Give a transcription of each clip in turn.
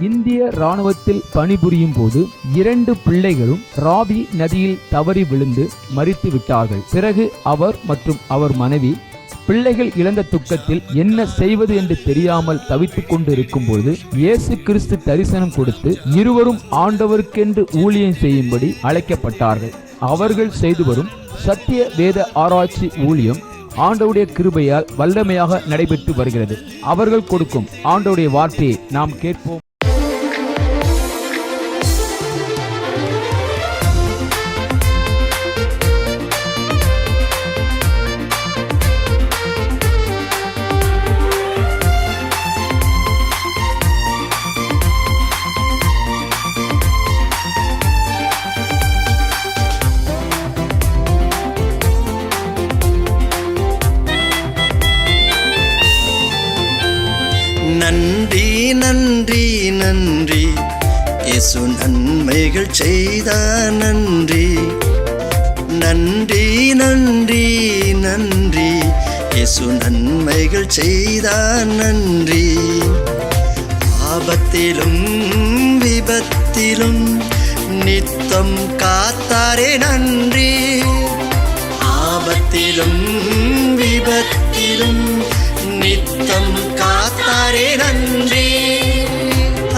இந்திய இராணுவத்தில் பணிபுரியும் போது 2 பிள்ளைகளும் ராவி நதியில் தவறி விழுந்து மரித்து விட்டார்கள். பிறகு அவர் மற்றும் அவர் மனைவி பிள்ளைகள் இழந்த துக்கத்தில் என்ன செய்வது என்று தெரியாமல் தவித்துக் கொண்டு இருக்கும்போது இயேசு கிறிஸ்து தரிசனம் கொடுத்து இருவரும் ஆண்டவருக்கென்று ஊழியம் செய்யும்படி அழைக்கப்பட்டார்கள். அவர்கள் செய்து வரும் சத்திய வேத ஆராய்ச்சி ஊழியம் ஆண்டவருடைய கிருபையால் வல்லமையாக நடைபெற்று வருகிறது. அவர்கள் கொடுக்கும் ஆண்டவருடைய வார்த்தையை நாம் கேட்போம். நன்றி நன்றி நன்றி இயேசு நன்மைகள் செய்தார். நன்றி நன்றி நன்றி நன்றி இயேசு நன்மைகள் செய்தார். நன்றி ஆபத்திலும் விபத்திலும் நித்தம் காத்தாரே. நன்றி ஆபத்திலும் விபத்திலும் நித்தம் காத்தாரே. நன்றி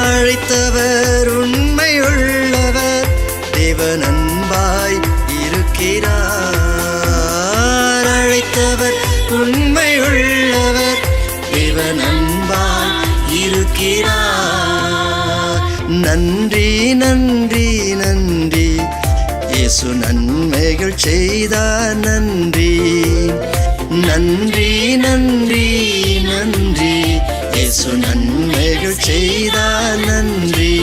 அழைத்தவர் உண்மையுள்ளவர், தேவன் அன்பாய் இருக்கிறார். அழைத்தவர் உண்மையுள்ளவர், தேவன் அன்பாய் இருக்கிறார். நன்றி நன்றி நன்றி இயேசு நன்மைகள் செய்தார். நன்றி நன்றி நன்றி நன்றி இயேசு நன்மைகள் செய்தார். நன்றி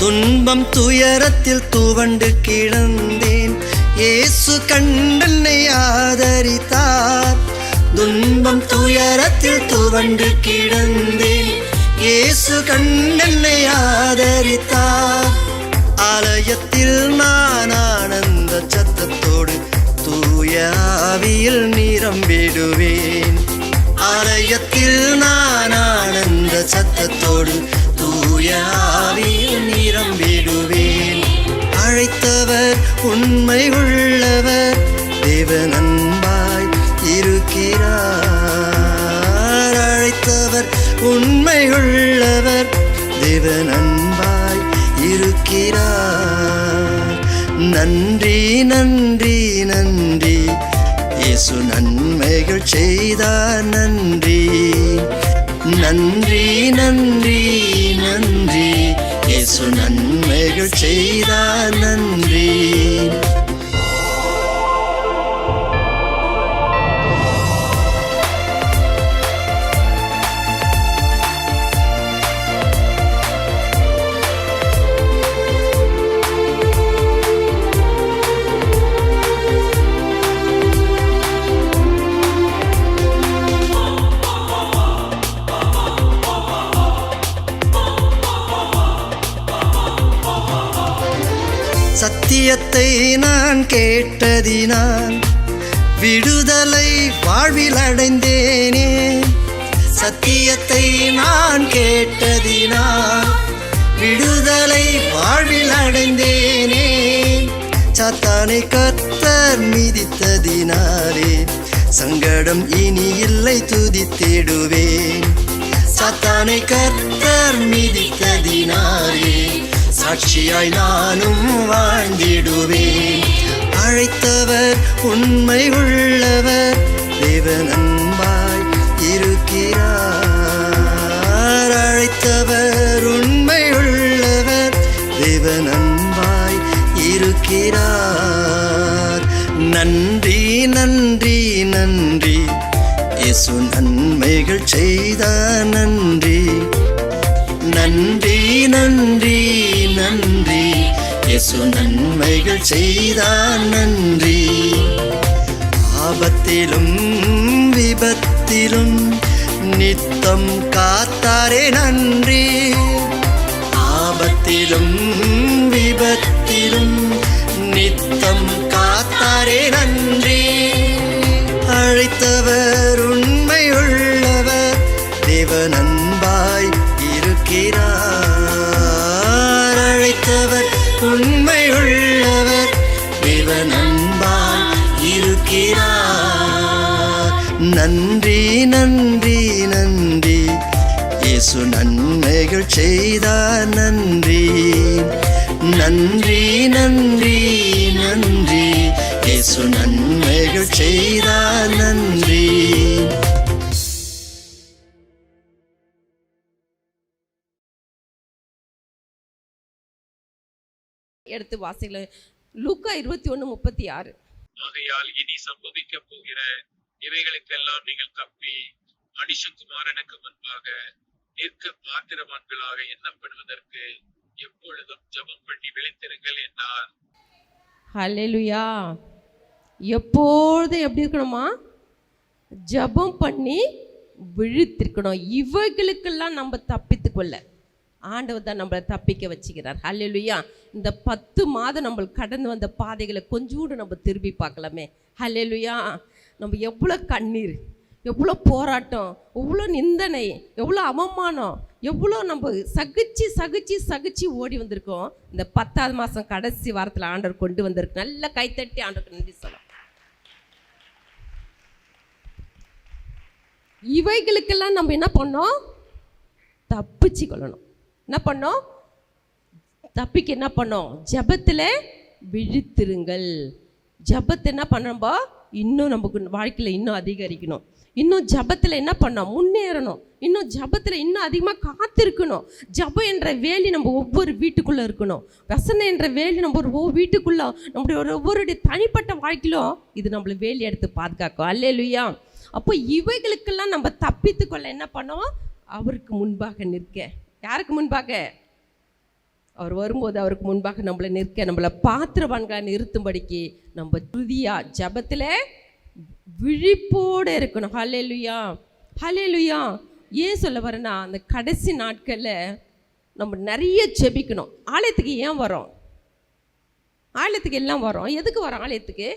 துன்பம் துயரத்தில் துவண்டு கிடந்தேன், இயேசு கண்டென்னை ஆதரித்தார். துன்பம் துயரத்தில் துவண்டு கிடந்தேன், இயேசு கண்டென்னை ஆதரித்தார். ஆலயத்தில் நான் ஆனந்த சத்தத்தோடு தூய ஆவியில் நிரம்பிடுவேன். ஆலயத்தில் நான் ஆனந்த சத்தத்தோடு தூய ஆவியில் நிரம்பிடுவேன். அழைத்தவர் உண்மை உள்ளவர், தேவன் அன்பாய் இருக்கிறார். அழைத்தவர் உண்மை உள்ளவர், தேவன் அன்பாய் இருக்கிறார். நன்றி நன்றி நன்றி இயேசு நன்மைகள் செய்தார். நன்றி நன்றி நன்றி நன்றி இயேசு நன்மைகள் செய்தார். நன்றி சத்தியத்தை நான் கேட்டதினால் விடுதலை வாழ்வில் அடைந்தேனே. சத்தியத்தை நான் கேட்டதினால் விடுதலை வாழ்வில் அடைந்தேனே. சாத்தானை கர்த்தர் மிதித்ததினாலே சங்கடம் இனி இல்லை, துதித்திடுவேன். சாத்தானை கர்த்தர் மிதித்ததினாலே சாட்சியாய் நானும் வாழ்ந்திடுவேன். அழைத்தவர் உண்மை உள்ளவர், தேவன் அன்பாய் இருக்கிறார். அழைத்தவர் உண்மை உள்ளவர், தேவன் அன்பாய் இருக்கிறார். நன்றி நன்றி நன்றி இயேசு நன்மைகள் செய்தார். நன்றி நன்றி நன்றி நன்றி இயேசு நன்மைகள் செய்தார் நன்றி. ஆபத்திலும் விபத்திலும் நித்தம் காத்தாரே நன்றி. ஆபத்திலும் விபத்திலும் நித்தம் காத்தாரே நன்றி. அழைத்தவர் உண்மை உள்ளவர், தேவன் அன்பாய் இருக்கிறார். அழைத்தவர் உண்மை உள்ளவர், தேவன் அன்பாய் இருக்கிறார். நன்றி நன்றி நன்றி இயேசு நன்மைகள் செய்தார் நன்றி. நன்றி நன்றி நன்றி இயேசு நன்மைகள் செய்தார் நன்றி. எடுத்து வாசிக்கல. லூக்கா 21:36. ஆகையால் இனி சம்பவிக்க போகிற இவைகளுக்கெல்லாம் நீங்கள் தப்பி மனுஷகுமாரனுக்கு முன்பாக நிற்க பாத்திரவான்களாக எண்ணப்படுவதற்கு எப்பொழுதும் ஜெபம் பண்ணி விழித்திருங்கள் என்றார். ஹல்லேலூயா. எப்பொழுதும் எப்படி இருக்கணுமா? ஜெபம் பண்ணி விழித்திருக்கணும். இவைகளுக்கெல்லாம் நம்ம தப்பித்து கொள்ள ஆண்டவர் தான் நம்மளை தப்பிக்க வச்சுக்கிறார். ஹல்லேலூயா. இந்த 10 மாதம் நம்ம கடந்து வந்த பாதைகளை கொஞ்சோடு நம்ம திரும்பி பார்க்கலாமே. ஹல்லேலூயா. நம்ம எவ்வளோ கண்ணீர், எவ்வளோ போராட்டம், எவ்வளோ நிந்தனை, எவ்வளோ அவமானம், எவ்வளோ நம்ம சகிச்சு சகிச்சு சகிச்சு ஓடி வந்திருக்கோம். இந்த 10ஆவது மாதம் கடைசி வாரத்தில் ஆண்டவர் கொண்டு வந்திருக்கு. நல்ல கைத்தட்டி ஆண்டவருக்கு நன்றி சொல்லலாம். இவைகளுக்கெல்லாம் நம்ம என்ன பண்ணோம்? தப்பிச்சு கொள்ளணும். என்ன பண்ணோம்? தப்பிக்க என்ன பண்ணோம்? ஜெபத்தில் விழித்திருங்கள். ஜெபத்தை என்ன பண்ணோம்பா? இன்னும் நமக்கு வாழ்க்கையில் இன்னும் அதிகரிக்கணும். இன்னும் ஜெபத்தில் என்ன பண்ணோம்? முன்னேறணும். இன்னும் ஜெபத்தில் இன்னும் அதிகமாக காத்திருக்கணும். ஜெபம் என்ற வேலி நம்ம ஒவ்வொரு வீட்டுக்குள்ளே இருக்கணும். வசனம் என்ற வேலி நம்ம ஒவ்வொரு வீட்டுக்குள்ளே, நம்முடைய ஒவ்வொருடைய தனிப்பட்ட வாழ்க்கையிலும் இது நம்மளை வேலி எடுத்து பாதுகாக்கும். அல்லேலூயா. அப்போ இவைகளுக்கெல்லாம் நம்ம தப்பித்து கொள்ள என்ன பண்ணோம்? அவருக்கு முன்பாக நிற்க. யாருக்கு முன்பாக? அவர் வரும்போது அவருக்கு முன்பாக நம்மளை நிற்க, நம்மளை பாத்திரவான்களாக நிறுத்தும்படிக்கு நம்ம துதியா ஜெபத்தில் விழிப்போடு இருக்கணும். ஹல்லேலூயா ஹல்லேலூயா. ஏன் சொல்ல வரேன்னா, அந்த கடைசி நாட்களில் நம்ம நிறைய ஜெபிக்கணும். ஆலயத்துக்கு ஏன் வரோம்? ஆலயத்துக்கு எல்லாம் வரோம். எதுக்கு வரோம்? ஆலயத்துக்கு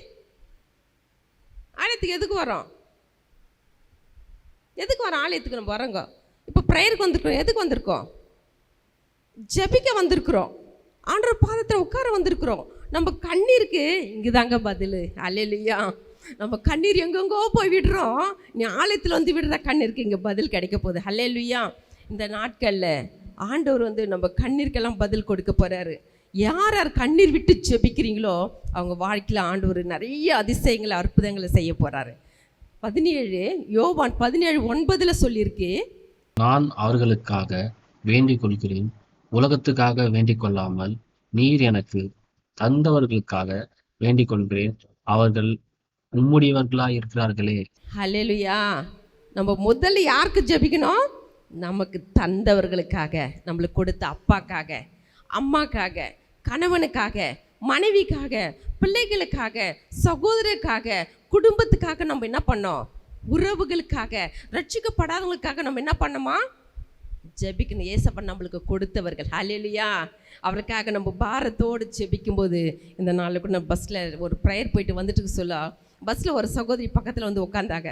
எதுக்கு வரோம்? எதுக்கு வரோம்? ஆலயத்துக்கு நம்ம வரோங்க. இப்போ ப்ரேயருக்கு வந்திருக்கோம். எதுக்கு வந்திருக்கோம்? ஜெபிக்க வந்திருக்கிறோம். ஆண்டவர் பாதத்தில் உட்கார வந்திருக்கிறோம். நம்ம கண்ணீருக்கு இங்கே தாங்க பதில். அல்லேலூயா. நம்ம கண்ணீர் எங்கெங்கோ போய் விடுறோம். நீ ஆலயத்தில் வந்து விடுற கண்ணீருக்கு இங்கே பதில் கிடைக்க போகுது. அல்லேலூயா. இந்த நாட்களில் ஆண்டவர் வந்து நம்ம கண்ணீருக்கெல்லாம் பதில் கொடுக்க போகிறாரு. யார் யார் கண்ணீர் விட்டு ஜெபிக்கிறீங்களோ அவங்க வாழ்க்கையில் ஆண்டவர் நிறைய அதிசயங்களை அற்புதங்களை செய்ய போகிறாரு. 17 யோவான் 17:9 சொல்லியிருக்கு. நான் அவர்களுக்காக வேண்டிக் கொள்கிறேன், உலகத்துக்காக வேண்டிக் கொள்ளாமல் நீர் எனக்கு தந்தவர்களுக்காக வேண்டிக் கொள்கிறேன், அவர்கள் உம்முடையவர்களாய் இருக்கிறார்களே. ஹல்லேலூயா. நம்ம முதல்ல யாருக்கு ஜெபிக்கணும்? நமக்கு தந்தவர்களுக்காக, நம்மளுக்கு கொடுத்த அப்பாக்காக, அம்மாக்காக, கணவனுக்காக, மனைவிக்காக, பிள்ளைகளுக்காக, சகோதரருக்காக, குடும்பத்துக்காக நம்ம என்ன பண்ணோம்? உறவுகளுக்காக, ரட்சிக்கப்படாதவங்களுக்காக நம்ம என்ன பண்ணோமா? ஜெபிக்கணும். ஏசப்பன் நம்மளுக்கு கொடுத்தவர்கள். ஹல்லேலூயா. அவருக்காக நம்ம பாரத்தோடு ஜெபிக்கும்போது, இந்த நாளில் கூட நம்ம பஸ்ஸில் ஒரு ப்ரேயர் போயிட்டு வந்துட்டு சொல்ல, பஸ்ஸில் ஒரு சகோதரி பக்கத்தில் வந்து உட்காந்தாங்க.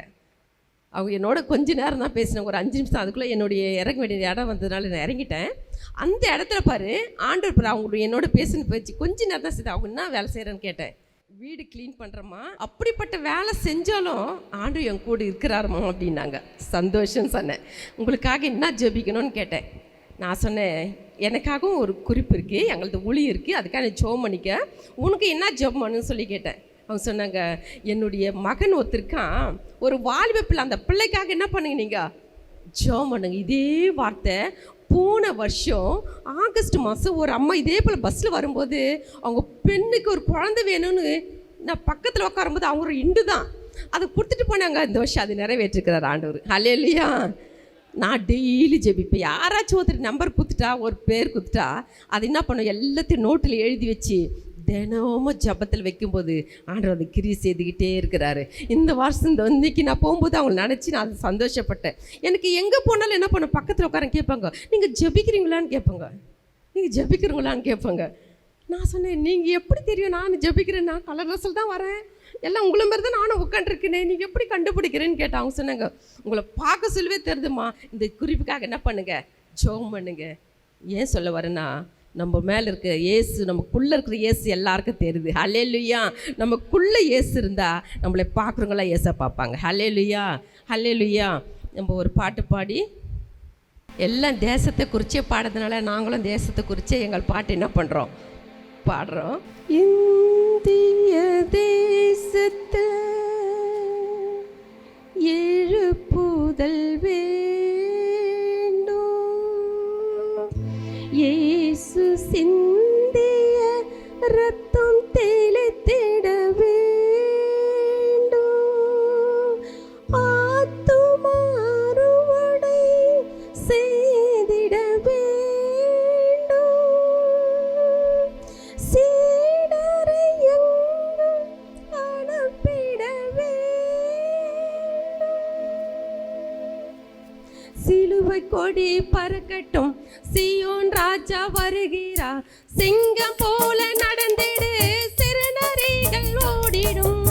அவங்க என்னோட கொஞ்ச நேரம் தான் பேசினாங்க, ஒரு 5 நிமிஷம். அதுக்குள்ளே என்னுடைய இறங்க வேண்டிய இடம் வந்ததுனால நான் இறங்கிட்டேன். அந்த இடத்துல பாரு ஆண்டவர் பாரு அவங்களுடைய என்னோட பேசுன்னு போயிடுச்சு. கொஞ்ச நேரம் தான் செய்து. அவங்க என்ன வேலை செய்கிறேன்னு கேட்டேன். வீடு க்ளீன் பண்ணுறோமா. அப்படிப்பட்ட வேலை செஞ்சாலும் ஆண்டவர் என் கூட இருக்கிறாருமா அப்படின்னாங்க. சந்தோஷம் சொன்னேன். உங்களுக்காக என்ன ஜெபிக்கணும்னு கேட்டேன். நான் சொன்னேன், எனக்காகவும் ஒரு குறிப்பு இருக்குது, எங்களது ஒளி இருக்குது, அதுக்காக நீ ஜெபம் பண்ணிக்க. உனக்கு என்ன ஜெபம் பண்ணுன்னு சொல்லி கேட்டேன். அவங்க சொன்னாங்க, என்னுடைய மகன் ஒருத்தருக்கான், ஒரு வாலிப பிள்ளை, அந்த பிள்ளைக்காக என்ன பண்ணுங்க நீங்கள்? ஜெபம் பண்ணுங்க. இதே வார்த்தை போன வருஷம் ஆகஸ்ட் மாதம் ஒரு அம்மா இதே போல் பஸ்ஸில் வரும்போது அவங்க பெண்ணுக்கு ஒரு குழந்தை வேணும்னு நான் பக்கத்தில் உட்காரும்போது அவங்க ஒரு இண்டு தான் அதை கொடுத்துட்டு போனாங்க. இந்த வருஷம் அது நிறைவேற்றிருக்கிறார் ஆண்டவர். ஹல்லேலூயா. நான் டெய்லி ஜெபிப்பேன். யாராச்சும் ஒருத்தர் நம்பர் குத்துட்டா, ஒரு பேர் குத்துட்டா, அது என்ன பண்ணும், எல்லாத்தையும் நோட்டில் எழுதி வச்சு தினமும் ஜபத்தில் வைக்கும்போது ஆண்டவர் அதை கிரியை செய்துக்கிட்டே இருக்கிறாரு. இந்த வருஷம் இன்னைக்கு நான் போகும்போது அவங்க நினச்சி நான் அதை சந்தோஷப்பட்டேன். எனக்கு எங்கே போனாலும் என்ன பண்ண, பக்கத்தில் உட்கார கேட்பாங்க, நீங்கள் ஜெபிக்கிறீங்களான்னு கேட்பாங்க, நீங்கள் ஜெபிக்கிறீங்களான்னு கேட்பாங்க. நான் சொன்னேன், நீங்கள் எப்படி தெரியும் நான் ஜெபிக்கிறேன்? நான் கலர் ட்ரெஸ்ஸில் தான் வரேன், எல்லாம் உங்களை மாதிரி தான் நானும் உட்காந்துருக்கேனே, நீங்கள் எப்படி கண்டுபிடிக்கிறேன்னு கேட்டேன். அவங்க சொன்னாங்க, உங்களை பார்க்க சொல்லவே தெரியுதுமா, இந்த குறிப்புக்காக என்ன பண்ணுங்க, ஜெபம் பண்ணுங்க. ஏன் சொல்ல வரேன்னா, நம்ம மேலே இருக்க இயேசு, நமக்குள்ளே இருக்கிற இயேசு எல்லாருக்கும் தெரியுது. ஹல்லேலூயா. நமக்குள்ளே இயேசு இருந்தால் நம்மளை பார்க்குறவங்களாம் இயேசை பார்ப்பாங்க. ஹல்லேலூயா, ஹல்லேலூயா. நம்ம ஒரு பாட்டு பாடி எல்லாம் தேசத்தை குறிச்சே பாடுறதுனால நாங்களும் தேசத்தை குறிச்சே எங்கள் பாட்டு என்ன பண்ணுறோம், பாடுறோம். இந்திய தேசத்தில் எழுப்புதல் வேண்டும், இயேசு சிந்திய ரத்தம் தெளித்திட வேண்டும், ஆத்துமா அறுவடை செய்திட வேண்டும், சீடரை எங்கும் அனுப்பிட வேண்டும், சிலுவை கொடி பறக்கட்டும், சீயோன் ராஜா வருகிறார், சிங்கம் போல நடந்திடு, சிறுநரிகள் ஓடிடும்,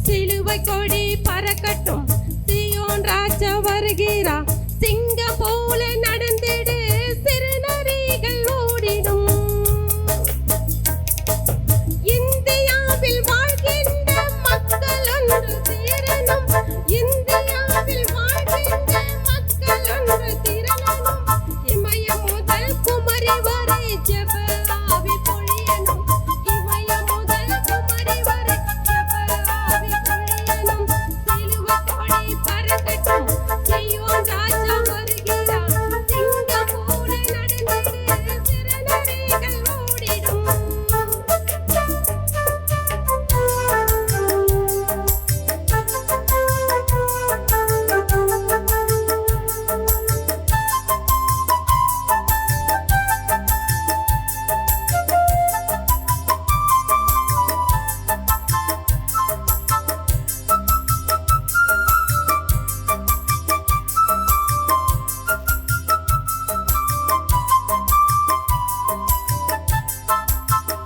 சிலுவை கொடி பறக்கட்டும், சீயோன் ராஜா வருகிறார், சிங்கம் போல நடந்திடு, சிறுநரிகள் ஓடிடும். இந்தியாவில் வாழ்கின்ற மக்கள் ஒன்று சேரணும், இந்தியாவில் வாழ்கின்ற மக்கள் ஒன்று திரளணும், இமயம் முதல் குமரி வரை ஜெப ஆவி பொழியணும், இமயம் முதல் குமரி வரை ஜெப ஆவி பொழியணும், சிலுவை கொடி பறக்கட்டும், சீயோன் ராஜா வருகிறார், சிங்கம் போல நடந்திடு, சிறுநரிகள் ஓடிடும்.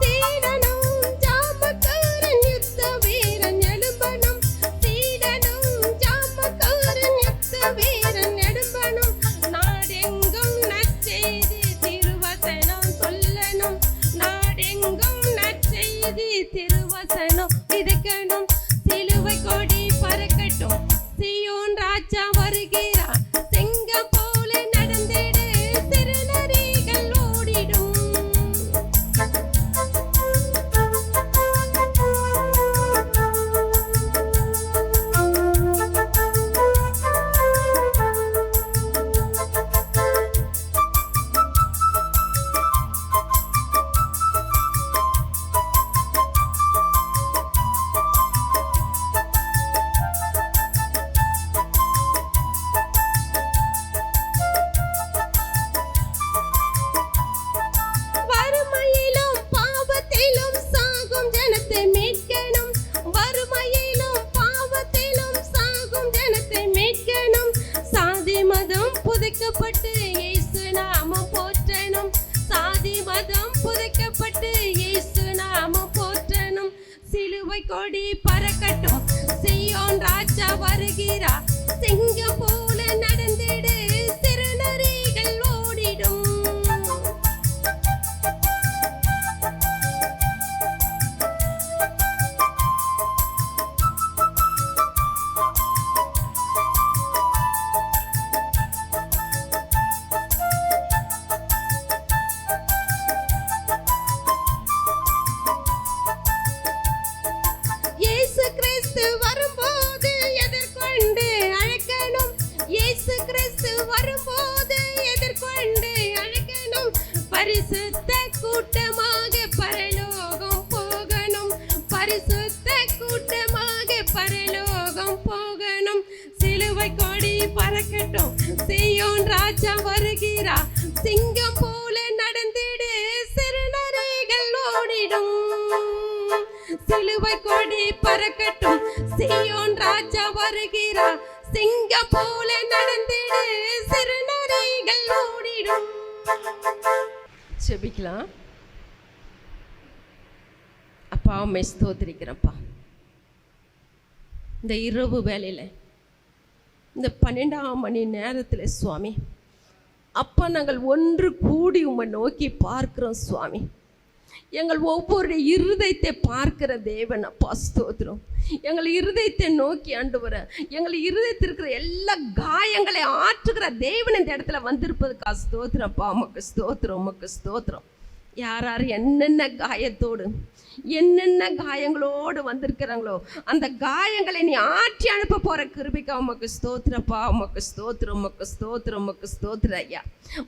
சீடனும் ஜாமக்காரன் யுத்த வீரன் எழும்பணும், சீடனும் ஜாமக்காரன் யுத்த வீரன் எழும்பணும், நாடெங்கும் நற்செய்தி திருவசனம் சொல்லணும், நாடெங்கும் நற்செய்தி திருவசனம் விதைக்கணும், சிலுவை கொடி பறக்கட்டும், சீயோன் ராஜா வருகிறார், சிங்கம் போல நடந்திடு, சிறுநரிகள் ஓடிடும். வறுமையிலும் பாவத்திலும் சாகும் ஜனத்தை மீட்கணும், வறுமையிலும் பாவத்திலும் சாகும் ஜனத்தை மீட்கணும், சாதி மதம் புதைக்கப்பட்டு இயேசு நாமம் போற்றணும், சாதி மதம் புதைக்கப்பட்டு இயேசு நாமம் போற்றணும், சிலுவை கொடி பறக்கட்டும், சீயோன் ராஜா வருகிறார், சிங்கம் போல நடந்திடு, சிறுநரிகள் ஓடிடும். இயேசு கிறிஸ்து வரும்போது எதிர்கொண்டு அழைக்கணும், இயேசு கிறிஸ்து வரும்போது எதிர்கொண்டு அழைக்கணும், பரிசுத்த கூட்டமாக பரலோகம் போகணும், பரிசுத்த கூட்டமாக பரலோகம் போகணும், சிலுவை சிலுவை கொடி பறக்கட்டும், சீயோன் ராஜா வருகிறா, சிங்கம் போல நடந்திடு, சிறுநரிகள் ஓடிடும். சிலுவை கொடி பறக்கட்டும், சீயோன் ராஜா வருகிறா, சிங்கம் போல நடந்திடு, சிறுநரிகள் ஓடிடும். ஜெபிக்கலாம். அப்பா உம்மை ஸ்தோத்திரிக்கிறப்பா, இந்த இரவு வேளையில் இந்த 12ஆம் மணி நேரத்தில் சுவாமி அப்பா நாங்கள் ஒன்று கூடி உம்மை நோக்கி பார்க்கிறோம் சுவாமி. எங்கள் ஒவ்வொரு இருதயத்தை பார்க்கிற தேவன் அப்பா ஸ்தோத்திரம். எங்கள் இருதயத்தை நோக்கி ஆண்டவரே, எங்கள் இருதயத்தில் இருக்கிற எல்லா காயங்களை ஆற்றுகிற தேவன் இந்த இடத்துல வந்திருப்பதுக்கா ஸ்தோத்திரப்பா. உமக்கு ஸ்தோத்திரம், உமக்கு ஸ்தோத்திரம். யார் யார் என்னென்ன காயத்தோடு என்னென்ன காயங்களோடு வந்திருக்கிறாங்களோ அந்த காயங்களை நீ ஆற்றி அனுப்ப போற கிருபைக்கா உமக்கு ஸ்தோத்திரப்பா. உமக்கு ஸ்தோத்திரம், உமக்கு ஸ்தோத்திரம், உமக்கு ஸ்தோத்திர ஐயா.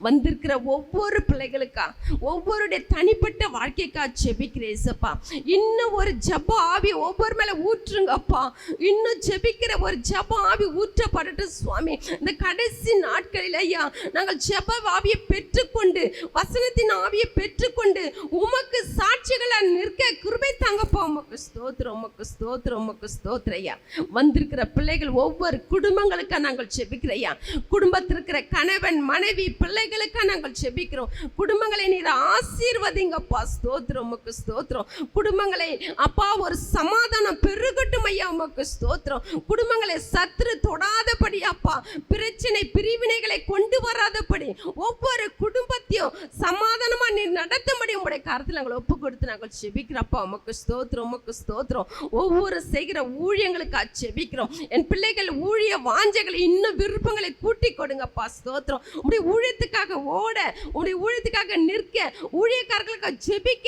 வந்திருக்கிற ஒவ்வொரு பிள்ளைகளுக்கா, ஒவ்வொருடைய தனிப்பட்ட வாழ்க்கைக்கா ஜெபிக்கிறேசப்பா. இன்னும் ஒரு ஜப ஆவி ஒவ்வொரு மேல ஊற்றுங்கப்பா. இன்னும் ஜெபிக்கிற ஒரு ஜப ஆவி ஊற்றப்படட்டும் சுவாமி. இந்த கடைசி நாட்களில் ஐயா நாங்கள் ஜப ஆவியை பெற்றுக்கொண்டு, வசனத்தின் ஆவியை பெற்றுக்கொண்டு உமக்கு சாட்சிகளா நிற்க கிருபை தாங்கப்பா. உமக்கு ஸ்தோத்திரம், உமக்கு ஸ்தோத்திரம், உமக்கு ஸ்தோத்திரம் ஐயா. வந்திருக்கிற பிள்ளைகள் ஒவ்வொரு குடும்பங்களுக்கா நாங்கள் ஜெபிக்கிறோம். குடும்பத்தில் இருக்கிற கணவன் மனைவி பிள்ளைகளுக்கா நாங்கள் ஜெபிக்கிறோம். குடும்பங்களை நீர் ஆசீர்வதிங்கப்பா. ஸ்தோத்திரம், உமக்கு ஸ்தோத்திரம். குடும்பங்களை அப்பா ஒரு சமாதானம் பெருகட்டும் ஐயா. உமக்கு ஸ்தோத்திரம். குடும்பங்களை சத்துரு தொடாதபடி அப்பா, பிரச்சனை பிரிவினைகளை கொண்டு வராதபடி ஒவ்வொரு குடும்பத்தையும் சமாதானமா நீர் நடத்தும்படி உங்களுடைய கருத்தில் நாங்கள் ஒப்பு கொடுத்து நாங்கள் ஜெபிக்கிறப்பா. உமக்கு ஸ்தோத்திரம், உமக்கு ஸ்தோத்திரம். ஒவ்வொரு செய்கிற ஊழியங்களுக்கு ஜெபிக்கிறோம். என் பிள்ளைகள் ஊழிய வாஞ்சைகளை இன்னும் விருப்பங்களை கூட்டி கொடுங்கப்பா. ஸ்தோத்திரம். உங்களுடைய ஊழியத்துக்காக ஓட, உங்களுடைய ஊழியத்துக்காக நிற்க, ஊழியக்காரர்களுக்காக ஜெபிக்க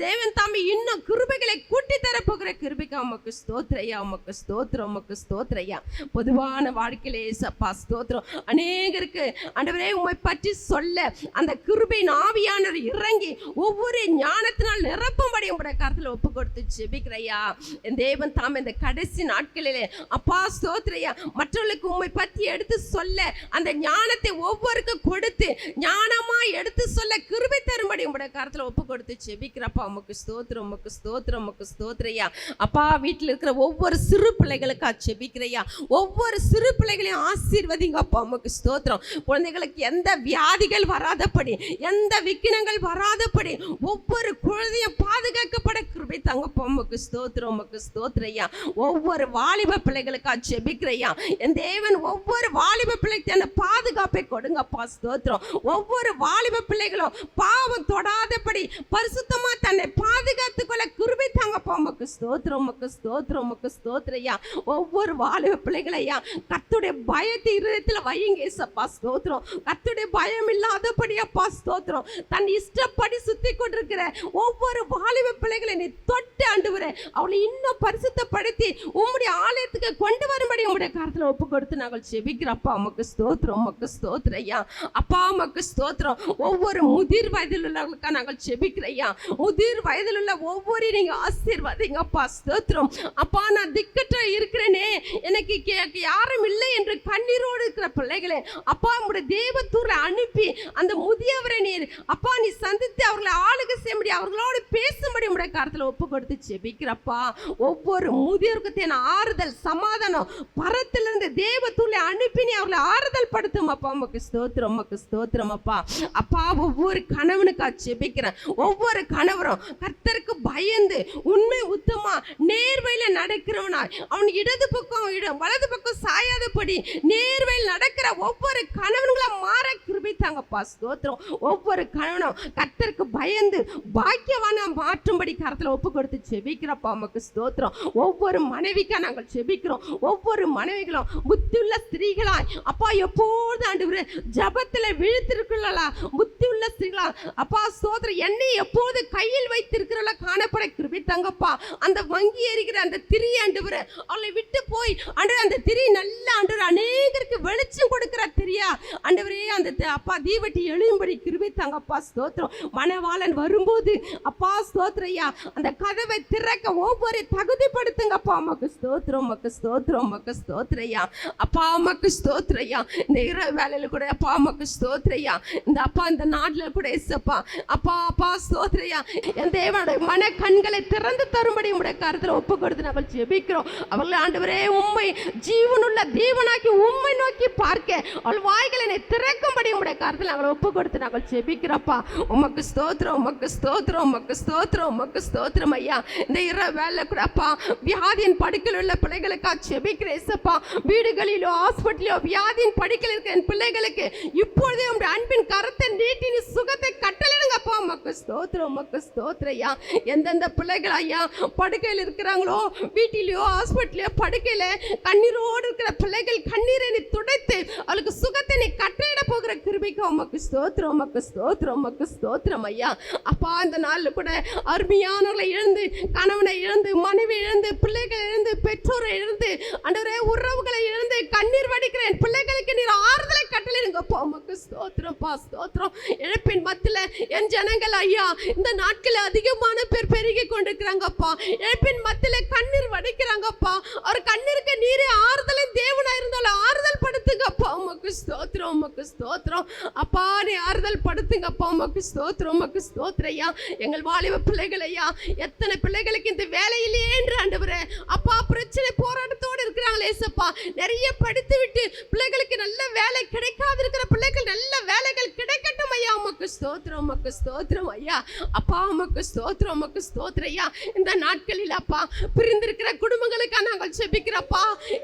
தேவன் தாமே இன்னும் கிருபைகளை கூட்டி தரப்போகிற கிருபைக்கா உமக்கு ஸ்தோத்திரையா. உமக்கு ஸ்தோத்திரம், உமக்கு ஸ்தோத்திரையா. பொதுவான வாழ்க்கையிலே சப்பா ஸ்தோத்திரம். அநேகருக்கு ஆண்டவரே உம்மை பற்றி சொல்ல அந்த கிருபையின் ஆவியானவர் இறங்கி ஒவ்வொரு ஞானத்தினால் நிரப்பும்படி உங்களுடைய கருத்தில் ஒப்பு கொடுத்து ஜெபிக்கிறையா. என் தேவன் தாம் இந்த கடைசி நாட்களிலே அப்பா ஸ்தோத்திரையா மற்றவர்களுக்கு உம்மை பற்றி எடுத்து சொல்ல அந்த ஞானத்தை ஒவ்வொருக்கும் கொடுத்து ஞானமா எடுத்து சொல்ல கிருபை தரும்படி உங்களுடைய கருத்தில் ஒப்பு கொடுத்து ஜெபிக்கிறப்பா. உமக்கு ஸ்தோத்திரம், உமக்கு ஸ்தோத்திரம், உமக்கு ஸ்தோத்திரையா. அப்பா வீட்டில் இருக்கிற ஒவ்வொரு சிறு பிள்ளைகளுக்கா ஜெபிக்கிறையா. ஒவ்வொரு சிறு பிள்ளைகளையும் ஆசீர்வதிங்கப்பா. உமக்கு ஸ்தோத்திரம். குழந்தைகளுக்கு எந்த வியாதிகள் வராதபடி, எந்த விக்கினங்கள் வராதபடி ஒவ்வொரு குழந்தையும் பாதுகாக்கப்பட கிருபை தாங்கப்பா. உமக்கு ஸ்தோத்திரம், உமக்கு ஸ்தோத்திரையா. ஒவ்வொரு வாலிப பிள்ளைகளுக்கா ஜெபிக்கிறையா. என் தேவன் ஒவ்வொரு வாலிப பிள்ளைக்கு அந்த பாதுகாப்பை கொடுங்கப்பா. ஸ்தோத்திரம். ஒவ்வொரு வாலிப பிள்ளைகளும் பாவம் தொடாதபடி பரிசுத்தமா தன்னை பாதுகாத்துக் கொள்ள கிருபை தாங்கப்பா. உமக்கு ஸ்தோத்திரம், உமக்கு ஸ்தோத்திரம், உமக்கு ஸ்தோத்திரையா. ஒவ்வொரு வாலிப பிள்ளைகளையா கர்த்தருடைய பயத்தை இருதயத்தில் வையுங்க ஏசப்பா. ஸ்தோத்திரம். கர்த்தருடைய பயம் இல்லாதபடி அப்பா ஸ்தோத்திரம். தன் இஷ்டப்படி சுத்தி கொண்டிருக்கிற ஒவ்வொரு வாலிப பிள்ளைகளை நீ தொட்டு ஆண்டவரே அவளை இன்னும் பரிசுத்தப்படுத்தி உம்முடைய ஆலயத்துக்கு கொண்டு வரும்படி உம்முடைய கரத்தில் ஒப்பு கொடுத்து நாங்கள் ஜெபிக்கிறப்பா. உமக்கு ஸ்தோத்திரம், உமக்கு ஸ்தோத்திரையா. அப்பா உமக்கு ஸ்தோத்திரம். ஒவ்வொரு முதிர் வயதில் உள்ளவர்களுக்கா நாங்கள் ஜெபிக்கிறையா. முதிர் வயதில் உள்ள ஒவ்வொரு நீங்க ஆசீர்வதிங்கப்பா. ஸ்தோத்திரம். அப்பா நான் திக்கற்ற இருக்கிறேனே, எனக்கு யாரும் இல்லை என்று கண்ணீரோடு இருக்கிற பிள்ளைகளே அப்பா உம்முடைய தேவதூரை அனுப்பி அந்த முதியவரை நீர் அப்பா நீ சந்தித்து அவர்களை ஆளுகை செய்ய முடியும், அவர்களோடு பேசும்படி உடைய கருத்தில் ஒப்பு கொடுத்து ஜெபிக்கிறப்பா. ஒவ்வொரு முதியோருக்கு ஆறுதல் சமாதானம் பரத்திலிருந்து தேவதூரை அனுப்பி நீ அவர்களை ஆறுதல் படுத்தும் அப்பா. உமக்கு ஸ்தோத்திரம், உமக்கு ஸ்தோத்திரம் அப்பா. அப்பா ஒவ்வொரு கணவனுக்கா ஜெபிக்கிறேன். ஒவ்வொரு கணவரும் கர்த்தருக்கு பயந்து உண்மை உத்தமா நேர்வழியில நடக்கிறவனாய் அவன் இடது பக்கம் வலது பக்கம் சாயாதபடி நேர்வழியில் நடக்கிற ஒவ்வொரு கணவன்களா மாற கிருபை தாங்கப்பா. ஸ்தோத்திரம். ஒவ்வொரு கணவனும் கர்த்தருக்கு பயந்து பாக்கியவான மாற்றும்படி கரத்துல ஒப்பு கொடுத்து ஜெபிக்கிறப்பா. உமக்கு ஸ்தோத்திரம். ஒவ்வொரு மனைவிக்கா நாங்கள் ஜெபிக்கிறோம். ஒவ்வொரு மனைவிகளும் புத்தியுள்ள ஸ்திரீகளாய் அப்பா எப்போது ஆண்டவரே ஜபத்துல விழுத்திருக்கிறா புத்தியுள்ள ஸ்திரீகளா அப்பா ஸ்தோத்திரம். என்னை எப்போது கையில் வைத்திருக்கிறா காணப்பட கிருபை தாங்கப்பா. அந்த வங்கி எறிகிற அந்த திரி ஆண்டவரே அவளை விட்டு போய் ஆண்டவரே அந்த திரி நல்ல ஆண்டவரே அநேகருக்கு வெளிச்சம் கொடுக்கிற திரியா ஆண்டவரே அந்த அப்பா தீவட்டி எழும்படி கிருபை தாங்கப்பா. ஸ்தோத்திரம். மணவாளன் வரும்போது அப்பா ஸ்தோத்திரையா அந்த கதவை திறக்க ஒவ்வொரு தகுதிப்படுத்துங்கப்பா. உமக்கு ஸ்தோத்திரம், உமக்கு ஸ்தோத்திரம், உமக்கு ஸ்தோத்திரையா அப்பா. உமக்கு ஸ்தோத்திரையா இந்த இரவு வேலையில கூட அப்பா உமக்கு ஸ்தோத்திரையா இந்த அப்பா இந்த நாட்டில் கூட ஏசப்பா அப்பா அப்பா ஸ்தோத்திரையா என் தேவனுடைய மன கண்களை திறந்து தரும்படி உங்களுடைய கருத்தில் ஒப்பு கொடுத்து நாங்கள் ஜெபிக்கிறோம். அவர்கள் ஆண்டவரே உம்மை ஜீவனுள்ள தேவனாக்கி உம்மை நோக்கி பார்க்க அவள் வாய்களை திறக்கும்படி உங்களுடைய கருத்தில் நாங்கள் ஒப்பு கொடுத்து நாங்கள் ஜெபிக்கிறோம்ப்பா. உமக்கு ஸ்தோத்திரம், உமக்கு ஸ்தோத்திரம், உமக்கு ஸ்தோத்திரம், உமக்கு ஸ்தோத்திரம் ஐயா. இந்த இரவு வேலை கூட அப்பா வியாதியின் படுக்கையில் உள்ள பிள்ளைகளுக்காக ஜெபிக்கிறேன் ஏசப்பா. வீடுகளிலோ ஹாஸ்பிட்டலோ வியாதியின் படுக்கையில் இருக்கிற என் பிள்ளைகளுக்கு இப்பொழுதே உங்களுடைய அன்பின் கரத்தை நீட்டி சுகத்தை கட்டளிடுங்கப்பா. உமக்கு ஸ்தோத்திரம், உமக்கு ஸ்தோத்திரம் ஐயா. எந்தெந்த பிள்ளைகள் ஐயா படுக்கையில் இருக்கிறாங்களோ வீட்டிலேயோ ஹாஸ்பிட்டலையோ படுக்கையில கண்ணீரோடு இருக்கிற பிள்ளைகள் கண்ணீரை நீ துடைத்து அவளுக்கு சுகத்தை நீ கட்டளையிட போகிற கிருபைக்கு உமக்கு ஸ்தோத்திரம், உமக்கு ஸ்தோத்திரம், உமக்கு ஸ்தோத்திரம் ஐயா. அப்பா இந்த நாளில் கூட அருமையானவர்களை இழந்து கணவனை இழந்து மனைவி இழந்து பிள்ளைகளை இழந்து பெற்றோரை இழந்து ஆண்டவரே உறவுகளை இழந்து கண்ணீர் வடிக்கிற என் பிள்ளைகளுக்கு நீர் ஆறுதலை கட்டளையிடுங்கப்பா. உமக்கு ஸ்தோத்திரம்ப்பா, ஸ்தோத்திரம். இழப்பின் மத்தியில் என் ஜனங்கள் ஐயா இந்த நாட்களில் அதிகமான பேர் பெருகி கொண்டிருக்கிறாங்கப்பா. இழப்பின் மத்தியில் கண்ணீர் வடிக்கிறாங்கப்பா. அவர் கண்ணீருக்கு நீரே ஆறுதலின் தேவனா இருந்தாலும் ஆறுதல் படுத்துங்கப்பா. உமக்கு ஸ்தோத்திரம், உமக்கு ஸ்தோத்திரம் அப்பா. நீ ஆறுதல் படுத்துங்கப்பா. உமக்கு ஸ்தோத்திரம், உமக்கு ஸ்தோத்திரையா. எங்கள் வாலிப பிள்ளைகள் ஐயா எத்தனை பிள்ளைகளுக்கு இந்த வேலையிலே என்று ஆண்டவரே அப்பா பிரச்சனை போராட்டத்தோடு இருக்கிறாங்களே ஏசப்பா. நிறைய படித்து விட்டு பிள்ளைகளுக்கு நல்ல வேலை கிடைக்காது இருக்கிற பிள்ளைகள் நல்ல வேலைகள் கிடைக்கட்டும் ஐயா. உமக்கு ஸ்தோத்திரம், உமக்கு ஸ்தோத்திரம் ஐயா அப்பா. உமக்கு ஸ்தோத்திரம், உமக்கு ஸ்தோத்திரம் ஐயா. இந்த நாட்களில் அப்பா பிரிந்திருக்கிற குடும்பங்களுக்காக நாங்கள் ஜெபிக்கிறப்பா.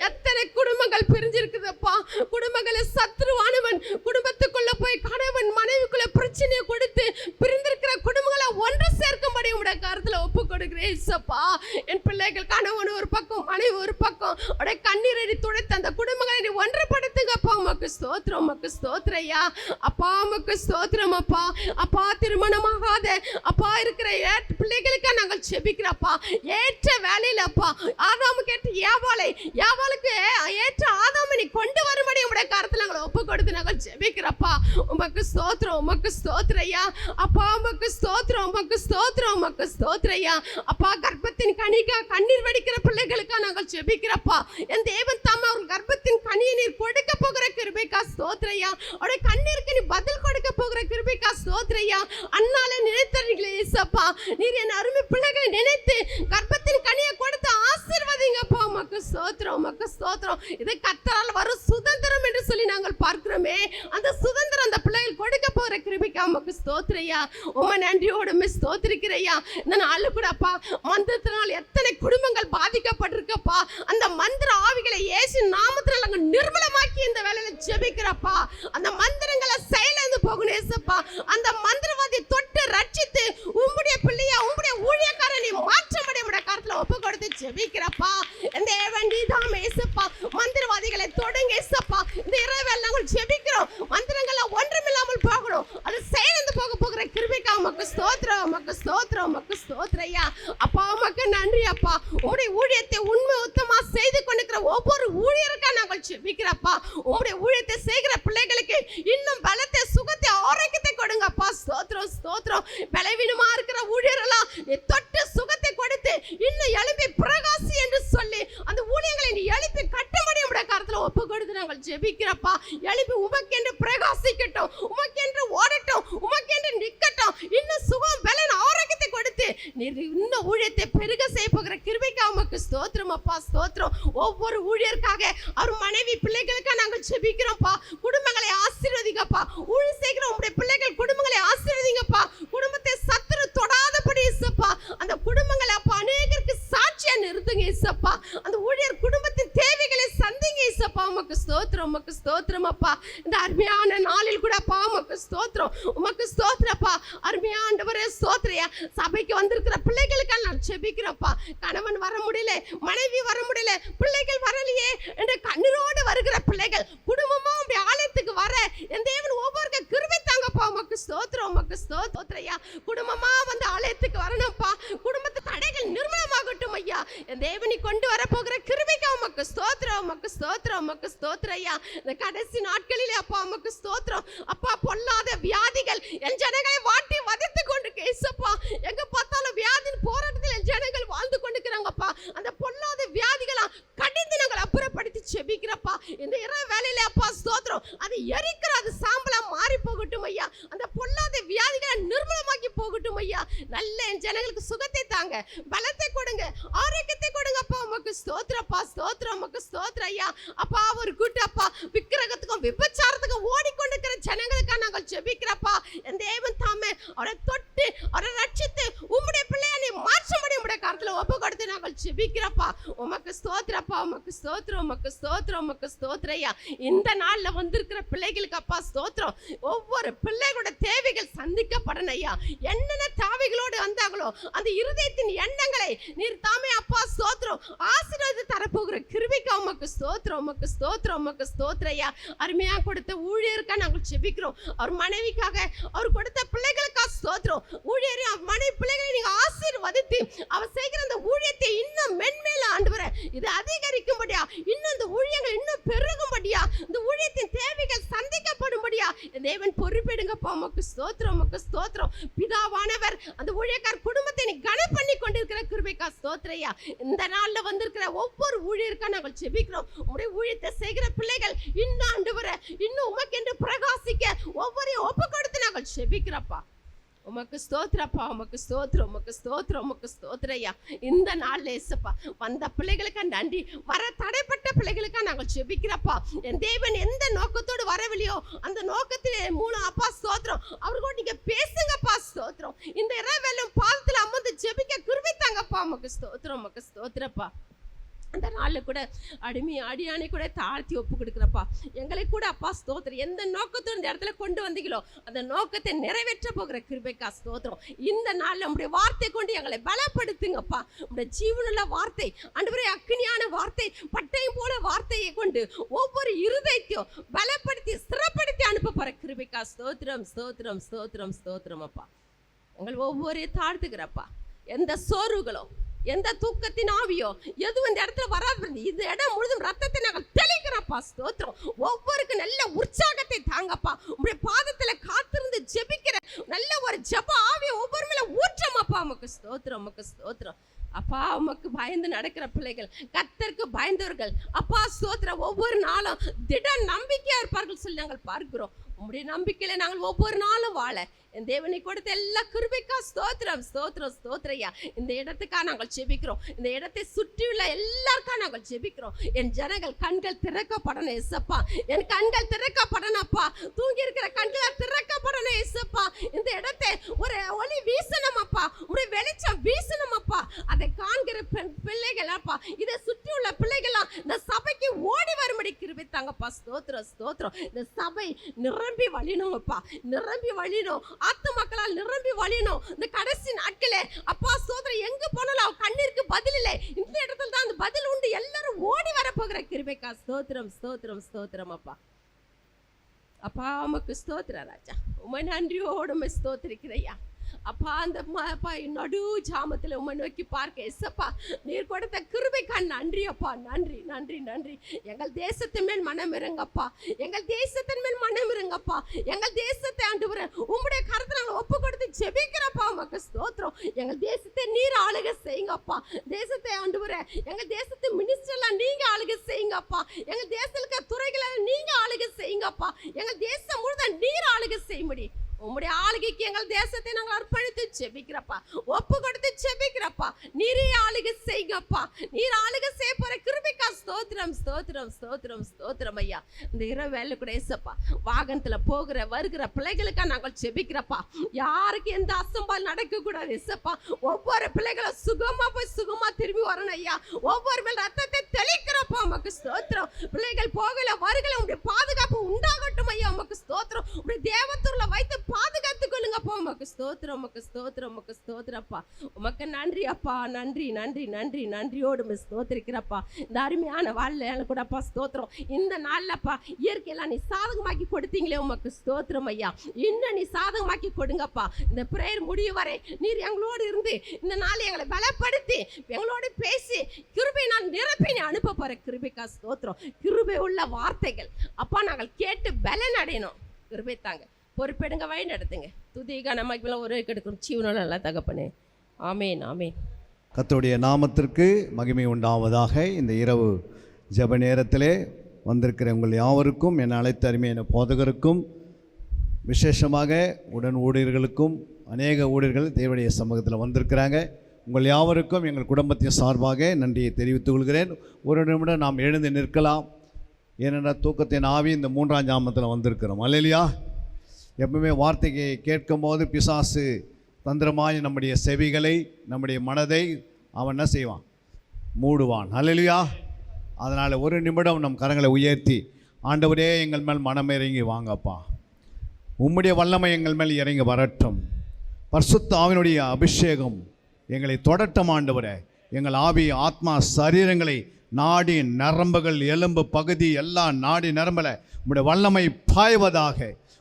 எத்தனை குடும்பங்கள் பிரிஞ்சிருக்குதப்பா. குடும்பங்களில் சத்ருவானவன் குடும்பத்துக்குள்ள போய் கணவன் மனைவிக்குள்ள பிரச்சனையை கொடுத்து பிரிந்திருக்கிற குடும்பங்களை ஒன்று சேர்க்கும்படி உடைய கருத்துல ஒப்பு கொடுக்கிறேன் ஏசப்பா. என் பிள்ளைகள் கணவன் ஒரு பக்கம் மனைவி ஒரு பக்கம் உடைய கண்ணீரை துடைத்து அந்த குடும்பங்களை நீ ஒன்றுபடுத்துங்கப்பா. உமக்கு ஸ்தோத்திரம், உமக்கு ஸ்தோத்திரம் ஐயா அப்பா. உமக்கு ஸ்தோத்திரம் அப்பா. அப்பா திருமணமாகாத அப்பா இருக்கிற பிள்ளைகளுக்காக நாங்கள் ஜெபிக்கிறப்பா. ஏற்ற வேலையில் அப்பா ஆதாமுக்கு ஏற்ற ஏவாளுக்கு ஏற்ற ஆதாமை நீ கொண்டு வரும்படி உடைய கருத்துல நாங்கள் ஒப்பு கொடுத்து நாங்கள் ஜெபிக்கிறப்பா. உமக்கு ஸ்தோத்திரம், உமக்கு ஸ்தோத்திரம் ஐயா அப்பா. உமக்கு ஸ்தோத்திரம், உமக்கு ஸ்தோத்திரம், உமக்கு ஸ்தோத்திரம் ஐயா அப்பா. கர்ப்பத்தின் கனிக்கா கண்ணீர் வடிக்கிற பிள்ளைகளுக்காக நாங்கள் ஜெபிக்கிறப்பா. என் தேவன் தாமே அவர் கர்ப்பத்தின் கனியை நீர் கொடுக்க போகிற கிருபைக்கா ஸ்தோத்திரம் ஐயா. அவருடைய கண்ணீருக்கு நீ பதில் கொடுக்க போகிற கிருபைக்கா ஸ்தோத்திரம் ஐயா. அண்ணாலே நினைத்தீர்களே ஏசப்பா. நீர் என் அருமை பிள்ளைகளை நினைத்து கர்ப்பத்தின் கனியை கொடுத்து ஆசீர்வதிங்கப்பா. உமக்கு ஸ்தோத்திரம், உமக்கு ஸ்தோத்திரம். இது கர்த்தரால் வரும் சுதந்திரம் என்று சொல்லி நாங்கள் பார்க்கிறோமே. அந்த சுதந்திரம் அந்த பிள்ளைகள் கொடுக்க போகிற கிருபைக்கா உமக்கு ஸ்தோத்திரம் ஐயா. உம்மை நன்றியோடு ஸ்தோத்திரிக்கிறையா. இந்த நாள் கூட அப்பா மந்திரத்தினால் எத்தனை குடும்பங்கள் பாதிக்கப்பட்டிருக்கப்பா. அந்த மந்திர ஆவிகளை இயேசு நாமத்தில் நாங்கள் நிர்மலமாக்கி இந்த வேலையில ஜெபிக்கிறப்பா. அந்த மந்திரங்களை செயலிழந்து போகணும் ஏசப்பா. அந்த மந்திரவாதி தொட்டு ரட்சித்து உம்முடைய பிள்ளையா உம்முடைய ஊழியக்காரனை மாற்றமடைய உடைய கருத்துல ஒப்பு கொடுத்து ஜெபிக்கிறப்பா. இந்த வேண்டிதான் ஏசப்பா. மந்திரவாதிகளை தொடங்க ஏசப்பா. இந்த இரவில் நாங்கள் ஜெபிக்கிறோம். மந்திரங்களை ஒன்றுமில்லாமல் போகணும். அது செயலிழந்து போகிற கிருபைக்கா உமக்கு ஸ்தோத்திரம், உமக்கு ஸ்தோத்திரம், உமக்கு ஸ்தோத்திரம் ஐயா அப்பா. உமக்கு நன்றி அப்பா. உம்முடைய ஊழியத்தை உண்மை உத்தமா செய்து கொண்டிருக்கிற ஒவ்வொரு ஊழியருக்கா நாங்கள் ஜெபிக்கிறப்பா. உம்முடைய ஊழியத்தை செய்கிற பிள்ளைகளுக்கு இன்னும் பலத்தை சுகத்தை ஆரோக்கியத்தை கொடுங்கப்பா. ஸ்தோத்திரம், ஸ்தோத்திரம். பலவீனமா இருக்கிற ஊழியரெல்லாம் தொட்டு சுகத்தை கொடுத்து இன்னும் எழுப்பி பிரகாசி என்று சொல்லி அந்த ஊழியர்களை நீ எழுப்பி கட்டும்படி உடைய கருத்துல ஒப்பு கொடுத்து நாங்கள் ஜெபிக்கிறப்பா. எழுப்பி உமக்கென்று பிரகாசிக்கட்டும், உமக்கென்று ஓடட்டும், உமக்கென்று நிக்கட்டும். இன்னும் சுகம் பலன் ஆரோக்கியத்தை கொடுத்து நீர் இன்னும் ஊழியத்தை பெருக செய்ய போகிற கிருபைக்கா உமக்கு ஸ்தோத்திரம் அப்பா. ஸ்தோத்திரம். ஒவ்வொரு ஊழியருக்காக அவர் மனைவி பிள்ளைகளுக்காக நாங்கள் ஜெபிக்கிறோம்ப்பா. குடும்பங்களை ஆசீர்வதிங்கப்பா. ஊழியம் செய்கிற உங்களுடைய பிள்ளைகள் குடும்பங்களை ஆசீர்வதிங்கப்பா. குடும்பத்தை சத்துரு தொடாதபடி இசப்பா. அந்த குடும்பங்களை அப்பா அநேகருக்கு சாட்சியா நிறுத்துங்க இசப்பா. அந்த ஊழியர் குடும்பத்தின் தேவைகளை சந்திங்க இசப்பா. உமக்கு ஸ்தோத்திரம், உமக்கு ஸ்தோத்திரம் அப்பா. இந்த அருமையான நாளில் கூட அப்பா உமக்கு ஸ்தோத்திரம், உமக்கு ஸ்தோத்திரப்பா. அருமையாண்டவரே ஸ்தோத்திரையா. சபைக்கு வந்திருக்கிற பிள்ளைகளுக்காக நான் ஜெபிக்கிறப்பா. கணவன் வர முடியல, மனைவி வர முடியல, பிள்ளைகள் வரலையே என்று கண்ணீரோடு வருகிற பிள்ளைகள் குடும்பமா உடைய ஆலயத்துக்கு வர என் தேவன் ஒவ்வொரு கிருபை தாங்கப்பா. உமக்கு ஸ்தோத்திரம், உமக்கு ஸ்தோத்திரையா. குடும்பமா வந்து ஆலயத்துக்கு வரணும்ப்பா. குடும்பத்து தடைகள் நிர்மலமாகட்டும் ஐயா. என் தேவனை கொண்டு வர போகிற கிருபைக்கா உமக்கு ஸ்தோத்திரம், உமக்கு ஸ்தோத்திரம், உமக்கு ஸ்தோத்திரம் ஐயா. இந்த கடைசி நாட்களிலே அப்பா உமக்கு ஸ்தோத்திரம். அப்பா பொல்லாத வியாதிகள் என் ஜனங்களை வாட்டி வதைத்து கொண்டிருக்கு ஏசப்பா. எங்க பார்த்தாலும் வியாதியின் போராட்டத்தில் என் ஜனங்கள் வாழ்ந்து கொண்டிருக்கிறாங்கப்பா. அந்த பொல்லாத வியாதிகளா கடிந்து நாங்கள் அப்புறப்படுத்தி செபிக்கிறப்பா. இந்த இரவு வேலையில அப்பா ஸ்தோத்திரம், அது எரிக்கிற அது சாம்பலா மாறி போகட்டும் ஐயா. அந்த பொல்லாத வியாதிகளை நிர்மூலமாக்கி போகட்டும் ஐயா. நல்ல என் ஜனங்களுக்கு சுகத்தை தாங்க, பலத்தை கொடுங்க, ஆரோக்கியத்தை கொடுங்க அப்பா. உமக்கு ஸ்தோத்திரப்பா, ஸ்தோத்திரம், உமக்கு ஸ்தோத்திரம் ஐயா. அப்பா ஒரு கூட்டப்பா விக்கிரகத்துக்கும் விபச்சாரத்துக்கும் ஓடிக்கொண்டிருக்கிற ஜனங்களுக்காக நாங்கள் ஜெபிக்கிறப்பா. என் தேவன் தாமே அவரை தொட்டு அவரை ரட்சித்து உம்முடைய பிள்ளையை நீ மாற்றப்படி உம்முடைய கருத்துல ஒப்பு கொடுத்து நாங்கள் ஜெபிக்கிறப்பா. உமக்கு ஸ்தோத்திரப்பா, உமக்கு ஸ்தோத்திரம், உமக்கு ஸ்தோத்திரம், உமக்கு ஸ்தோத்திரம் ஐயா. இந்த நாள்ல வந்திருக்கிற பிள்ளைகளுக்கு அப்பா ஸ்தோத்திரம். ஒவ்வொரு பிள்ளைகளோட தேவைகள் சந்திக்கப்படணும் ஐயா. என்னென்ன தேவைகளோடு வந்தாங்களோ அந்த இருதயத்தின் எண்ணங்களை நீர் தாமே அப்பா ஸ்தோத்திரம் ஆசீர்வாதத்தை தரப்போகிற கிருபைக்கு உமக்கு ஸ்தோத்திரம், உமக்கு ஸ்தோத்திரம், உமக்கு ஸ்தோத்திரம் ஐயா. அருமையா கொடுத்த ஊழியருக்கா நாங்கள் ஜெபிக்கிறோம். அவர் மனைவிக்காக, அவர் கொடுத்த பிள்ளைகளுக்காக ஸ்தோத்திரம். ஊழியரை மனைவி பிள்ளைகளை நீங்க ஆசீர்வதித்து அவர் செய்கிற அந்த ஊழியத்தை இன்னும் மென்மேல ஆண்டவரே இது அதிகரிக்கும்படியா, இன்னும் இந்த ஊழியங்கள் இன்னும் பெருகும்படியா, இந்த ஊழியத்தின் தேவைகள் சந்திக்கப்படும்படியா தேவன் பொறுப்பெடுங்கப்பா. உமக்கு ஸ்தோத்திரம், உமக்கு ஸ்தோத்திரம். பிதாவானவர் அந்த ஊழியக்கார குடும்பத்தை நீ கனம் பண்ணி கொண்டிருக்கிற கிருபைக்கா ஸ்தோத்திரையா. இந்த நாள்ல வந்திருக்கிற ஒவ்வொரு ஊழியருக்கா நாங்கள் ஜெபிக்கிறோம். உங்களுடைய ஊழியத்தை செய்கிற பிள்ளைகள் இன்னும் ஆண்டவரே இன்னும் உமக்கென்று பிரகாசிக்க ஒவ்வொரு ஒப்பு கொடுத்து நாங்கள் ஜெபிக்கிறப்பா. உமக்கு ஸ்தோத்திரப்பா, உமக்கு ஸ்தோத்திரம், உமக்கு ஸ்தோத்திரம், உமக்கு ஸ்தோத்திரையா. இந்த நாள்ல ஏசப்பா வந்த பிள்ளைகளுக்கு நன்றி, வர தடைப்பட்ட பிள்ளைகளுக்கா நாங்கள் ஜெபிக்கிறப்பா. என் தேவன் எந்த நோக்கத்தோடு வரவில்லையோ அந்த நோக்கத்திலே மூலம் அப்பா ஸ்தோத்திரம் அவர்களோட நீங்க பேசுங்கப்பா ஸ்தோத்திரம். இந்த இரவெல்லாம் பாதத்துல அமர்ந்து ஜெபிக்க கிருபை தாங்கப்பா. உமக்கு ஸ்தோத்திரம், உமக்கு ஸ்தோத்திரப்பா. அந்த நாளில் கூட அடியானை கூட தாழ்த்தி ஒப்பு கொடுக்குறப்பா. எங்களை கூட அப்பா ஸ்தோத்திரம் எந்த நோக்கத்தோடு இந்த இடத்துல கொண்டு வந்தீங்களோ அந்த நோக்கத்தை நிறைவேற்ற போகிற கிருபைக்கா ஸ்தோத்திரம். இந்த நாளில் உங்களுடைய வார்த்தை கொண்டு எங்களை பலப்படுத்துங்கப்பா. உங்களுடைய ஜீவனுள்ள வார்த்தை ஆண்டவரே அக்னியான வார்த்தை பட்டயம் போல வார்த்தையை கொண்டு ஒவ்வொரு இருதயத்தையும் பலப்படுத்தி ஸ்திரப்படுத்தி அனுப்ப போகிற கிருபைக்கா ஸ்தோத்திரம், ஸ்தோத்திரம், ஸ்தோத்திரம், ஸ்தோத்திரம் அப்பா. உங்கள் ஒவ்வொரு தாழ்த்துக்கிறப்பா. எந்த சோர்வுகளோ எந்த தூக்கத்தின் ஆவியோ எதுவும் இந்த இடத்துல வராது. இந்த இடம் முழுதும் ரத்தத்தை நாங்கள் தெளிக்கிறப்பா ஸ்தோத்திரம். ஒவ்வொருக்கு நல்ல உற்சாகத்தை தாங்கப்பா. உங்களுடைய பாதத்துல காத்திருந்து ஜெபிக்கிற நல்ல ஒரு ஜெப ஆவியை ஒவ்வொரு மேல ஊற்றமாப்பா. உமக்கு ஸ்தோத்திரம், உமக்கு ஸ்தோத்திரம் அப்பா. உமக்கு பயந்து நடக்கிற பிள்ளைகள், கர்த்தருக்கு பயந்தவர்கள் அப்பா ஸ்தோத்திரம் ஒவ்வொரு நாளும் திட நம்பிக்கையா இருப்பார்கள் சொல்லி நாங்கள் பார்க்கிறோம். உங்களுடைய நம்பிக்கையில நாங்கள் ஒவ்வொரு நாளும் வாழ என் தேவனை கொடுத்த எல்லா கிருபைக்கா ஸ்தோத்திரம், ஸ்தோத்திரம், ஸ்தோத்திரையா. இந்த இடத்துக்காக நாங்கள் ஜெபிக்கிறோம். இந்த இடத்தை சுற்றியுள்ள எல்லாருக்கா நாங்கள் ஜெபிக்கிறோம். என் ஜனங்கள் கண்கள் திறக்கப்படணும் ஏசப்பா. என் கண்கள் திறக்கப்படணும்ப்பா. தூங்கி இருக்கிற கண்கள் திறக்கப்படணும் ஏசப்பா. இந்த இடத்தை ஒரு ஒளி வீசணும் அப்பா, ஒரு வெளிச்சம் வீசணும் அப்பா. அதை காண்கிற பிள்ளைகள் அப்பா, இதை சுற்றியுள்ள பிள்ளைகள்லாம் இந்த சபைக்கு ஓடி வரும்படி கிருபை தாங்கப்பா. ஸ்தோத்திரம், ஸ்தோத்திரம். இந்த சபை நிரம்பி வழியணும்ப்பா, நிரம்பி வழியணும். ஆத்து மக்களால் நிரம்பி வழியணும். இந்த கடைசி நாட்களே அப்பா ஸ்தோத்திரம் எங்க போனாலும் கண்ணீருக்கு பதில் இல்லை. இந்த இடத்துல தான் அந்த பதில் உண்டு. எல்லாரும் ஓடி வர போகிற கிருபைக்கா ஸ்தோத்திரம், ஸ்தோத்திரம், ஸ்தோத்திரம் அப்பா. அப்பா உமக்கு ஸ்தோத்திரம் ராஜா. உமை நன்றியோடு உமை ஸ்தோத்திரிக்கிறையா அப்பா. அந்த நடு ஜாமத்தில் உமை நோக்கி பார்க்க எசப்பா நீர் கொடுத்த கிருபைக்கா நன்றி அப்பா. நன்றி, நன்றி, நன்றி. எங்கள் தேசத்தின் மேல் மனம் இருங்கப்பா. எங்கள் தேசத்தின் மேல் மனம் இருங்கப்பா. எங்கள் தேசத்தை ஆண்டவரே உம்முடைய கருத்தை நாங்கள் ஒப்பு கொடுத்து ஜெபிக்கிறப்பா. உமக்கு ஸ்தோத்திரம். எங்கள் தேசத்தை நீர் ஆளுகை செய்யுங்கப்பா. தேசத்தை ஆண்டவரே எங்கள் தேசத்து மினிஸ்டர்லாம் நீங்க ஆளுகை செய்யுங்கப்பா. எங்கள் தேசத்துக்கு துறைகளை நீங்க ஆளுகை செய்யுங்கப்பா. எங்கள் தேசம் முழுவதும் நீர் ஆளுகை செய்யும்படி உம்முடைய ஆளுகைக்கு எங்கள் தேசத்தை நாங்கள் அர்ப்பணித்து ஜெபிக்கிறப்பா. ஒப்பு கொடுத்து ஜெபிக்கிறப்பா. நீரே ஆளுகை செய்யுங்கப்பா. நீர் ஆளுகை செய்ய போற கிருபைக்கா ஸ்தோத்திரம், ஸ்தோத்திரம், ஸ்தோத்திரம், ஸ்தோத்திரம் ஐயா. இந்த இரவு வேலை கூட ஏசப்பா வாகனத்துல போகிற வருகிற பிள்ளைகளுக்கா நாங்கள் ஜெபிக்கிறப்பா. யாருக்கு எந்த அசம்பால் நடக்க கூடாது ஏசப்பா. ஒவ்வொரு பிள்ளைகளும் சுகமா போய் சுகமா திரும்பி வரணும் ஐயா. ஒவ்வொரு மேல் ரத்தத்தை தெளிக்கிறப்பா. உமக்கு ஸ்தோத்திரம். பிள்ளைகள் போகல வருகல உங்களுடைய பாதுகாப்பு உண்டாகட்டும் ஐயா. உமக்கு ஸ்தோத்திரம். உங்களுடைய தேவத்தூர்ல வைத்து பாதுகாத்துக் கொள்ளுங்கப்பா. உமக்கு ஸ்தோத்திரம், உமக்கு ஸ்தோத்திரம், உமக்கு ஸ்தோத்திரப்பா. உமக்கு நன்றி அப்பா, நன்றி நன்றி நன்றி நன்றியோடு ஸ்தோத்திரிக்கிறப்பா. இந்த அருமையான வாழ்ல கூடப்பா ஸ்தோத்திரம். இந்த நாள்லப்பா இயற்கையெல்லாம் நீ சாதகமாக்கி கொடுத்தீங்களே, உமக்கு ஸ்தோத்திரம் ஐயா. இன்னும் நீ சாதகமாக்கி கொடுங்கப்பா. இந்த பிரேயர் முடியும் வரை நீர் எங்களோடு இருந்து இந்த நாள் எங்களை பலப்படுத்தி எங்களோடு பேசி கிருபை நான் நிரப்பி நீ அனுப்ப போற கிருபைக்கா ஸ்தோத்திரம். கிருபை உள்ள வார்த்தைகள் அப்பா நாங்கள் கேட்டு பலன் அடையணும். கிருபை தாங்க, பொறுப்பெடுங்க, வழி நடத்துங்க. துதிக நமக்கு ஒரு கெடுக்கும் ஜீவனோட நல்லா தகப்பனே. ஆமேன் ஆமேன். கர்த்தருடைய நாமத்திற்கு மகிமை உண்டாவதாக. இந்த இரவு ஜெப நேரத்திலே வந்திருக்கிற உங்கள் யாவருக்கும், என் அழைத்த அருமையான போதகருக்கும், விசேஷமாக உடன் ஊழியர்களுக்கும், அநேக ஊழியர்கள் தேவனுடைய சமூகத்தில் வந்திருக்கிறாங்க. உங்கள் யாவருக்கும் எங்கள் குடும்பத்தின் சார்பாக நன்றியை தெரிவித்துக் கொள்கிறேன். ஒரு நிமிடம் நாம் எழுந்து நிற்கலாம். ஏனென்றால் தூக்கத்தின் ஆவி இந்த 3ஆம் ஜாமத்தில் வந்திருக்கிறோம். அல்லேலூயா. எப்பவுமே வார்த்தையை கேட்கும் போது பிசாசு தந்திரமாய் நம்முடைய செவிகளை, நம்முடைய மனதை அவன் என்ன செய்வான்? மூடுவான். அல்லேலூயா. அதனால் ஒரு நிமிடம் நம் கரங்களை உயர்த்தி, ஆண்டவரே எங்கள் மேல் மனம் இறங்கி வாங்கப்பா, உம்முடைய வல்லமை எங்கள் மேல் இறங்கி வரட்டும், பரிசுத்த ஆவியினுடைய அபிஷேகம் எங்களை தொடட்டும் ஆண்டவரே. எங்கள் ஆவி, ஆத்மா, சரீரங்களை, நாடி நரம்புகள், எலும்பு பகுதி, எல்லா நாடி நரம்பில் உம்முடைய வல்லமை பாய்வதாக,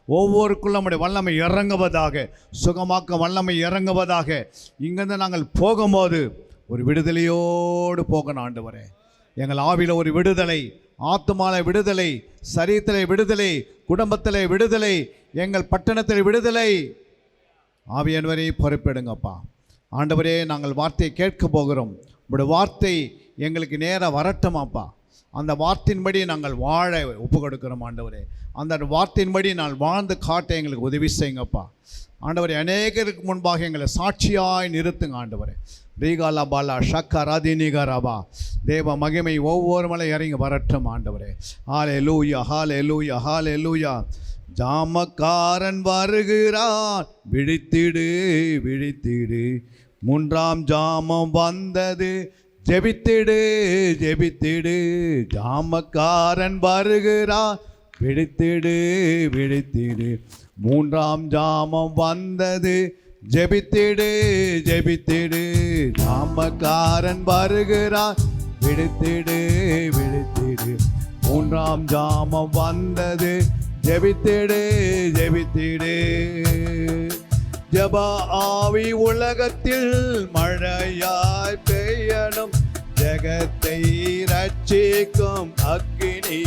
ஒவ்வொருக்குள்ள நம்முடைய வல்லமை இறங்குவதாக, சுகமாக்க வல்லமை இறங்குவதாக. இங்கிருந்து நாங்கள் போகும்போது ஒரு விடுதலையோடு போகணும் ஆண்டவரே. எங்கள் ஆவியில் ஒரு விடுதலை, ஆத்துமால விடுதலை, சரீரத்தில் விடுதலை, குடும்பத்தில் விடுதலை, எங்கள் பட்டணத்தில் விடுதலை. ஆவியானவரே பொறுப்பெடுங்கப்பா. ஆண்டவரே, நாங்கள் வார்த்தையை கேட்க போகிறோம். உங்களுடைய வார்த்தை எங்களுக்கு நேராக வரட்டுமாப்பா. அந்த வார்த்தையின்படி நாங்கள் வாழ ஒப்பு கொடுக்கிறோம் ஆண்டவரே. அந்த வார்த்தையின்படி நான் வாழ்ந்து காட்ட எங்களுக்கு உதவி செய்யுங்கப்பா ஆண்டவரே. அநேகருக்கு முன்பாக எங்களை சாட்சியாய் நிறுத்துங்க ஆண்டவரே. ரீகாலா பாலா ஷக்கா ராதினிகராபா. தேவ மகிமை ஒவ்வொரு மலை இறங்கி வரட்டும் ஆண்டவரே. ஹல்லேலூயா, ஹல்லேலூயா, ஹல்லேலூயா. ஜாமக்காரன் வருகிறான், விழித்திடு விழித்திடு, 3ஆம் ஜாமம் வந்தது, ஜெபித்திடு ஜெபித்திடு. ஜாமக்காரன் வருகிறான், விழித்திடு விழித்திடு, 3ஆம் ஜாமம் வந்தது, ஜெபித்திடு ஜெபித்திடு. ஜாமக்காரன் வருகிறான், விழித்திடு விழித்திடு, 3ஆம் ஜாமம் வந்தது, ஜெபித்திடு ஜெபித்திடு. ஜெப ஆவி உலகத்தில் மழையாய் பெய்யணும், ஜெகத்தை ரட்சிக்கும் அக்கினி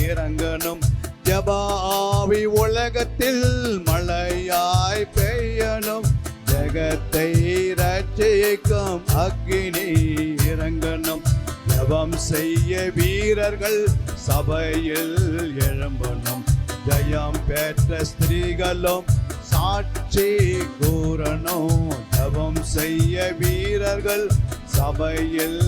இறங்கணும். ஜெப ஆவி உலகத்தில் மழையாய் பெய்யணும், ஜெகத்தை ரட்சிக்கும் அக்கினி இறங்கணும். ஜெபம் செய்ய வீரர்கள் சபையில் எழும்பணும், ஜெயம் பெற்ற ஸ்திரீகளும் சாட்சி கூறணும். ஜெபம் செய்ய வீரர்கள் சபையில்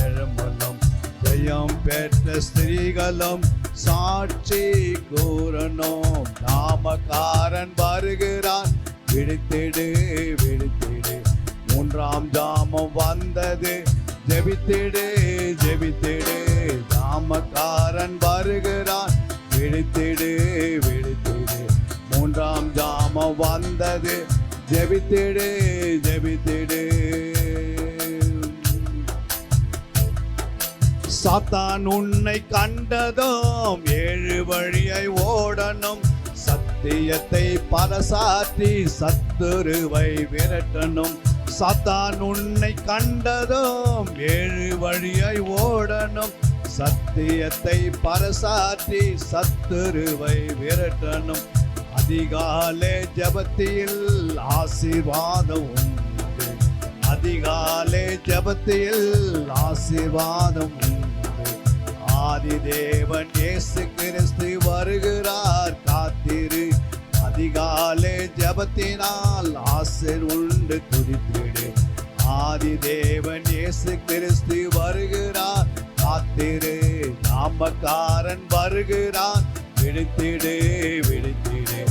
எழும்பணும், ஜெயம் பெற்ற ஸ்திரீகளும் சாட்சி கூறணும். ஜாமக்காரன் வருகிறான், விழித்திடு விழித்திடு, 3ஆம் ஜாமம் வந்தது, ஜெபித்திடு ஜெபித்திடு. ஜாமக்காரன் வருகிறான், விழித்திடு விழித்திடு, 3ஆம் ஜாமம் வந்தது, ஜெபித்திடு ஜெபித்திடு. சாத்தான் உன்னை கண்டதும் 7 வழியை ஓடணும், சத்தியத்தை பரசாற்றி சத்துருவை விரட்டணும். சாத்தான் உன்னை கண்டதும் 7 வழியை ஓடணும், சத்தியத்தை பரசாற்றி சத்துருவை விரட்டணும். அதிகாலை ஜெபத்தில் ஆசீர்வாதம் உண்டு, அதிகாலை ஜெபத்தில் ஆசீர்வாதம் உண்டு. ஆதி தேவன் இயேசு கிறிஸ்து வருகிறார், காத்திரு. அதிகாலை ஜெபத்தினால் ஆசீர் உண்டு, துதித்திடு. ஆதி தேவன் இயேசு கிறிஸ்து வருகிறார், காத்திரு. ஜாமக்காரன் வருகிறான், விழித்திடு விழித்திடு,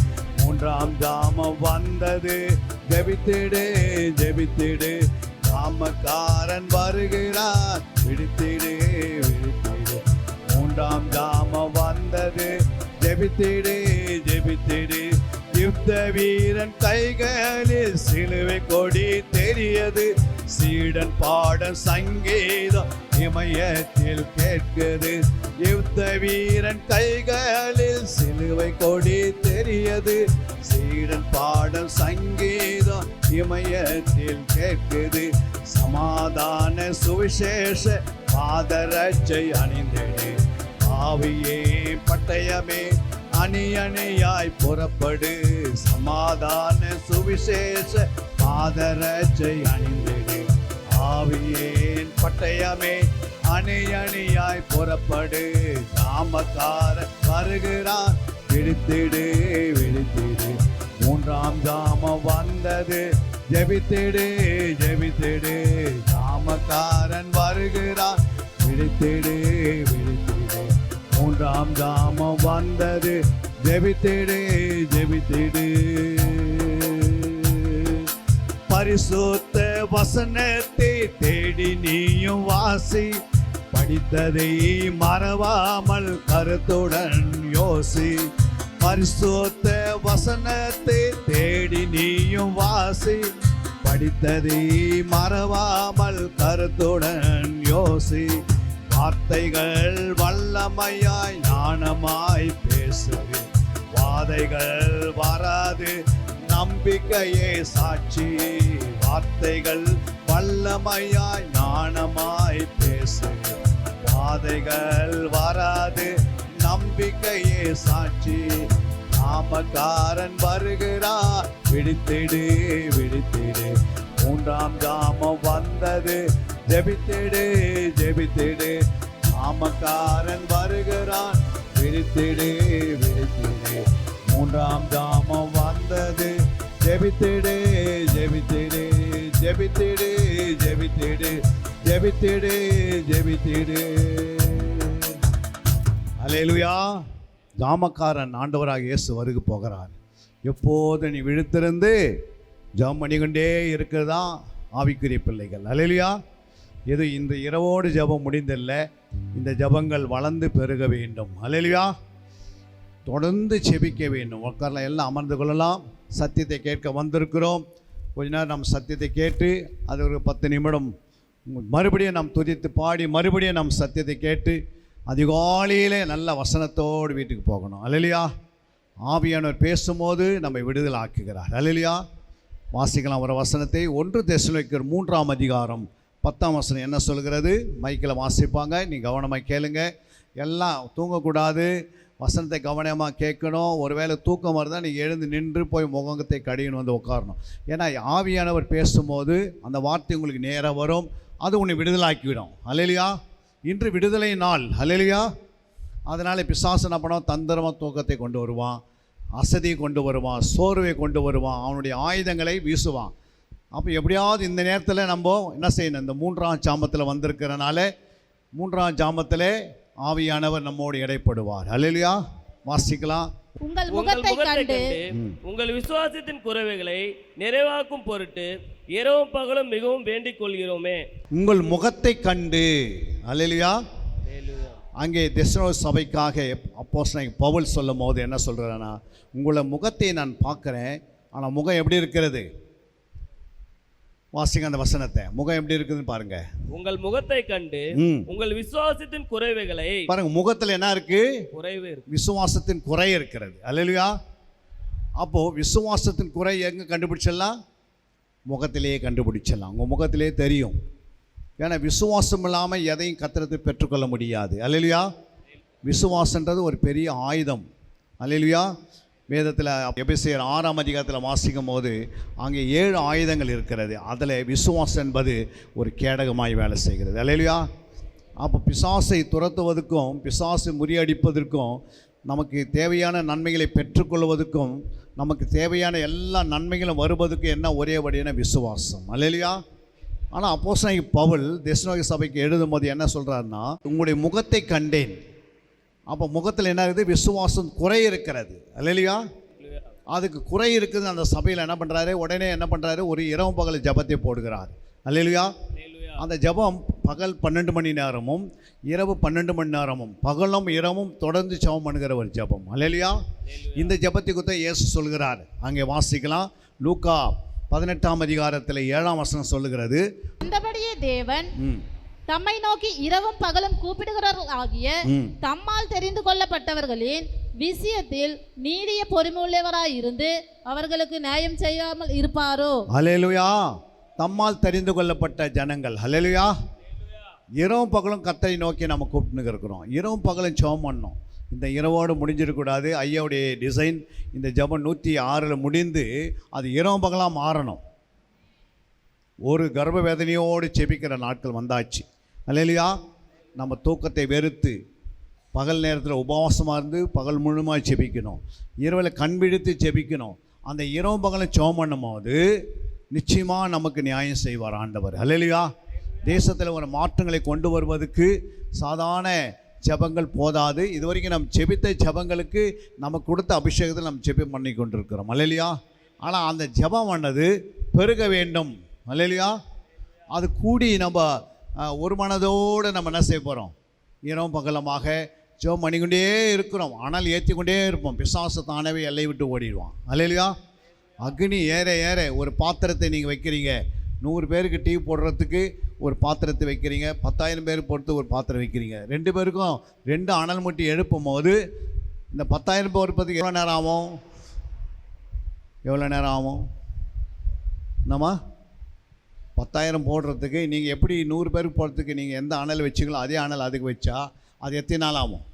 3ஆம் ஜாமம் வந்தது, ஜெபித்திடு ஜெபித்திடு. ஜாமக்காரன் வருகிறான், விழித்திடு விழித்திடு, 3ஆம் ஜாமம் வந்தது, ஜெபித்திடு ஜெபித்திடு. Give யுத்த வீரன் கைகளில் சிலுவை கொடி தெரியது. சீடன் பாட சங்கீதம் இமயத்தில் கேட்குது. யுத்த வீரன் கைகளில் சிலுவை கொடி தெரியது. சீடன் பாட சங்கீதம் இமயத்தில் கேட்குது. சமாதான சுவிசேஷ பாதரட்சை அணிந்திடு. ஆவியே பட்டயமே அணி அணியாய் புறப்படு. சமாதான சுவிசேஷ பாதரட்சை அணிந்திடு. ஆவியேன் பட்டயமே அணி அணியாய் புறப்படு. ஜாமக்காரன் வருகிறான், விழித்திடு விழித்திடு. மூன்றாம் ஜாமம் வந்தது, ஜெபித்திடு ஜெபித்திடு. ஜாமக்காரன் வருகிறான், விழித்திடு விழித்திடு. மூன்றாம் ஜாமம் வந்தது, ஜெபித்திடு ஜெபித்திடு. பரிசுத்த வசனத்தை தேடி நீயும் வாசி. படித்ததை மறவாமல் கருத்துடன் யோசி. பரிசுத்த வசனத்தை தேடி நீயும் வாசி. படித்ததை மறவாமல் கருத்துடன் யோசி. வார்த்தைகள் வல்லமையாய் ஞானமாய் பேசுது. வாதைகள் வராது, நம்பிக்கையே சாட்சி. வார்த்தைகள் வல்லமையாய் ஞானமாய் பேசுது. வாதைகள் வராது, நம்பிக்கையே சாட்சி. நாமக்காரன் வருகிறார், விழித்திடு விழித்திடு. மூன்றாம் ஜாமம் வந்தது, ஜெபித்திடு ஜெபித்திடு. நாமக்காரன் வருகிறான், விழித்திடு விழித்திடு. மூன்றாம் ஜாமம் வந்தது, ஜெபித்திடு ஜெபித்திடு. ஜெபித்திடு ஜெபித்திடு. ஜெபித்திடு ஜெபித்திடு. அல்லேலூயா. ஜாமக்காரன் ஆண்டவராக இயேசு வருக போகிறார். எப்போது நீ விழித்திருந்து ஜெபம் பண்ணிக்கொண்டே இருக்கிறதா ஆவிக்குரிய பிள்ளைகள். அல்லேலூயா. இது இந்த இரவோடு ஜெபம் முடிந்தில்ல, இந்த ஜெபங்கள் வளர்ந்து பெருக வேண்டும். அல்லேலூயா. தொடர்ந்து செபிக்க வேண்டும். உட்காரலாம், எல்லாம் அமர்ந்து கொள்ளலாம். சத்தியத்தை கேட்க வந்திருக்கிறோம். கொஞ்ச நேரம் நாம் சத்தியத்தை கேட்டு அது ஒரு 10 நிமிடம் மறுபடியும் நாம் துதித்து பாடி மறுபடியும் நாம் சத்தியத்தை கேட்டு அதிகாலையிலே நல்ல வசனத்தோடு வீட்டுக்கு போகணும். அல்லேலூயா. ஆவியானவர் பேசும்போது நம்மை விடுதலை ஆக்குகிறார். அல்லேலூயா. வாசிக்கலாம் ஒரு வசனத்தை. 1 தெசலோனிக்கர் 3ஆம் அதிகாரம் 10ஆம் வசனம் என்ன சொல்கிறது? மைக்கில் வாசிப்பாங்க, நீ கவனமாக கேளுங்க. எல்லாம் தூங்கக்கூடாது, வசனத்தை கவனமாக கேட்கணும். ஒருவேளை தூக்கம் வருதான் நீங்கள் எழுந்து நின்று போய் முகத்தை கடின்னு வந்து உட்காரணும். ஏன்னா ஆவியானவர் பேசும்போது அந்த வார்த்தை உங்களுக்கு நேராக வரும், அது உன்னை விடுதலாக்கிவிடும். அல்லேலூயா. இன்று விடுதலை நாள். அல்லேலூயா. அதனால் பிசாசு என்ன பண்ணுவான்? தந்திரமாக தூக்கத்தை கொண்டு வருவான், அசதியை கொண்டு வருவான், சோர்வை கொண்டு வருவான், அவனுடைய ஆயுதங்களை வீசுவான். அப்போ எப்படியாவது இந்த நேரத்தில் நம்ம என்ன செய்யணும்? இந்த 3ஆம் ஜாமத்தில் வந்திருக்கிறனால 3ஆம் ஜாமத்தில் ஆவியானவர் நம்மோடு இடைப்படுவார். அல்லேலூயா. வாசிக்கலாம். உங்கள் முகத்தை கண்டு உங்கள் விசுவாசத்தின் குறைவுகளை நிறைவாக்கும் பொருட்டு இரவும் பகலும் மிகவும் வேண்டிக் கொள்கிறோமே. உங்கள் முகத்தை கண்டு. அல்லேலூயா. அங்கே தெசலோனிக்கே சபைக்காக அப்போஸ்தலன் பவுல் சொல்லும் போது என்ன சொல்கிறான்னா, உங்களை முகத்தை நான் பார்க்குறேன், ஆனால் முகம் எப்படி இருக்கிறது? வாசிங்க அந்த வசனத்தை. முகம் எப்படி இருக்குதுன்னு பாருங்க. உங்கள் முகத்தை கண்டு உங்கள் விசுவாசத்தின் குறைவுகளை பாருங்க. முகத்தில் என்ன இருக்கு? குறைவு இருக்கு. விசுவாசத்தின் குறை இருக்கிறது. அல்லேலூயா. அப்போ விசுவாசத்தின் குறை எங்க கண்டுபிடிச்சிடலாம்? முகத்திலேயே கண்டுபிடிச்சிடலாம். உங்கள் முகத்திலே தெரியும். ஏன்னா விசுவாசம் இல்லாமல் எதையும் கத்திரத்தை பெற்றுக்கொள்ள முடியாது. அல்லேலூயா. விசுவாசன்றது ஒரு பெரிய ஆயுதம். அல்லேலூயா. வேதத்தில் எபேசியர் 6ஆம் அதிகாரத்தில் வாசிக்கும் போது அங்கே 7 ஆயுதங்கள் இருக்கிறது. அதில் விசுவாசம் என்பது ஒரு கேடகமாய் வேலை செய்கிறது. அல்லேலூயா. அப்போ பிசாசை துரத்துவதற்கும் பிசாசை முறியடிப்பதற்கும் நமக்கு தேவையான நன்மைகளை பெற்றுக்கொள்வதற்கும் நமக்கு தேவையான எல்லா நன்மைகளும் வருவதற்கும் என்ன ஒரே வழியான விசுவாசம். அல்லேலூயா. ஆனால் அப்போஸ்தலன் பவுல் தெசலோனிக்கே சபைக்கு எழுதும் போது என்ன சொல்கிறாருன்னா, உங்களுடைய முகத்தை கண்டேன். அப்போ முகத்தில் என்ன இருக்குது? விசுவாசம் குறை இருக்கிறது. அல்லேலூயா. அதுக்கு குறை இருக்குது. அந்த சபையில் என்ன பண்ணுறாரு? உடனே என்ன பண்ணுறாரு? ஒரு இரவு பகல் ஜபத்தை போடுகிறார். அல்லேலூயா. அந்த ஜபம் பகல் 12 மணி நேரமும் இரவு 12 மணி நேரமும் பகலும் இரவும் தொடர்ந்து ஜெபம் பண்ணுகிற ஒரு ஜெபம். அல்லேலூயா. இந்த ஜெபத்தை குறித்து இயேசு சொல்கிறார். அங்கே வாசிக்கலாம். லூக்கா 18ஆம் அதிகாரத்தில் 7ஆம் வசனம் சொல்லுகிறது, அந்தபடியே தேவன் தம்மை நோக்கி இரவும் பகலும் கூப்பிடுகிறவர்கள் ஆகிய தம்மால் தெரிந்து கொள்ளப்பட்டவர்களின் விஷயத்தில் நீடிய பொறுமையுள்ளவராய் இருந்து அவர்களுக்கு நியாயம் செய்யாமல் இருப்பாரோ? அல்லேலூயா. தம்மால் தெரிந்து கொள்ளப்பட்ட ஜனங்கள். அல்லேலூயா. இரவும் பகலும் கர்த்தரை நோக்கி நம்ம கூப்பிட்டுன்னு இருக்கிறோம். இரவும் பகலும் ஜெபம் பண்ணோம். இந்த இரவோடு முடிஞ்சிடக்கூடாது. ஐயாவுடைய டிசைன் இந்த ஜெபம் 106 முடிந்து அது இரவும் பகலாக மாறணும். ஒரு கர்ப்ப வேதனையோடு செபிக்கிற நாட்கள் வந்தாச்சு. அல்லேலூயா. நம்ம தூக்கத்தை வெறுத்து பகல் நேரத்தில் உபவாசமாக இருந்து பகல் முழுமையாக செபிக்கணும். இரவில் கண் விழித்து செபிக்கணும். அந்த இரவும் பகலும் ஜெபம் பண்ணும்போது நிச்சயமாக நமக்கு நியாயம் செய்வார் ஆண்டவர். அல்லேலூயா. தேசத்தில் ஒரு மாற்றங்களை கொண்டு வருவதற்கு சாதாரண ஜெபங்கள் போதாது. இது வரைக்கும் நம்ம செபித்த ஜெபங்களுக்கு நமக்கு கொடுத்த அபிஷேகத்தில் நம்ம ஜெபம் பண்ணி கொண்டிருக்கிறோம். அல்லேலூயா. ஆனால் அந்த ஜெபம் பண்ணது பெருக வேண்டும். அல்லேலூயா. அது கூடி நம்ம ஒரு மனதோடு நம்ம என்ன செய்ய போகிறோம்? இரவும் பகலமாக ஜெபம் பண்ணிக்கொண்டே இருக்கிறோம். ஆனால் ஏற்றி கொண்டே இருப்போம். பிசாசு தானவே எல்லை விட்டு ஓடிடுவான். அல்லேலூயா. அக்னி ஏற ஏற ஒரு பாத்திரத்தை நீங்கள் வைக்கிறீங்க. 100 பேருக்கு டீ போடுறதுக்கு ஒரு பாத்திரத்தை வைக்கிறீங்க. 10,000 பேர் பொறுத்து ஒரு பாத்திரம் வைக்கிறீங்க. 2 பேருக்கும் 2 அனல் மூட்டி எழுப்பும் போது இந்த 10,000 பேர் பொறுப்பதுக்கு எவ்வளோ நேரம் ஆகும்? எவ்வளோ நேரம் ஆகும்? நம்ம 10,000 போடுறதுக்கு நீங்கள் எப்படி 100 பேருக்கு போடுறதுக்கு நீங்கள் எந்த அனல் வச்சிங்களோ அதே அனல் அதுக்கு வச்சா அது எத்தனை நாள் ஆகும்?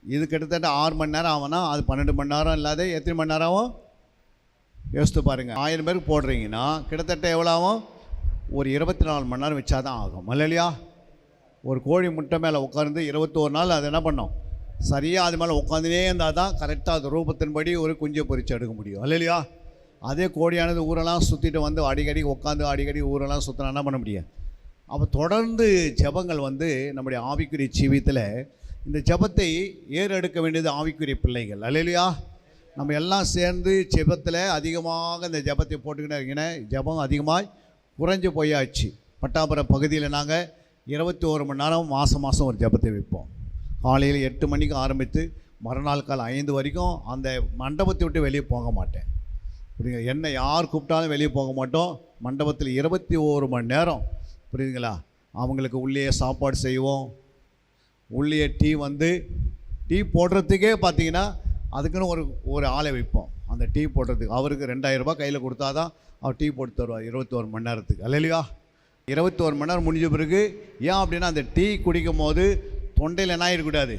இது கிட்டத்தட்ட 6 மணி நேரம் ஆகும்னா அது 12 மணி நேரம் இல்லாத எத்தனை மணி நேரம் ஆகும்? யோசித்து பாருங்கள். 1000 பேருக்கு போடுறீங்கன்னா கிட்டத்தட்ட எவ்வளோ ஆகும்? ஒரு 24 மணி நேரம் வச்சா தான் ஆகும். அல்லேலூயா. ஒரு கோழி முட்டை மேலே உட்காந்து 21 நாள் அது என்ன பண்ணோம்? சரியாக அது மேலே உட்காந்துனே இருந்தால் தான் கரெக்டாக அது ரூபத்தின்படி ஒரு குஞ்சை பொறிச்சு எடுக்க முடியும். அல்லேலூயா. அதே கோழியானது ஊரெல்லாம் சுற்றிட்டு வந்து அடிக்கடி உட்காந்து அடிக்கடி ஊரெல்லாம் சுற்றினா என்ன பண்ண முடியும்? அப்போ தொடர்ந்து ஜெபங்கள் நம்முடைய ஆவிக்குரிய ஜீவியத்தில் இந்த ஜெபத்தை ஏறெடுக்க வேண்டியது ஆவிக்குரிய பிள்ளைகள். அல்லேலூயா. நம்ம எல்லாம் சேர்ந்து ஜெபத்தில் அதிகமாக இந்த ஜெபத்தை போட்டுக்கிட்டே இருக்கீங்கன்னா ஜெபம் அதிகமாக குறைஞ்சி போயாச்சு. பட்டாபுரம் பகுதியில் நாங்கள் 21 மணி நேரம் மாதம் ஒரு ஜெபத்தை வைப்போம். காலையில் 8 மணிக்கு ஆரம்பித்து மறுநாள் காலை 5 வரைக்கும் அந்த மண்டபத்தை விட்டு வெளியே போக மாட்டேன். புரியுங்க? என்ன யார் கூப்பிட்டாலும் வெளியே போக மாட்டோம். மண்டபத்தில் 21 மணி நேரம். புரியுதுங்களா? அவங்களுக்கு உள்ளே சாப்பாடு செய்வோம். உள்ளே டீ போடுறதுக்கே பார்த்தீங்கன்னா அதுக்குன்னு ஒரு ஆளை வைப்போம். அந்த டீ போடுறதுக்கு அவருக்கு 2000 ரூபாய் கையில் கொடுத்தா தான் அவர் டீ போட்டு தருவார் 21 மணி நேரத்துக்கு. அல்லேலூயா. 21 மணி நேரம் முடிஞ்ச பிறகு ஏன் அப்படின்னா அந்த டீ குடிக்கும் போது தொண்டையில் என்ன ஆகிடக்கூடாது?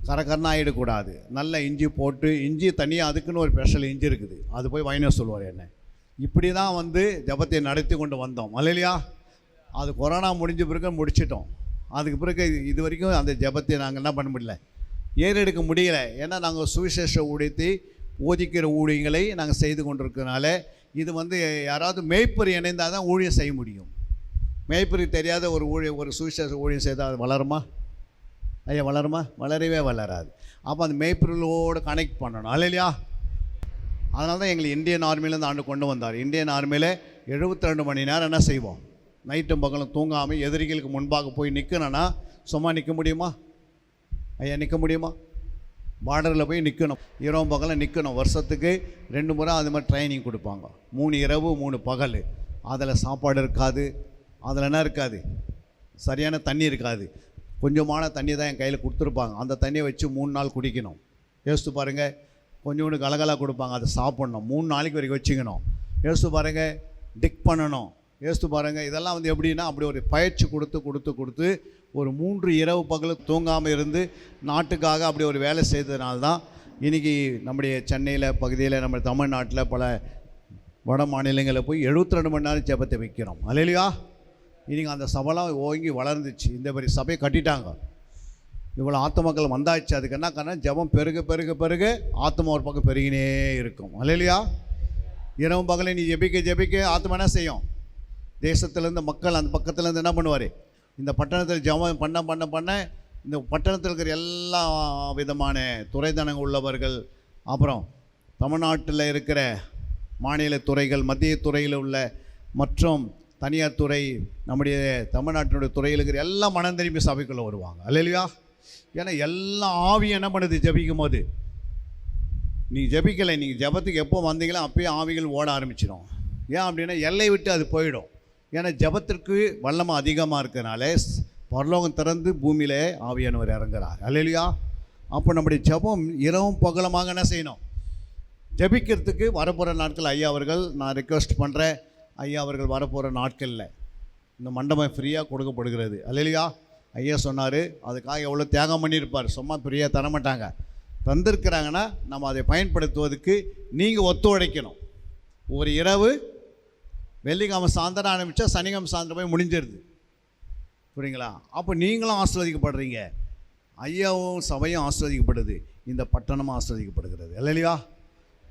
கரகரன்னு ஆகிடக்கூடாது. நல்ல இஞ்சி போட்டு இஞ்சி தனியாக அதுக்குன்னு ஒரு ஸ்பெஷல் இஞ்சி இருக்குது. அது போய் வாங்கின சொல்லுவார் என்ன. இப்படி தான் ஜெபத்தை நடத்தி கொண்டு வந்தோம். அல்லேலூயா. அது கொரோனா முடிஞ்ச பிறகு முடிச்சிட்டோம். அதுக்கு பிறகு இது வரைக்கும் அந்த ஜெபத்தை நாங்கள் என்ன பண்ண முடியல, ஏறெடுக்க முடியலை. ஏன்னா நாங்கள் சுவிசேஷ ஊழியத்தை போதிக்கிற ஊழியங்களை நாங்கள் செய்து கொண்டிருக்கிறதுனால இது யாராவது மேய்ப்பர் இணைந்தால் தான் ஊழியம் செய்ய முடியும். மேய்ப்பருக்கு தெரியாத ஒரு சுவிசேஷ ஊழியம் செய்தால் அது வளருமா? ஐயா வளருமா? வளரவே வளராது. அப்போ அந்த மேய்ப்பர்களோடு கனெக்ட் பண்ணணும். அல்லேலூயா. அதனால தான் எங்களை இந்தியன் ஆர்மியிலேருந்து ஆண்டு கொண்டு வந்தார். இந்தியன் ஆர்மியில் 72 மணி நேரம் என்ன செய்வோம்? நைட்டும் பகலும் தூங்காமல் எதிரிகளுக்கு முன்பாக போய் நிற்கணும்னா சும்மா நிற்க முடியுமா? ஐயா நிற்க முடியுமா? பார்டரில் போய் நிற்கணும். இரவு பகலும் நிற்கணும். வருஷத்துக்கு 2 முறை அது மாதிரி ட்ரைனிங் கொடுப்பாங்க. 3 இரவு 3 பகல். அதில் சாப்பாடு இருக்காது. அதில் என்ன இருக்காது? சரியான தண்ணி இருக்காது. கொஞ்சமான தண்ணி தான் என் கையில் கொடுத்துருப்பாங்க. அந்த தண்ணியை வச்சு 3 நாள் குடிக்கணும். யோசித்து பாருங்கள். கொஞ்சோண்டு கலகலாக கொடுப்பாங்க. அதை சாப்பிட்ணும். 3 நாளைக்கு வரைக்கும் வச்சுக்கணும். யோசித்து பாருங்கள். டிக் பண்ணணும். யோசித்து பாருங்கள். இதெல்லாம் எப்படின்னா அப்படி ஒரு பயிற்சி கொடுத்து ஒரு 3 இரவு பகல் தூங்காமல் இருந்து நாட்டுக்காக அப்படி ஒரு வேலை செய்ததுனால தான் இன்றைக்கி நம்முடைய சென்னையில் பகுதியில் நம்ம தமிழ்நாட்டில் பல வட மாநிலங்களில் போய் 72 மணி நேரம் ஜெபத்தை வைக்கிறோம். அல்லேலூயா. இன்றைக்கி அந்த சபைலாம் ஓங்கி வளர்ந்துச்சு. இந்த மாதிரி சபையை கட்டிட்டாங்க. இவ்வளோ ஆத்மக்கள் வந்தாச்சு. அதுக்கு என்ன காரணம்? ஜெபம் பெருக ஆத்மா ஒரு பக்கம் பெருகினே இருக்கும். அல்லேலூயா. இரவு பகலை நீ ஜெபிக்க ஆத்மா என்ன செய்யும்? தேசத்துலேருந்து மக்கள் அந்த பக்கத்துலேருந்து என்ன பண்ணுவார்? இந்த பட்டணத்தில் ஜெபம் பண்ண இந்த பட்டணத்தில் இருக்கிற எல்லா விதமான துறைதனங்கள் உள்ளவர்கள், அப்புறம் தமிழ்நாட்டில் இருக்கிற மாநில துறைகள், மத்திய துறையில் உள்ள மற்றும் தனியார் துறை, நம்முடைய தமிழ்நாட்டினுடைய துறையில் இருக்கிற எல்லாம் மனம் திரும்பி சபைக்குள்ளே வருவாங்க. அல்லேலூயா. ஏன்னா எல்லாம் ஆவி என்ன பண்ணுது ஜெபிக்கும் போது. நீங்கள் ஜெபிக்கலை, நீங்கள் ஜெபத்துக்கு எப்போ வந்தீங்களோ அப்போயே ஆவிகள் ஓட ஆரம்பிச்சிடும். ஏன் அப்படின்னா எல்லை விட்டு அது போயிடும். ஏன்னா ஜெபத்திற்கு வல்லமை அதிகமாக இருக்கிறனால பரலோகம் திறந்து பூமியிலே ஆவியானவர் இறங்குறார். அல்லேலூயா. அப்போ நம்முடைய ஜெபம் இரவும் பகலமாக என்ன செய்யணும்? ஜெபிக்கிறதுக்கு வரப்போகிற நாட்கள் ஐயா அவர்கள், நான் ரெக்வெஸ்ட் பண்ணுறேன், ஐயா அவர்கள் வரப்போகிற நாட்களில் இந்த மண்டபம் ஃப்ரீயாக கொடுக்கப்படுகிறது. அல்லேலூயா. ஐயா சொன்னார், அதுக்காக எவ்வளோ தியாகம் பண்ணியிருப்பார். சும்மா ஃப்ரீயாக தரமாட்டாங்க. தந்திருக்கிறாங்கன்னா நம்ம அதை பயன்படுத்துவதற்கு நீங்கள் ஒத்துழைக்கணும். ஒரு இரவு வெள்ளிக்கிழமை சாயந்தரம் ஆரம்பித்தா சனிக்கிழமை சாயந்தரம் போய் முடிஞ்சிருது. புரியுங்களா? அப்போ நீங்களும் ஆசீர்வதிக்கப்படுறீங்க, ஐயாவும் சபையும் ஆசீர்வதிக்கப்படுது, இந்த பட்டணமும் ஆசீர்வதிக்கப்படுகிறது. இல்லையா?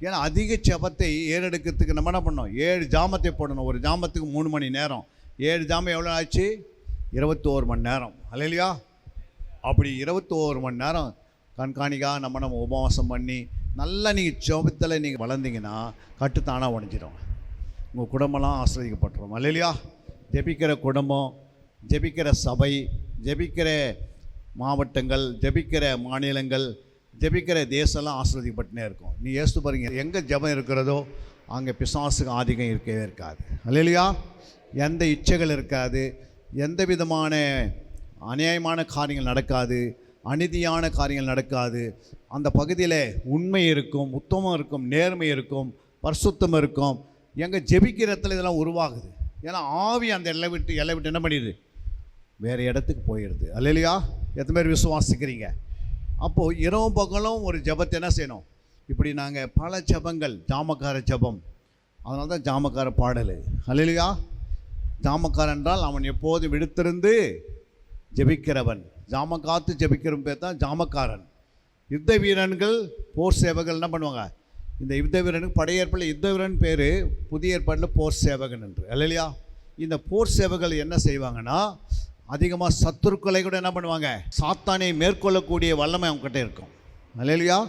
ஏன்னா அதிக ஜெபத்தை ஏறெடுக்கிறதுக்கு நம்ம என்ன பண்ணோம்? 7 ஜாமத்தை போடணும். ஒரு ஜாமத்துக்கு 3 மணி நேரம். 7 ஜாமம் எவ்வளோ ஆச்சு? 21 மணி நேரம். இல்லையா? அப்படி 21 மணி நேரம் கண்காணிக்காக நம்ம உபவாசம் பண்ணி நல்லா நீங்கள் ஜெபத்தில் நீங்கள் வளர்ந்தீங்கன்னா கட்டுத்தானாக உடஞ்சிடும். உங்கள் குடும்பம்லாம் ஆசீர்வதிக்கப்பட்டுரும். இல்லையா? ஜெபிக்கிற குடும்பம், ஜெபிக்கிற சபை, ஜெபிக்கிற மாவட்டங்கள், ஜெபிக்கிற மாநிலங்கள், ஜெபிக்கிற தேசம்லாம் ஆசீர்வதிக்கப்பட்டுனே இருக்கும். நீ யோசித்து பாருங்க, எங்கே ஜெபம் இருக்கிறதோ அங்கே பிசாசுக்கு ஆதிக்கம் இருக்கவே இருக்காது. இல்லையா? எந்த இச்சைகள் இருக்காது, எந்த விதமான அநியாயமான காரியங்கள் நடக்காது, அநீதியான காரியங்கள் நடக்காது. அந்த பகுதியில் உண்மை இருக்கும், உத்தமம் இருக்கும், நேர்மை இருக்கும், பரிசுத்தம் இருக்கும். எங்கே ஜெபிக்கிற இடத்துல இதெல்லாம் உருவாகுது. ஏன்னா ஆவி அந்த எல்லை விட்டு என்ன பண்ணிடுது? வேறு இடத்துக்கு போயிடுது. அல்லையா? எத்தனை பேர் விசுவாசிக்கிறீங்க? அப்போது இரவும் பகலும் ஒரு ஜெபத்தை என்ன செய்யணும்? இப்படி நாங்கள் பல ஜெபங்கள், ஜாமக்கார ஜெபம், அதனால தான் ஜாமக்கார பாடல். அல்லையா? ஜாமக்காரன் என்றால் அவன் எப்போதும் விடுத்திருந்து ஜெபிக்கிறவன். ஜாம காத்து ஜெபிக்கிற பேர் தான் ஜாமக்காரன். யுத்த வீரன்கள், போர் சேவகர்கள் என்ன பண்ணுவாங்க? இந்த யுத்த வீரனுக்கு படையேற்பில் யுத்த வீரன் பேர், புதிய ஏற்பாட்டில் போர் சேவகன் என்று. அல்லையா? இந்த போர் சேவகர்கள் என்ன செய்வாங்கன்னா, அதிகமாக சத்துருக்களை கூட என்ன பண்ணுவாங்க? சாத்தானை மேற்கொள்ளக்கூடிய வல்லமை அவங்ககிட்ட இருக்கும். அல்லையா?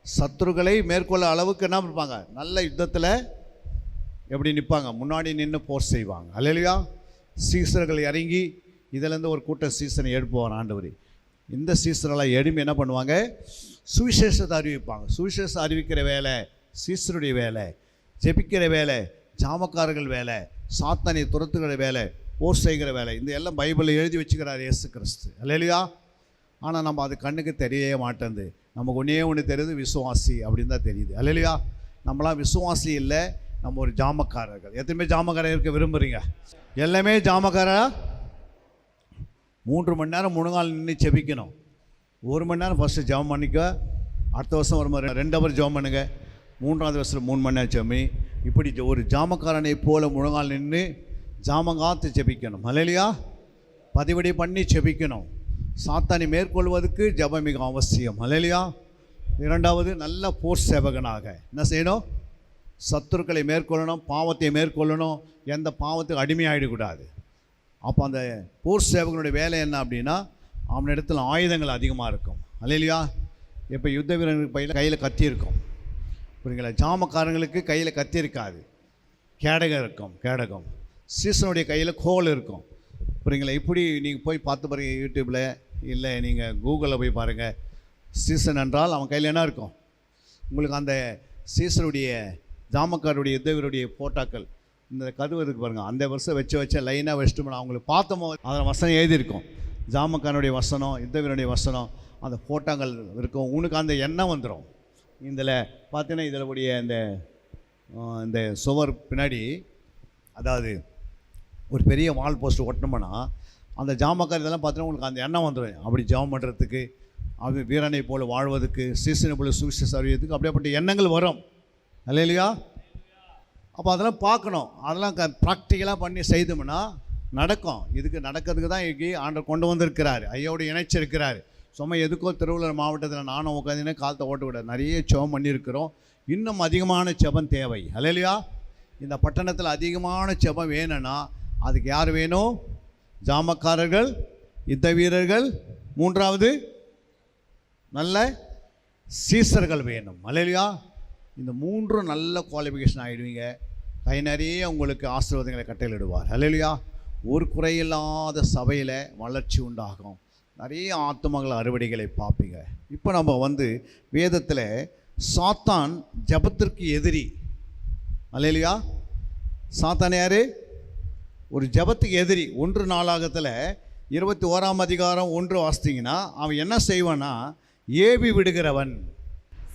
சத்துருக்களை மேற்கொள்ள அளவுக்கு என்ன இருப்பாங்க? நல்ல யுத்தத்தில் எப்படி நிற்பாங்க? முன்னாடி நின்று போர் செய்வாங்க. அல்லையா? சீசர்கள் இறங்கி இதிலேருந்து ஒரு கூட்டம் சீசனை எழுப்புவார் ஆண்டவர். இந்த சீசரெல்லாம் எழுப்பி என்ன பண்ணுவாங்க? சுவிசேஷத்தை அறிவிப்பாங்க. சுவிசேஷம் அறிவிக்கிற வேலை சீசருடைய வேலை, ஜெபிக்கிற வேலை ஜாமக்காரர்கள் வேலை, சாத்தானை துரத்துக்கிற வேலை, போர் செய்கிற வேலை. இந்த எல்லாம் பைபிளில் எழுதி வச்சுக்கிறார் இயேசு கிறிஸ்து. அல்லையா? ஆனால் நம்ம அது கண்ணுக்கு தெரியவே மாட்டேங்குது. நமக்கு ஒன்று தெரியுது, விசுவாசி அப்படின்னு தான் தெரியுது. அல்லையா? நம்மளாம் விசுவாசி இல்லை, நம்ம ஒரு ஜாமக்காரர்கள். எத்தனை ஜாமக்காரர் இருக்க விரும்புகிறீங்க? எல்லாமே ஜாமக்காரா? 3 மணி நேரம் முழுங்கால் நின்று ஜெபிக்கணும். 1 மணி நேரம் ஃபஸ்ட்டு ஜெபம் பண்ணிக்க, அடுத்த வருஷம் வரும்போது 2 ஹவர் ஜெபம் பண்ணுங்க, 3ஆவது வருஷத்தில் 3 மணி நேரம் ஜெபி. இப்படி ஒரு ஜாமக்காரனை போல முழுங்கால் நின்று ஜாமங்காத்து ஜெபிக்கணும். அல்லையா? பதிவடி பண்ணி ஜெபிக்கணும். சாத்தானை மேற்கொள்வதற்கு ஜெபம் மிக அவசியம். அல்லையா? 2வது நல்ல போர் சேவகனாக என்ன செய்யணும்? சத்துருக்களை மேற்கொள்ளணும், பாவத்தை மேற்கொள்ளணும், எந்த பாவத்துக்கு அடிமையாகிடக்கூடாது. அப்போ அந்த போர் சேவகனுடைய வேலை என்ன அப்படின்னா, அவனிடத்தில் ஆயுதங்கள் அதிகமாக இருக்கும். அல்லையா? இப்போ யுத்த வீரனுக்கு கையில் கத்தி இருக்கும். புரியுங்களா? ஜாமக்காரங்களுக்கு கையில் கத்தி இருக்காது, கேடகம் இருக்கும். கேடகம். சீசனுடைய கையில் கோல் இருக்கும். புரியுங்களா? இப்படி நீங்கள் போய் பார்த்து பாருங்கள் யூடியூப்பில், இல்லை நீங்கள் கூகுளில் போய் பாருங்கள். சீசன் என்றால் அவன் கையில் என்ன இருக்கும்? உங்களுக்கு அந்த சீசனுடைய ஜாமக்காருடைய யுத்தவீரருடைய போட்டாக்கள் இந்த கதுவதுக்கு பாருங்கள், அந்த வருஷம் வச்ச லைனாக வச்சுட்டு அவங்களுக்கு பார்த்தோமோ அதில் வசனம் எழுதியிருக்கும். ஜாமக்காரனுடைய வசனம், யுத்தவீரனுடைய வசனம், அந்த போட்டாங்கள் இருக்கும். உனக்கு அந்த எண்ணம் வந்துடும். இதில் பார்த்தீங்கன்னா இதில் உடைய இந்த சுவர் பின்னாடி, அதாவது ஒரு பெரிய வால் போஸ்ட் ஒட்டினோம்னா அந்த ஜாமக்கார் இதெல்லாம் பார்த்தீங்கன்னா உங்களுக்கு அந்த எண்ணம் வந்துடும். அப்படி ஜெபம் பண்ணுறதுக்கு, அது வீரனை போல் வாழ்வதற்கு, சீசனை போல் சுவிசேஷம் அறிவிக்கிறதுக்கு அப்படியேப்பட்ட எண்ணங்கள் வரும். இல்லையா? அப்போ அதெல்லாம் பார்க்கணும். அதெல்லாம் ப்ராக்டிக்கலாக பண்ணி செய்தோம்னா நடக்கும். இதுக்கு நடக்கிறதுக்கு தான் இன்றைக்கி ஆண்டவர் கொண்டு வந்திருக்கிறார். ஐயோடு இணைச்சிருக்கிறார். சும்மா எதுக்கோ திருவள்ளூர் மாவட்டத்தில் நானும் உட்காந்துன்னு காலத்தை ஓட்ட விட நிறைய ஜெபம் பண்ணியிருக்கிறோம். இன்னும் அதிகமான ஜெபம் தேவை. இல்லையா? இந்த பட்டணத்தில் அதிகமான ஜெபம் வேணும்னா அதுக்கு யார் வேணும்? ஜாமக்காரர்கள், யுத்த வீரர்கள், 3வது நல்ல சீசர்கள் வேணும். இல்லையா? இந்த 3 நல்ல குவாலிஃபிகேஷன் ஆகிடுவீங்க. கை நிறைய உங்களுக்கு ஆசீர்வாதங்களை கட்டளையிடுவார். அல்லேலூயா. ஒரு குறையில்லாத சபையில் வளர்ச்சி உண்டாகும். நிறைய ஆத்துமங்கள் அறுவடைகளை பார்ப்பீங்க. இப்போ நம்ம வேதத்தில் சாத்தான் ஜபத்திற்கு எதிரி. அல்லேலூயா. சாத்தான் யார்? ஒரு ஜபத்துக்கு எதிரி. 1 நாளாகத்தில் 21ஆம் அதிகாரம் 1 வாசித்தீங்கன்னா அவன் என்ன செய்வான்னா, ஏவி விடுகிறவன்.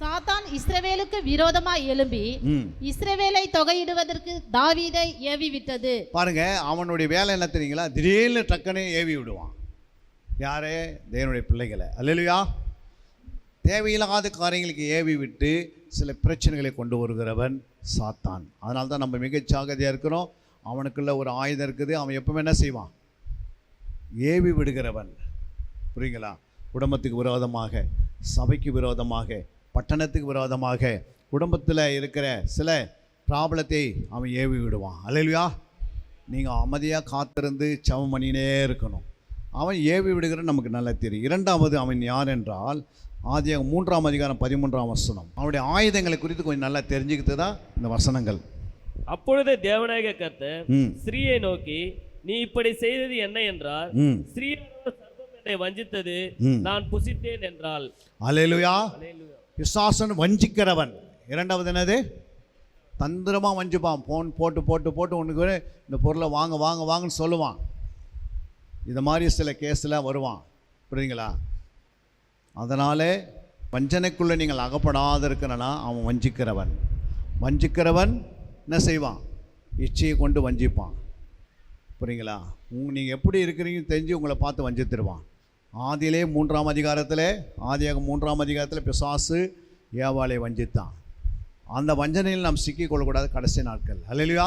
சாத்தான் இஸ்ரவேலுக்கு விரோதமாய் எழும்பி இஸ்ரவேலை தொகையிடுவதற்கு தாவீதை ஏவி விட்டது. பாருங்க, அவனுடைய வேலை என்ன தெரியுங்களா? திடீர்னு டக்குன்னு ஏவி விடுவான். யாரே? தேவனுடைய பிள்ளைகளை. அல்லேலூயா. தேவையில்லாத காரியங்களுக்கு ஏவி விட்டு சில பிரச்சனைகளை கொண்டு வருகிறவன் சாத்தான். அதனால தான் நம்ம மிக ஜாக்கிரதையாக இருக்கிறோம். அவனுக்குள்ள ஒரு ஆயுதம் இருக்குது. அவன் எப்பவுமே என்ன செய்வான்? ஏவி விடுகிறவன். புரியுங்களா? குடும்பத்துக்கு விரோதமாக, சபைக்கு விரோதமாக, பட்டணத்துக்கு விரோதமாக, குடும்பத்தில் இருக்கிற சில ப்ராப்ளத்தை அவன் ஏவி விடுவான். அல்லேலூயா. நீங்கள் அமைதியாக காத்திருந்து ஜெபம் பண்ணினே இருக்கணும். அவன் ஏவி விடுகிற நமக்கு நல்லா தெரியும். 2வது அவன் யார் என்றால், ஆதியாகமம் 3ஆம் அதிகாரம் 13ஆம் வசனம். அவனுடைய ஆயுதங்களை குறித்து கொஞ்சம் நல்லா தெரிஞ்சுக்கிட்டு தான் இந்த வசனங்கள். அப்பொழுது தேவனாகிய கர்த்தர் ஸ்திரீயை நோக்கி, நீ இப்படி செய்தது என்ன என்றால், ஸ்திரீயோடு சர்ப்பம் என்னை வஞ்சித்தது, நான் புசித்தேன் என்றால். அல்லேலூயா. பிசாசன் வஞ்சிக்கிறவன். 2வது என்னது? தந்திரமாக வஞ்சிப்பான். போன் போட்டு போட்டு போட்டு உனக்கு இந்த பொருளை வாங்க வாங்க வாங்கன்னு சொல்லுவான். இது மாதிரி சில கேஸில் வருவான். புரியுங்களா? அதனாலே வஞ்சனைக்குள்ளே நீங்கள் அகப்படாத இருக்கணும்னா அவன் வஞ்சிக்கிறவன். வஞ்சிக்கிறவன் என்ன செய்வான்? இச்சையை கொண்டு வஞ்சிப்பான். புரியுங்களா? நீங்கள் எப்படி இருக்கிறீங்கன்னு தெரிஞ்சு உங்களை பார்த்து வஞ்சித்திருவான். ஆதியிலே 3ஆம் அதிகாரத்தில், ஆதியாகமம் 3ஆம் அதிகாரத்தில் பிசாசு ஏவாளை வஞ்சித்தான். அந்த வஞ்சனையில் நாம் சிக்கிக்கொள்ளக்கூடாது கடைசி நாட்கள். அல்லேலூயா.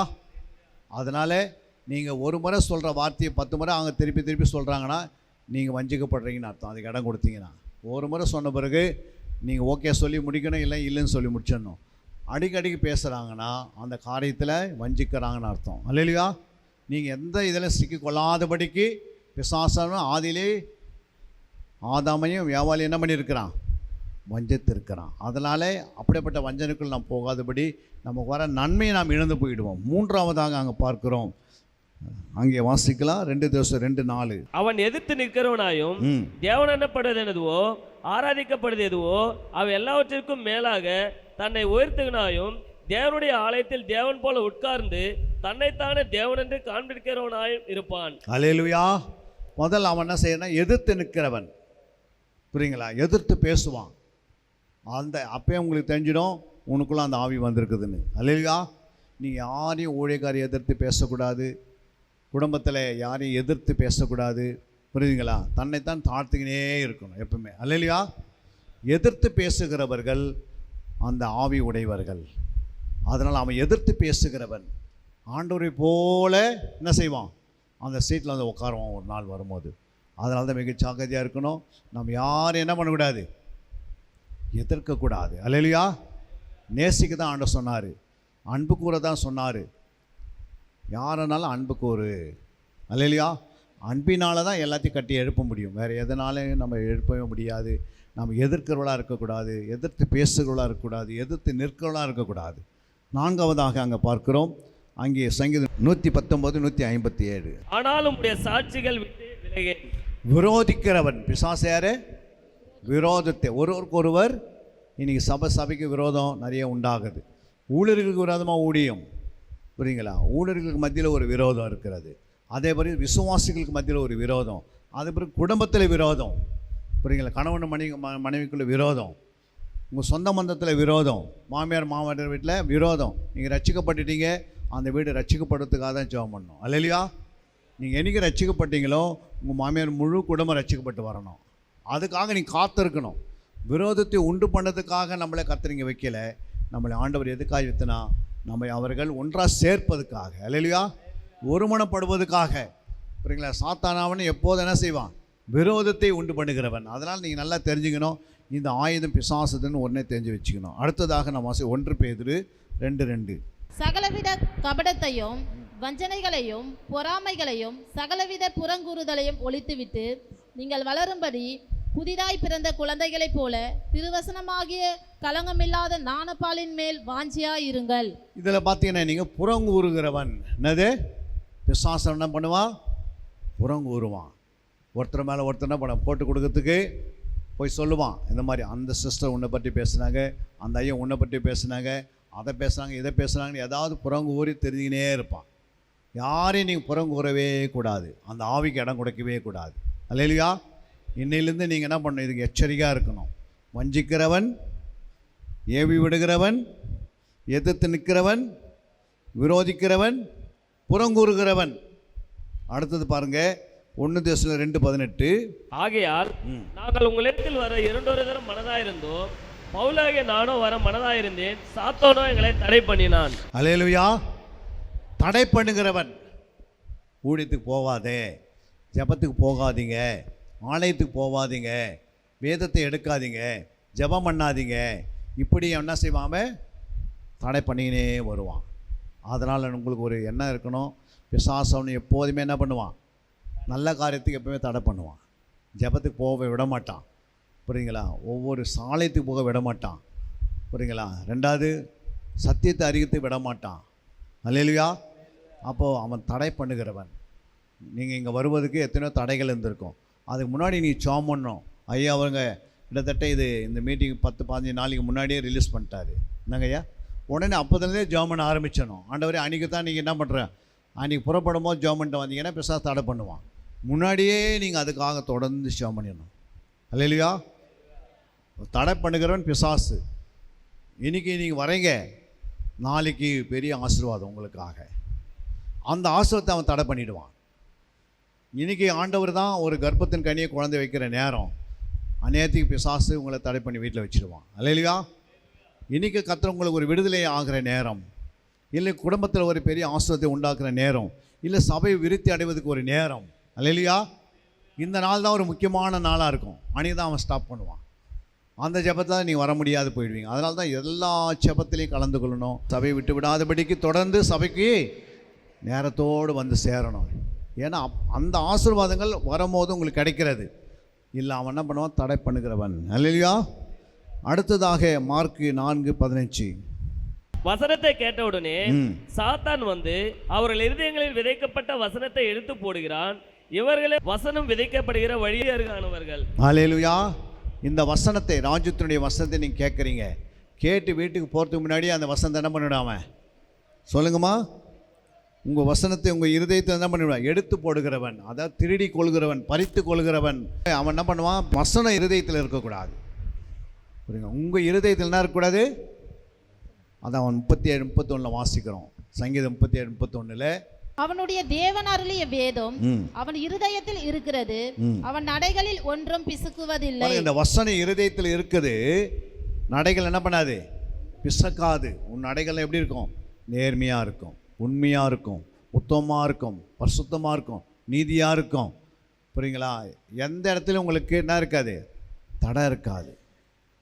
அதனால் நீங்கள் ஒரு முறை சொல்கிற வார்த்தையை 10 முறை அவங்க திருப்பி திருப்பி சொல்கிறாங்கன்னா நீங்கள் வஞ்சிக்கப்படுறீங்கன்னு அர்த்தம். அதுக்கு இடம் கொடுத்தீங்கன்னா. ஒரு முறை சொன்ன பிறகு நீங்கள் ஓகே சொல்லி முடிக்கணும், இல்லை இல்லைன்னு சொல்லி முடிச்சிடணும். அடிக்கடிக்கு பேசுகிறாங்கன்னா அந்த காரியத்தில் வஞ்சிக்கிறாங்கன்னு அர்த்தம். அல்லேலூயா. நீங்கள் எந்த இதில் சிக்கிக்கொள்ளாதபடிக்கு பிசாசனும் ஆதியிலே ஆதாமையும் வியாபாரி என்ன பண்ணியிருக்கிறான்? வஞ்சித்திருக்கிறான். அதனாலே அப்படிப்பட்ட வஞ்சனைக்குள் நாம் போகாதபடி நமக்கு வர நன்மையை நாம் இழந்து போயிடுவோம். 3வதாக அங்கே பார்க்கிறோம். அங்கே வாசிக்கலாம். 2 Thessalonians 2:4. அவன் எதிர்த்து நிற்கிறவனாயும் தேவன் என்னப்படுவது எதுவோ, ஆராதிக்கப்படுவது எதுவோ, அவன் எல்லாவற்றிற்கும் மேலாக தன்னை உயர்த்துவனாயும் தேவனுடைய ஆலயத்தில் தேவன் போல உட்கார்ந்து தன்னைத்தானே தேவன் என்று காண்பிக்கிறவனாயும் இருப்பான். அல்லேலூயா. முதல் அவன் என்ன செய்யணும்? எதிர்த்து நிற்கிறவன். புரியுங்களா? எதிர்த்து பேசுவான். அந்த அப்பயே உங்களுக்கு தெரிஞ்சிடும் உனக்குள்ள அந்த ஆவி வந்திருக்குதுன்னு. அல்லேலூயா. நீங்கள் யாரையும் ஊழியக்காரி எதிர்த்து பேசக்கூடாது. குடும்பத்தில் யாரையும் எதிர்த்து பேசக்கூடாது. புரியுதுங்களா? தன்னைத்தான் தாழ்த்துக்கினே இருக்கணும் எப்பவுமே. அல்லேலூயா. எதிர்த்து பேசுகிறவர்கள் அந்த ஆவி உடையவர்கள். அதனால் அவன் எதிர்த்து பேசுகிறவன் ஆண்டவரை போல என்ன செய்வான்? அந்த சீட்டில் வந்து உட்காருவான் ஒரு நாள் வரும்போது. அதனால தான் மிக ஜாக்கிரதையாக இருக்கணும். நம்ம யாரும் என்ன பண்ணக்கூடாது? எதிர்க்கக்கூடாது. அல்லேலூயா. நேசிக்க தான் ஆண்டவர் சொன்னார். அன்பு கூற தான் சொன்னார். யாருனாலும் அன்பு கூறு. அல்லேலூயா. அன்பினால தான் எல்லாத்தையும் கட்டி எழுப்ப முடியும். வேறு எதனாலையும் நம்ம எழுப்பவே முடியாது. நம்ம எதிர்க்கிறவளாக இருக்கக்கூடாது, எதிர்த்து பேசுகிறவளாக இருக்கக்கூடாது, எதிர்த்து நிற்கிறவளாக இருக்கக்கூடாது. 4வதாக அங்கே பார்க்கிறோம். அங்கே சங்கீதம் 119 157. ஆனாலும் உடைய சாட்சிகள் விட்டு விலகி. விரோதிக்கிறவன் பிசாசு யாரு? விரோதத்தை ஒருவருக்கு ஒருவர். இன்னைக்கு சபைக்கு விரோதம் நிறைய உண்டாகுது. ஊழியர்களுக்கு விரோதமாக ஊழியம். புரியுங்களா? ஊழியர்களுக்கு மத்தியில் ஒரு விரோதம் இருக்கிறது. அதே மாதிரி விசுவாசிகளுக்கு மத்தியில் ஒரு விரோதம். அதே பிறகு குடும்பத்தில் விரோதம். புரியுங்களா? கணவன் மனைவிக்குள்ள விரோதம். உங்கள் சொந்த பந்தத்தில் விரோதம். மாமியார் வீட்டில் விரோதம். நீங்கள் ரட்சிக்கப்பட்டுட்டீங்க, அந்த வீடு ரட்சிக்கப்படுறதுக்காக தான் ஜெபம் பண்ணணும். அல்லேலூயா. நீங்கள் என்றைக்கு ரட்சிக்கப்பட்டீங்களோ உங்கள் மாமியார் முழு குடும்பம் ரட்சிக்கப்பட்டு வரணும். அதுக்காக நீங்கள் காத்திருக்கணும். விரோதத்தை உண்டு பண்ணதுக்காக நம்மளை கத்திரிங்க வைக்கல. நம்மளை ஆண்டவர் எதுக்காக வைத்தினா நம்ம அவர்கள் ஒன்றாக சேர்ப்பதுக்காக. அல்லேலூயா. ஒருமனப்படுவதுக்காக. புரியுங்களா? சாத்தானாவன்னு எப்போது என்ன செய்வான்? விரோதத்தை உண்டு பண்ணுகிறவன். அதனால் நீங்கள் நல்லா தெரிஞ்சுக்கணும். இந்த ஆயுதம் பிசாசுன்னு உடனே தெரிஞ்சு வச்சுக்கணும். அடுத்ததாக நம்ம 1 பேதுரு 2:2. சகலவித கபடத்தையும் வஞ்சனைகளையும் பொறாமைகளையும் சகலவித புறங்கூறுதலையும் ஒழித்துவிட்டு நீங்கள் வளரும்படி புதிதாய் பிறந்த குழந்தைகளைப் போல திருவசனமாகிய கலங்கமில்லாத ஞானப்பாலின் மேல் வாஞ்சியாயிருங்கள். இதில் பார்த்தீங்கன்னா நீங்கள் புறங்கூறுகிறவன் என்னது? பிசாசம் என்ன பண்ணுவான்? புறங்கூறுவான். ஒருத்தர் மேலே ஒருத்தர் என்ன பண்ண போட்டு கொடுக்கறதுக்கு போய் சொல்லுவான். இந்த மாதிரி அந்த சிஸ்டர் உன்னை பற்றி பேசுனாங்க, அந்த ஐயன் உன்னை பற்றி பேசுனாங்க, அதை பேசுனாங்க, இதை பேசுனாங்கன்னு ஏதாவது புறங்கூறி தெரிஞ்சுக்கினே இருப்பான். யாரையும் நீங்கள் புறங்கூறவே கூடாது. அந்த ஆவிக்கு இடம் கொடுக்கவே கூடாது. அல்லேலூயா. இன்னையிலேருந்து நீங்கள் என்ன பண்ணணும்? இதுக்கு எச்சரிக்கையாக இருக்கணும். வஞ்சிக்கிறவன், ஏவி விடுகிறவன், எதிர்த்து நிற்கிறவன், விரோதிக்கிறவன், புறங்கூறுகிறவன். அடுத்தது பாருங்க, 1 Thessalonians 2:18. ஆகையால் நாங்கள் உங்களிடத்தில் வர 2 தரம் மனதாயிருந்தோம். பவுலாகிய நானும் வர மனதாயிருந்தேன். சாத்தானோ எங்களை தடை பண்ணினான். அல்லேலூயா. தடை பண்ணுகிறவன். ஊழியத்துக்கு போகாதே, ஜெபத்துக்கு போகாதீங்க, ஆலயத்துக்கு போகாதீங்க, வேதத்தை எடுக்காதீங்க, ஜெபம் பண்ணாதீங்க, இப்படி என்ன செய்வாம தடை பண்ணிக்கினே வருவான். அதனால் உங்களுக்கு ஒரு எண்ணம் இருக்கணும். பிசாசவன் எப்போதுமே என்ன பண்ணுவான்? நல்ல காரியத்துக்கு எப்பவுமே தடை பண்ணுவான். ஜெபத்துக்கு போக விட மாட்டான். புரியுங்களா? ஒவ்வொரு சாலையத்துக்கு போக விட மாட்டான். புரியுங்களா? 2வது சத்தியத்தை அறிவித்து விட மாட்டான். அல்லேலூயா. அப்போது அவன் தடை பண்ணுகிறவன். நீங்கள் இங்கே வருவதுக்கு எத்தனையோ தடைகள் இருந்திருக்கும். அதுக்கு முன்னாடி நீ ஜெபம் பண்ணணும். ஐயா அவங்க கிட்டத்தட்ட இந்த மீட்டிங் 10-15 நாளைக்கு முன்னாடியே ரிலீஸ் பண்ணிட்டாரு. என்னங்க ஐயா? உடனே அப்போதுலேருந்தே ஜெபம் பண்ண ஆரம்பிச்சிடணும். ஆண்டவரே அன்றைக்கி தான் நீங்கள் என்ன பண்ணுற, அன்றைக்கி புறப்படும் போது ஜெபம் பண்ணிட்டு வந்தீங்கன்னா பிசாசு தடை பண்ணுவான். முன்னாடியே நீங்கள் அதுக்காக தொடர்ந்து ஜெபம் பண்ணிடணும். அல்லேலூயா. தடை பண்ணுகிறவன் பிசாசு. இன்றைக்கி நீங்கள் வரீங்க, நாளைக்கு பெரிய ஆசீர்வாதம் உங்களுக்காக. அந்த ஆசீர்வாதத்தை அவன் தடை பண்ணிவிடுவான். இன்றைக்கி ஆண்டவர் தான் ஒரு கர்ப்பத்தின் கனியை குழந்தை வைக்கிற நேரம். அநேகத்துக்கு பிசாசு உங்களை தடை பண்ணி வீட்டில் வச்சுடுவான். அல்லேலூயா. இன்றைக்கி கர்த்தர் உங்களுக்கு ஒரு விடுதலை ஆகிற நேரம், இல்லை குடும்பத்தில் ஒரு பெரிய ஆசீர்வாதத்தை உண்டாக்குற நேரம், இல்லை சபை விருத்தி அடைவதுக்கு ஒரு நேரம். அல்லேலூயா. இந்த நாள் தான் ஒரு முக்கியமான நாளாக இருக்கும். அன்றைக்கி தான் அவன் ஸ்டாப் பண்ணுவான். அந்த ஜெபத்தில் நீங்கள் வர முடியாது போயிடுவீங்க. அதனால தான் எல்லா ஜெபத்திலையும் கலந்து கொள்ளணும். சபையை விட்டு விடாதபடிக்கு தொடர்ந்து சபைக்கு நேரத்தோடு வந்து சேரணும். ஏன்னா அந்த ஆசீர்வாதங்கள் வரும்போது உங்களுக்கு கிடைக்கிறது. இல்லை அவன் என்ன பண்ணுவான்? தடை பண்ணுகிறவன். அல்லேலூயா. அடுத்ததாக மார்க் 4:15. வசனத்தை கேட்டவுடனே சாத்தான் வந்து அவர்கள் இருதயங்களில் விதைக்கப்பட்ட வசனத்தை எடுத்து போடுகிறான். இவர்களே வசனம் விதைக்கப்படுகிற வழியருகானவர்கள். அல்லேலூயா. இந்த வசனத்தை, ராஜ்யத்தினுடைய வசனத்தை நீங்கள் கேட்குறீங்க. கேட்டு வீட்டுக்கு போகிறதுக்கு முன்னாடியே அந்த வசனத்தை என்ன பண்ணிவிடாம சொல்லுங்கம்மா, உங்கள் வசனத்தை உங்கள் இருதயத்தை என்ன பண்ணிவிடுவான்? எடுத்து போடுகிறவன், அதாவது திருடி கொள்கிறவன், பறித்து கொள்கிறவன். அவன் என்ன பண்ணுவான்? வசனம் இருதயத்தில் இருக்கக்கூடாது. புரியுங்க? உங்கள் இருதயத்தில் என்ன இருக்கக்கூடாது? அதை அவன் 37-31 வாசிக்கிறோம். சங்கீதம் 37-31. அவனுடைய தேவன் அருளிய வேதம் அவன் இருதயத்தில் இருக்கிறது, அவன் நடைகளில் ஒன்றும் பிசுக்குவதில்லை. இந்த வசனம் இருதயத்தில் இருக்குது, நடைகள் என்ன பண்ணாது? பிசக்காது. உன் நடைகள் எப்படி இருக்கும்? நேர்மையாக இருக்கும், உண்மையாக இருக்கும், உத்தமமாக இருக்கும், பரிசுத்தமாக இருக்கும், நீதியாக இருக்கும். புரியுங்களா? எந்த இடத்துலையும் உங்களுக்கு என்ன இருக்காது? தடை இருக்காது.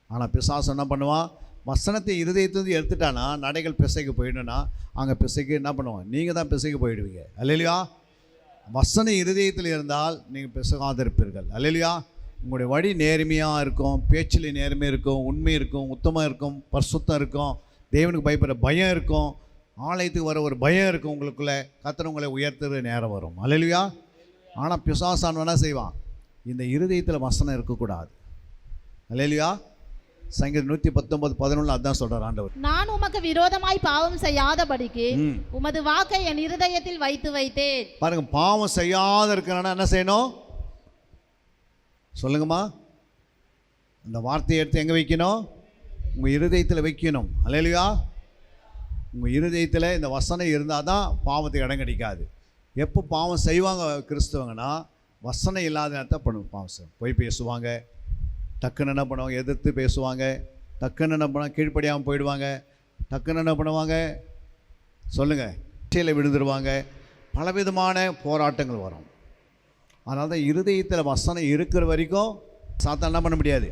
ஆனால் பிசாசு என்ன பண்ணுவான்? வசனத்தை இருதயத்திலிருந்து எடுத்துட்டானா நடைகள் பிசைக்கு போயிடுனா அங்கே பிசைக்கு என்ன பண்ணுவான்? நீங்கள் தான் பிசைக்கு போயிடுவீங்க. அல்லேலூயா. வசனம் இருதயத்தில் இருந்தால் நீங்கள் பிசகாதிருப்பீர்கள். அல்லேலூயா. உங்களுடைய வழி நேர்மையாக இருக்கும், பேச்சில் நேர்மை இருக்கும், உண்மை இருக்கும், உத்தமம் இருக்கும், பரிசுத்தம் இருக்கும், தேவனுக்கு பயப்படுற பயம் இருக்கும், ஆலயத்துக்கு வர ஒரு பயம் இருக்கும். உங்களுக்குள்ளே கர்த்தர் உங்களை உயர்த்துற நேரம் வரும். அல்லேலூயா. ஆனால் பிசாசான் என்ன செய்வான்? இந்த இருதயத்தில் வசனம் இருக்கக்கூடாது. அல்லேலூயா. சங்கீதம் 119:11 அதான் சொல்றார் ஆண்டவர். நான் உமக்கு விரோதமாய் பாவம் செய்யாதபடிக்கு உமது வாக்கை என் இருதயத்தில் வைத்து வைத்தேன். பாருங்க, பாவம் செய்யாத இருக்கிறனா என்ன செய்யணும்? சொல்லுங்கம்மா. அந்த வார்த்தையை எடுத்து எங்கே வைக்கணும்? உங்கள் இருதயத்தில் வைக்கணும். அல்லேலூயா. உங்கள் இருதயத்தில் இந்த வசனம் இருந்தால் தான் பாவத்துக்கு இடம் கிடைக்காது. எப்போ பாவம் செய்வாங்க கிறிஸ்தவங்கன்னா, வசனம் இல்லாத நேரத்தை பண்ணுவோம். பாவம் செய்வோம், போய் பேசுவாங்க, டக்குன்னு என்ன பண்ணுவாங்க? எதிர்த்து பேசுவாங்க, டக்குன்னு என்ன பண்ணுவாங்க? கீழ்ப்படியாமல் போயிடுவாங்க, டக்குன்னு என்ன பண்ணுவாங்க? சொல்லுங்கள், கீழே விழுந்துருவாங்க. பலவிதமான போராட்டங்கள் வரும். அதனால தான் இருதயத்தில் வசனம் இருக்கிற வரைக்கும் சாத்தான் என்ன பண்ண முடியாது?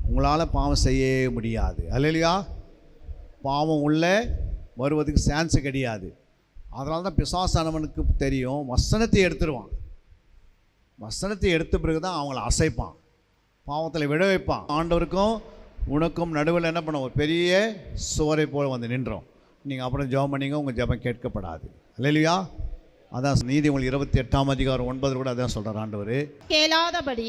உங்களால் பாவம் செய்ய முடியாது. அல்லேலூயா. பாவம் உள்ளே வருவதுக்கு சான்ஸு கிடையாது. அதனால தான் பிசாசானவனுக்கு தெரியும், வசனத்தை எடுத்துருவான். வசனத்தை எடுத்த பிறகு தான் அவங்கள அசைப்பான். பாவத்தில் விழ வைப்பான். ஆண்டவருக்கும் உனக்கும் நடுவில் என்ன பண்ண ஒரு பெரிய சுவரை போல் வந்து நின்றோம். நீங்கள் அப்புறம் ஜெபம் பண்ணீங்க, உங்கள் ஜெபம் கேட்கப்படாது. அல்லேலூயா. அதான் நீதிமொழி 28:9 கூட அதான் சொல்கிறார் ஆண்டவர். கேளாதபடி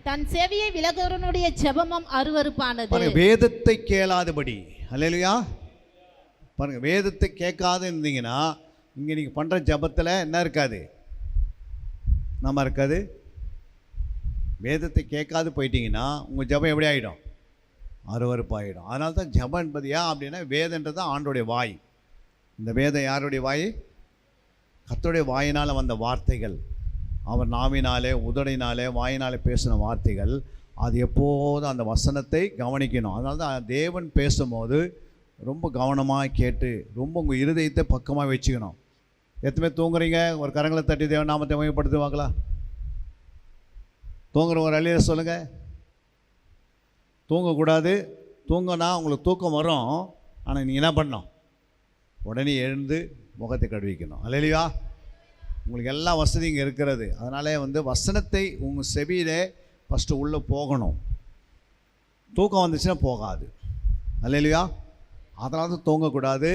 தன் செவியை விலகுவனுடைய ஜெபமும் அருவருப்பானது. பாருங்க, வேதத்தை கேளாதபடி. அல்லேலூயா. பாருங்க, வேதத்தை கேட்காத இருந்தீங்கன்னா இங்கே நீங்கள் பண்ணுற ஜெபத்தில் என்ன இருக்காது, நம்ம இருக்காது. வேதத்தை கேட்காது போயிட்டீங்கன்னா உங்கள் ஜெபம் எப்படி ஆகிடும், அருவருப்பாகிடும். அதனால தான் ஜெபம் என்பது ஏன் அப்படின்னா, வேதன்றது தான் ஆண்டோடைய வாய். இந்த வேதம் யாருடைய வாய்? கர்த்தருடைய வாயினால் வந்த வார்த்தைகள், அவர் நாவினாலே உதடினாலே வாயினாலே பேசின வார்த்தைகள். அது எப்போதும் அந்த வசனத்தை கவனிக்கணும். அதனால தான் தேவன் பேசும்போது ரொம்ப கவனமாக கேட்டு ரொம்ப உங்கள் இருதயத்தை பக்கமாக வச்சுக்கணும். எத்தனை தூங்குறீங்க? ஒரு கரங்களை தட்டி தேவன் நாமத்தை மையப்படுத்துவாங்களா? தூங்குற ஒரு அழிய சொல்லுங்கள். தூங்கக்கூடாது. தூங்கினா உங்களுக்கு தூக்கம் வரும், ஆனால் நீங்கள் என்ன பண்ணணும், உடனே எழுந்து முகத்தை கழுவிக்கணும். அல்லேலூயா. உங்களுக்கு எல்லா வசதியும் இங்கே இருக்கிறது. அதனாலே வசனத்தை உங்கள் செவியிலே ஃபஸ்ட்டு உள்ளே போகணும். தூக்கம் வந்துச்சுன்னா போகாது. அல்லேலூயா. அதனால தான் தூங்கக்கூடாது.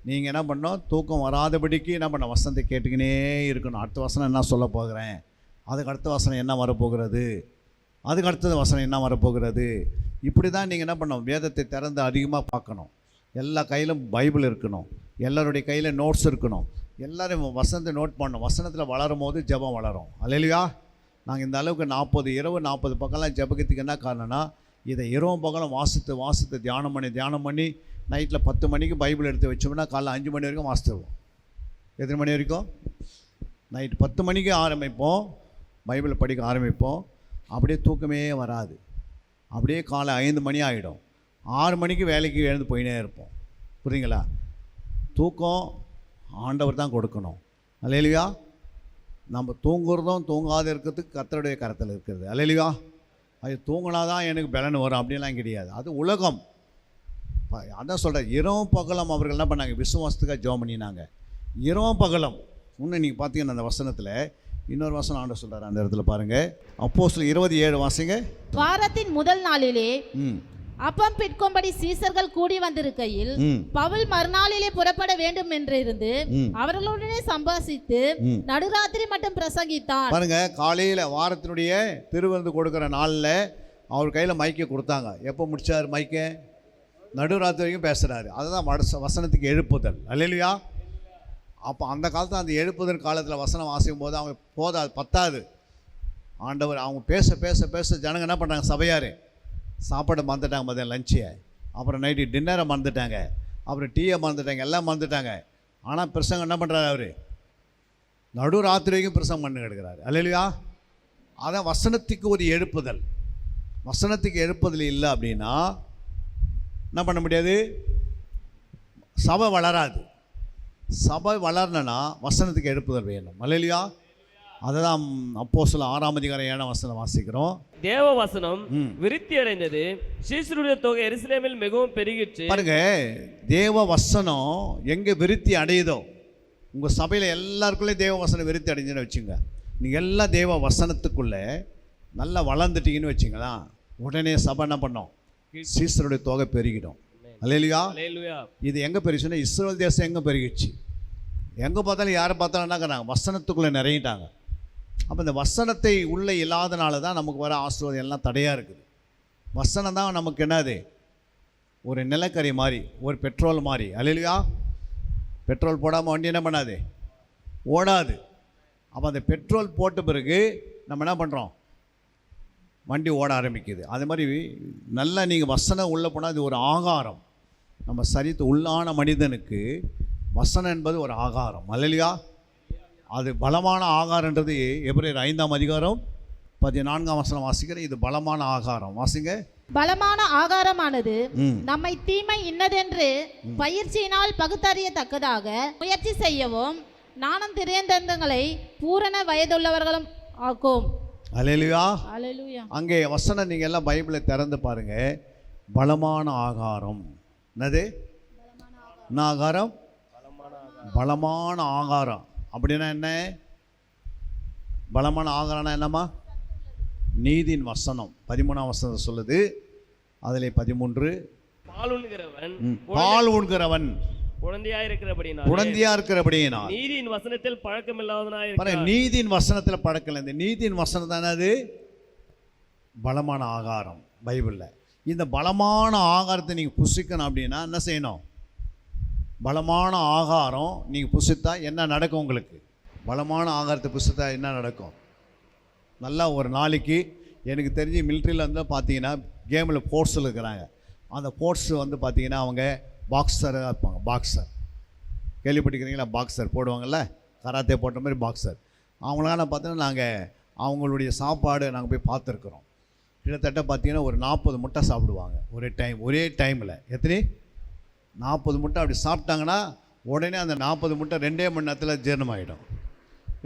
நீங்கள் என்ன பண்ணணும், தூக்கம் வராதபடிக்கு என்ன பண்ண, வசனத்தை கேட்டுக்கினே இருக்கணும். அடுத்த வசனம் என்ன சொல்ல போகிறேன், அதுக்கு அடுத்த வசனம் என்ன வரப்போகிறது, அதுக்கு அடுத்தது வசனம் என்ன வரப்போகிறது. இப்படி தான் நீங்கள் என்ன பண்ணணும், வேதத்தை திறந்து அதிகமாக பார்க்கணும். எல்லா கையிலும் பைபிள் இருக்கணும், எல்லாருடைய கையில் நோட்ஸ் இருக்கணும். எல்லோரும் வசனத்தை நோட் பண்ணணும். வசனத்தில் வளரும் போது ஜெபம் வளரும். அல்லேலூயா. நாங்கள் இந்த அளவுக்கு 40 பக்கம்லாம் ஜெபத்துக்கு என்ன காரணம்னா, இதை இரவும் பகலும் வாசித்து தியானம் பண்ணி நைட்டில் 10 மணிக்கு பைபிள் எடுத்து வச்சோம்னா காலைல 5 மணி வரைக்கும் வாசித்துருவோம். எத்தனை மணி வரைக்கும்? நைட்டு 10 மணிக்கு ஆரம்பிப்போம், பைபிளை படிக்க ஆரம்பிப்போம். அப்படியே தூக்கமே வராது. அப்படியே காலை 5 மணி ஆகிடும். 6 மணிக்கு வேலைக்கு எழுந்து போயினே இருப்போம். புரியுங்களா? தூக்கம் ஆண்டவர் தான் கொடுக்கணும். அல்லேலூயா. நம்ம தூங்குறதும் தூங்காத இருக்கிறதுக்கு கர்த்தருடைய கரத்தில் இருக்கிறது. அல்லேலூயா. அது தூங்கினாதான் எனக்கு பலன் வரும் அப்படின்லாம் கிடையாது. அது உலகம். அதான் சொல்கிறேன், இரவும் பகலும் அவர்கள் என்ன பண்ணாங்க, விசுவாசத்துக்காக ஜெபம் பண்ணினாங்க. இரவும் பகலும். இன்னும் நீங்கள் பார்த்தீங்கன்னா அந்த வசனத்தில் இன்னொரு வசனம் ஆண்டவர் சொல்கிறார். அந்த இடத்துல பாருங்கள், அப்போஸ்தலர் 27 வாசிங்க. வாரத்தின் முதல் நாளிலே அப்பம் பிற்கும்படி சீசர்கள் கூடி வந்திருக்கையில் பவுல் மறுநாளிலே புறப்பட வேண்டும் என்று இருந்து அவர்களுடனே சம்பாசித்து நடுராத்திரி மட்டும் பிரசங்கித்தான். பாருங்க, காலையில் வாரத்தினுடைய திருவிருந்து கொடுக்குற நாளில் அவர் கையில் மைக்கை கொடுத்தாங்க. எப்போ முடிச்சார் மைக்கை? நடுராத்திரி வரைக்கும் பேசுகிறாரு. அதுதான் வசனத்துக்கு எழுப்புதல். அல்லேலூயா. அப்போ அந்த காலத்தில் அந்த எழுப்புதல் காலத்தில் வசனம் வாசிக்கும் போது அவங்க போதாது, பத்தாது. ஆண்டவர் அவங்க பேச பேச பேச ஜனங்க என்ன பண்ணுறாங்க, சபையார் சாப்பாடு மறந்துட்டாங்க, மதியம் லஞ்சை, அப்புறம் நைட்டு டின்னரை மறந்துட்டாங்க, அப்புறம் டீயை மறந்துட்டாங்க, எல்லாம் மறந்துட்டாங்க. ஆனால் பிரசங்கம் என்ன பண்ணுறாரு, அவர் நடுராத்திரி வரைக்கும் பிரசங்கம் பண்ணி கிடக்கிறாரு. அல்லேலூயா. அதான் வசனத்துக்கு ஒரு எழுப்புதல். வசனத்துக்கு எழுப்புதல் இல்லை அப்படின்னா என்ன பண்ண முடியாது, சபை வளராது. சபை வளரணுன்னா வசனத்துக்கு எழுப்புதல் வேணும். அல்லேலூயா. அதுதான் அப்போஸ்தலர் 6:7 வாசிக்கிறோம். தேவ வசனம் விருத்தி அடைந்தது, சீஷருடைய தொகை எருசலேமில் மிகவும் பெருகிற்று. பாருங்க, தேவ வசனம் எங்கே விருத்தி அடையுதோ, உங்கள் சபையில் எல்லாருக்குள்ளே தேவ வசனம் விருத்தி அடைஞ்சுன்னு வச்சுங்க. நீங்கள் எல்லாம் தேவ வசனத்துக்குள்ளே நல்லா வளர்ந்துட்டீங்கன்னு வச்சுங்களா, உடனே சபை என்ன பண்ணோம், சீஷருடைய தொகை பெருகிடும். அல்லேலூயா. இது எங்கே பெருகிச்சுன்னா, இஸ்ரவேல் தேசம் எங்கே பெருகிடுச்சு, எங்கே பார்த்தாலும் யாரை பார்த்தாலும் என்னங்கிறாங்க, வசனத்துக்குள்ளே நிறையிட்டாங்க. அப்போ இந்த வசனத்தை உள்ளே இல்லாதனால தான் நமக்கு வர ஆசீர்வாதம் எல்லாம் தடையாக இருக்குது. வசனம் தான் நமக்கு என்னது, ஒரு நிலக்கரி மாதிரி, ஒரு பெட்ரோல் மாதிரி. அல்லேலூயா. பெட்ரோல் போடாமல் வண்டி என்ன பண்ணாது, ஓடாது. அப்போ அந்த பெட்ரோல் போட்ட பிறகு நம்ம என்ன பண்ணுறோம், வண்டி ஓட ஆரம்பிக்குது. அது மாதிரி நல்லா நீங்கள் வசனம் உள்ளே போனால் இது ஒரு ஆகாரம். நம்ம சரித்து உள்ளான மனிதனுக்கு வசனம் என்பது ஒரு ஆகாரம். அல்லேலூயா. அது பலமான ஆகாரன்றது எபிரேயர் 5:14 வாசிக்கிறேன். இது பலமான ஆகாரம். வாசிங்க. பலமான ஆகாரமானது நம்மை தீமை இன்னதென்று பயிற்சியினால் பகுத்தறியத்தக்கதாக முயற்சி செய்யவும் நாணம் திரையந்தங்களை பூரண வயதுள்ளவர்களும் ஆக்கும். அல்லேலூயா. அல்லேலூயா. அங்கே வசனம் நீங்கள் எல்லாம் பைபிளை திறந்து பாருங்க. பலமான ஆகாரம். என்னது? என்ன ஆகாரம்? பலமான ஆகாரம். அப்படின்னா என்ன? பலமான ஆகாரம்னா என்னம்மா? நீதியின் வசனம் 13ஆம் வசனம் சொல்லுது. அதிலே 13, பால் உண்கிறவன் பால் உண்கிறவன் குழந்தையா இருக்கிறபடியினால் நீதியின் வசனத்தில் பழக்கமில்லாதவனாய் நீதியின் வசனத்தில் பழக்கம் இல்லை. இந்த நீதியின் வசனம் தானே அது பலமான ஆகாரம். பைபிளில் இந்த பலமான ஆகாரத்தை நீங்கள் புசிக்கணும் அப்படின்னா என்ன செய்யணும்? பலமான ஆகாரம் நீங்கள் புசித்தா என்ன நடக்கும்? உங்களுக்கு பலமான ஆகாரத்தை புசித்தா என்ன நடக்கும்? நல்லா ஒரு நாளைக்கு எனக்கு தெரிஞ்சு மிலிட்ரியில் வந்து பார்த்தீங்கன்னா கேமில் ஸ்போர்ட்ஸில் இருக்கிறாங்க. அந்த ஸ்போர்ட்ஸ் வந்து பார்த்தீங்கன்னா அவங்க பாக்ஸராக இருப்பாங்க. பாக்ஸர் கேள்விப்பட்டிருக்கிறீங்களா? பாக்ஸர் போடுவாங்கள்ல, கராத்தே போட்ட மாதிரி பாக்ஸர். அவங்களால பார்த்தீங்கன்னா நாங்கள் அவங்களுடைய சாப்பாடு நாங்கள் போய் பார்த்துருக்குறோம். கிட்டத்தட்ட பார்த்தீங்கன்னா ஒரு 40 முட்டை சாப்பிடுவாங்க ஒரே டைமில். எத்தனை? 40 முட்டை. அப்படி சாப்பிட்டாங்கன்னா உடனே அந்த 40 முட்டை 2 மணி நேரத்தில் ஜீரணமாகிடும்.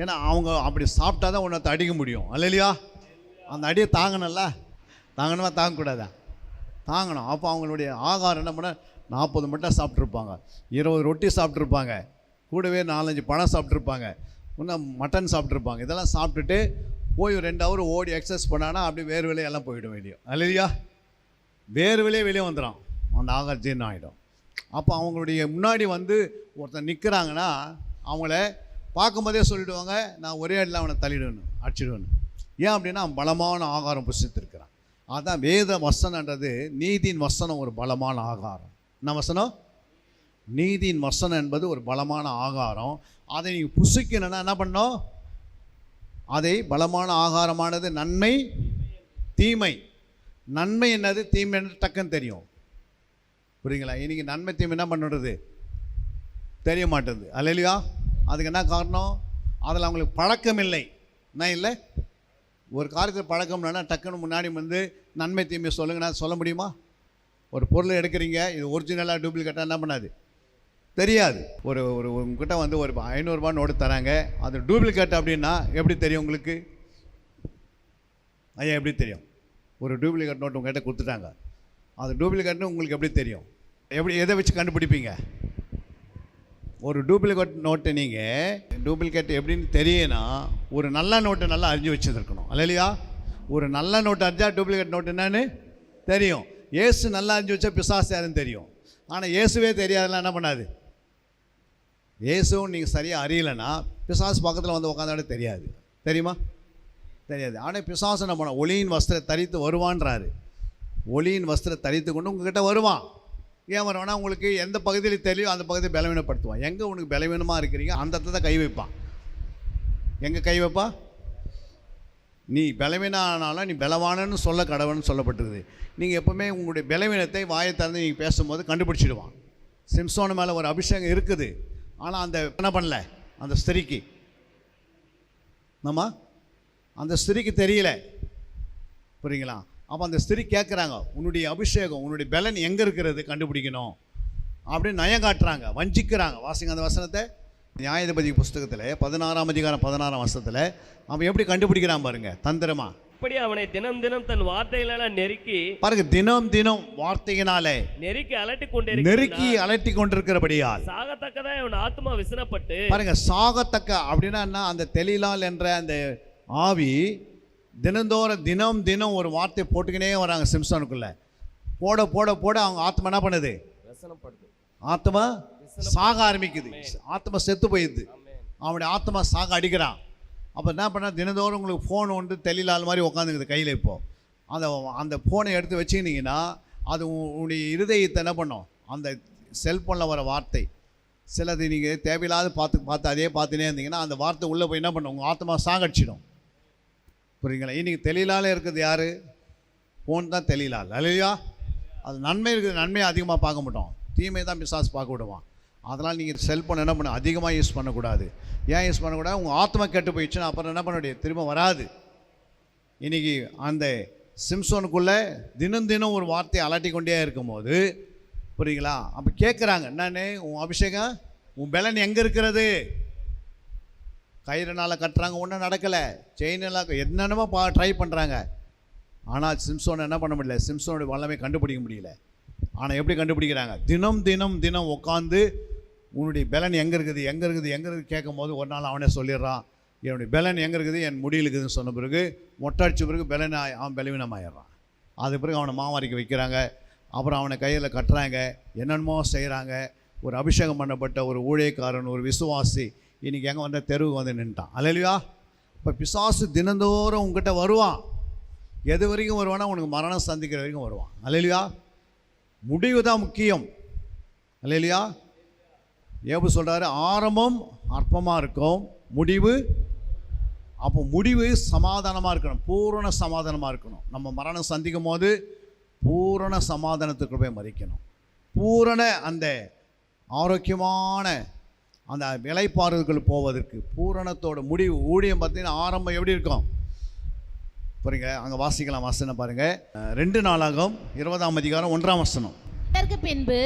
ஏன்னா அவங்க அப்படி சாப்பிட்டா தான் ஒன்றத்தை அடிக்க முடியும். இல்லையா? அந்த அடியை தாங்கணும்ல. தாங்கணுமா தாங்கக்கூடாதா? தாங்கணும். அப்போ அவங்களுடைய ஆகாரம் என்ன பண்ண 40 முட்டை சாப்பிட்ருப்பாங்க, 20 ரொட்டி சாப்பிட்ருப்பாங்க, கூடவே 4-5 பழம் சாப்பிட்ருப்பாங்க, இன்னும் மட்டன் சாப்பிட்ருப்பாங்க. இதெல்லாம் சாப்பிட்டுட்டு போய் 2 ஹவர் ஓடி எக்ஸசைஸ் பண்ணான்னா அப்படியே வேறு வெளியெல்லாம் போயிடும் வெளியே. இல்லையா? வேறு வெளியே வந்துடும். அந்த ஆகார ஜீரணம் ஆகிடும். அப்போ அவங்களுடைய முன்னாடி வந்து ஒருத்தர் நிற்கிறாங்கன்னா அவங்கள பார்க்கும்போதே சொல்லிவிடுவாங்க, நான் ஒரே அடியில் அவனை தள்ளிடுவேன்னு, அடிச்சிடுவேன்னு. ஏன் அப்படின்னா அவன் பலமான ஆகாரம் புசித்திருக்கிறான். அதான் வேத வசனன்றது. நீதியின் வசனம் ஒரு பலமான ஆகாரம். என்ன வசனம்? நீதியின் வசனம் என்பது ஒரு பலமான ஆகாரம். அதை நீங்கள் புசிக்கணுன்னா என்ன பண்ணணும்? அதை பலமான ஆகாரமானது நன்மை தீமை. நன்மை என்னது, தீமை என்ன டக்குன்னு தெரியும். புரியுங்களா? இன்றைக்கி நன்மை தீமை என்ன பண்ணுறது தெரிய மாட்டேங்குது. அல்லையா? அதுக்கு என்ன காரணம்? அதில் அவங்களுக்கு பழக்கம் இல்லை. என்ன இல்லை? ஒரு காரியத்தில் பழக்கம் இல்லைன்னா டக்குன்னு முன்னாடி வந்து நன்மை தீமை சொல்லுங்கன்னா சொல்ல முடியுமா? ஒரு பொருளை எடுக்கிறீங்க, இது ஒரிஜினலாக டூப்ளிகேட்டாக என்ன பண்ணாது தெரியாது. ஒரு ஒரு உங்ககிட்ட வந்து ஒரு 500 ரூபா நோட்டு தராங்க, அது டூப்ளிகேட் அப்படின்னா எப்படி தெரியும் உங்களுக்கு? ஐயா எப்படி தெரியும்? ஒரு டூப்ளிகேட் நோட்டு உங்கள்கிட்ட கொடுத்துட்டாங்க, அது டூப்ளிகேட்னு உங்களுக்கு எப்படி தெரியும்? எதை வச்சு கண்டுபிடிப்பீங்க? ஒரு டூப்ளிகேட் நோட்டை நீங்கள் டூப்ளிகேட் எப்படின்னு தெரியுன்னா ஒரு நல்ல நோட்டை நல்லா அறிஞ்சு வச்சுருக்கணும். இல்லையா? ஒரு நல்ல நோட்டு அறிஞ்சா டூப்ளிகேட் நோட்டு என்னன்னு தெரியும். ஏசு நல்லா அறிஞ்சு வச்சா பிசாசு யாருன்னு தெரியும். ஆனால் இயேசுவே தெரியாதெல்லாம் என்ன பண்ணாது. இயேசுவும் நீங்கள் சரியாக அறியலைன்னா பிசாசு பக்கத்தில் வந்து உட்காந்தாலே தெரியாது. தெரியுமா? தெரியாது. ஆனால் பிசாசு என்ன பண்ண, ஒளியின் வஸ்திரம் தரித்து வருவான்றாரு. ஒளியின் வஸ்திரம் தரித்து கொண்டு உங்ககிட்ட வருவான். ஏன் வருவானா? உங்களுக்கு எந்த பகுதியில் தெரியும் அந்த பகுதியை பலவீனப்படுத்துவான். எங்கே உனக்கு பலவீனமாக இருக்கிறீங்க அந்த இடத்துல கை வைப்பான். எங்கே கை வைப்பா? நீ பலவீனானாலும் நீ பலவானன்னு சொல்ல கடவுள்னு சொல்லப்பட்டிருக்குது. நீங்கள் எப்போவுமே உங்களுடைய பலவீனத்தை வாயை திறந்து நீங்கள் பேசும்போது கண்டுபிடிச்சிடுவான். சிம்சோன் மேலே ஒரு அபிஷேகம் இருக்குது, ஆனால் அந்த என்ன பண்ணல அந்த ஸ்திரிக்கு. நம்ம அந்த ஸ்திரிக்கு தெரியல. புரியுங்களா? அப்போ அந்த ஸ்திரி கேட்குறாங்க, உன்னுடைய அபிஷேகம் உன்னுடைய பலன் எங்கே இருக்கிறது கண்டுபிடிக்கணும் அப்படின்னு நயம் காட்டுறாங்க, வஞ்சிக்கிறாங்க. வாசிங்க அந்த வசனத்தை. நியாயாதிபதி புஸ்தகத்தில் 16ஆம் அதிகாரம் 16ஆம் வசனத்தில் அவன் எப்படி கண்டுபிடிக்கிறான் பாருங்க, தந்திரமா. இப்படி அவனை தினம் தினம் தன் வார்த்தைகளால் நெருக்கி பாருங்க, தினம் தினம் வார்த்தையினாலே நெருக்கி அலட்டி கொண்டிருக்கிறபடியால் சாகத்தக்கதா அவன் ஆத்மா விசனப்பட்டு. பாருங்க, சாகத்தக்க அப்படின்னா என்ன? அந்த தெளிலால் என்ற அந்த ஆவி தினந்தோறும் தினம் தினம் ஒரு வார்த்தை போட்டுக்கினே வராங்க சிம்சோனுக்குள்ள. போட போட போட அவங்க ஆத்மா என்ன பண்ணுது? ஆத்மா சாக ஆரம்பிக்குது. ஆத்மா செத்து போயிடுது. அவனுடைய ஆத்மா சாக அடிக்கிறான். அப்போ என்ன பண்ண, தினந்தோறும் உங்களுக்கு ஃபோன் ஒன்று தெளிலால் மாதிரி உட்காந்துக்குது கையில். இப்போது அந்த ஃபோனை எடுத்து வச்சுக்கினீங்கன்னா அது உங்களுடைய இருதயத்தை என்ன பண்ணும்? அந்த செல்ஃபோனில் வர வார்த்தை சிலது நீங்கள் தேவையில்லாத பார்த்து அதே பார்த்துனே இருந்தீங்கன்னா அந்த வார்த்தை உள்ளே போய் என்ன பண்ணும்? உங்கள் ஆத்மா சாகடிச்சிடும். புரியுங்களா? இன்றைக்கி தெளிலாலே இருக்குது யார்? ஃபோன் தான் தெளிலால். இல்லையா? அது நன்மை இருக்குது, நன்மையை அதிகமாக பார்க்க மாட்டோம், தீமை தான் பிசாசு பார்க்க விடுவான். அதனால் நீங்கள் செல்ஃபோன் என்ன பண்ண அதிகமாக யூஸ் பண்ணக்கூடாது. ஏன் யூஸ் பண்ணக்கூடாது? உங்கள் ஆத்மா கெட்டு போயிடுச்சுன்னா அப்புறம் என்ன பண்ண முடியாது, திரும்ப வராது. இன்றைக்கி அந்த சிம்சோனுக்குள்ளே தினம் தினம் ஒரு வார்த்தையை அலட்டி கொண்டே இருக்கும்போது, புரியுங்களா, அப்போ கேட்குறாங்க, என்னன்னு உன் அபிஷேகம் உன் பலன் எங்கே இருக்கிறது? கயிறுனால் கட்டுறாங்க, ஒன்றும் நடக்கலை. செயினெல்லாம் என்னென்னமோ ட்ரை பண்ணுறாங்க. ஆனால் சிம்சோனை என்ன பண்ண முடியல, சிம்சோனுடைய வல்லமை கண்டுபிடிக்க முடியல. ஆனால் எப்படி கண்டுபிடிக்கிறாங்க? தினம் தினம் தினம் உட்காந்து உன்னுடைய பலன் எங்கே இருக்குது எங்கே இருக்குது எங்கே இருக்குது கேட்கும் போது ஒரு நாள் அவனே சொல்லிடுறான், என்னுடைய பலன் எங்கே இருக்குது, என் முடியில் இருக்குதுன்னு சொன்ன பிறகு மொட்டை அடித்த பிறகு அவன் பலவீனமாயிடுறான். அது பிறகு அவனை மாவரைக்க வைக்கிறாங்க, அப்புறம் அவனை கையில் கட்டுறாங்க, என்னென்னமோ செய்கிறாங்க. ஒரு அபிஷேகம் பண்ணப்பட்ட ஒரு ஊழியக்காரன், ஒரு விசுவாசி இன்றைக்கி எங்கே வந்தால் தெருவுக்கு வந்து நின்ட்டான். அல்லேலூயா. இப்போ பிசாசு தினந்தோறும் உங்ககிட்ட வருவான். எது வரைக்கும் வருவானா, உனக்கு மரணம் சந்திக்கிற வரைக்கும் வருவான். அல்லேலூயா. முடிவு தான் முக்கியம். அல்லேலூயா. யோபு சொல்கிறாரு, ஆரம்பம் அற்பமாக இருக்கும், முடிவு. அப்போ முடிவு சமாதானமாக இருக்கணும், பூரண சமாதானமாக இருக்கணும். நம்ம மரணம் சந்திக்கும் போது பூரண சமாதானத்துக்கு போய் மறிக்கணும். பூரண அந்த ஆரோக்கியமான அந்த விலைப்பாறுதலுக்குள் போவதற்கு பூரணத்தோட முடிவு ஊழியம் பார்த்தீங்கன்னா ஆரம்பம் எப்படி இருக்கும் பாருங்க. அங்கே வாசிக்கலாம், வசனம் பாருங்கள். 2 நாளாகும் 20ஆம் அதிகாரம் 1ஆம் வசனம். இதற்கு பின்பு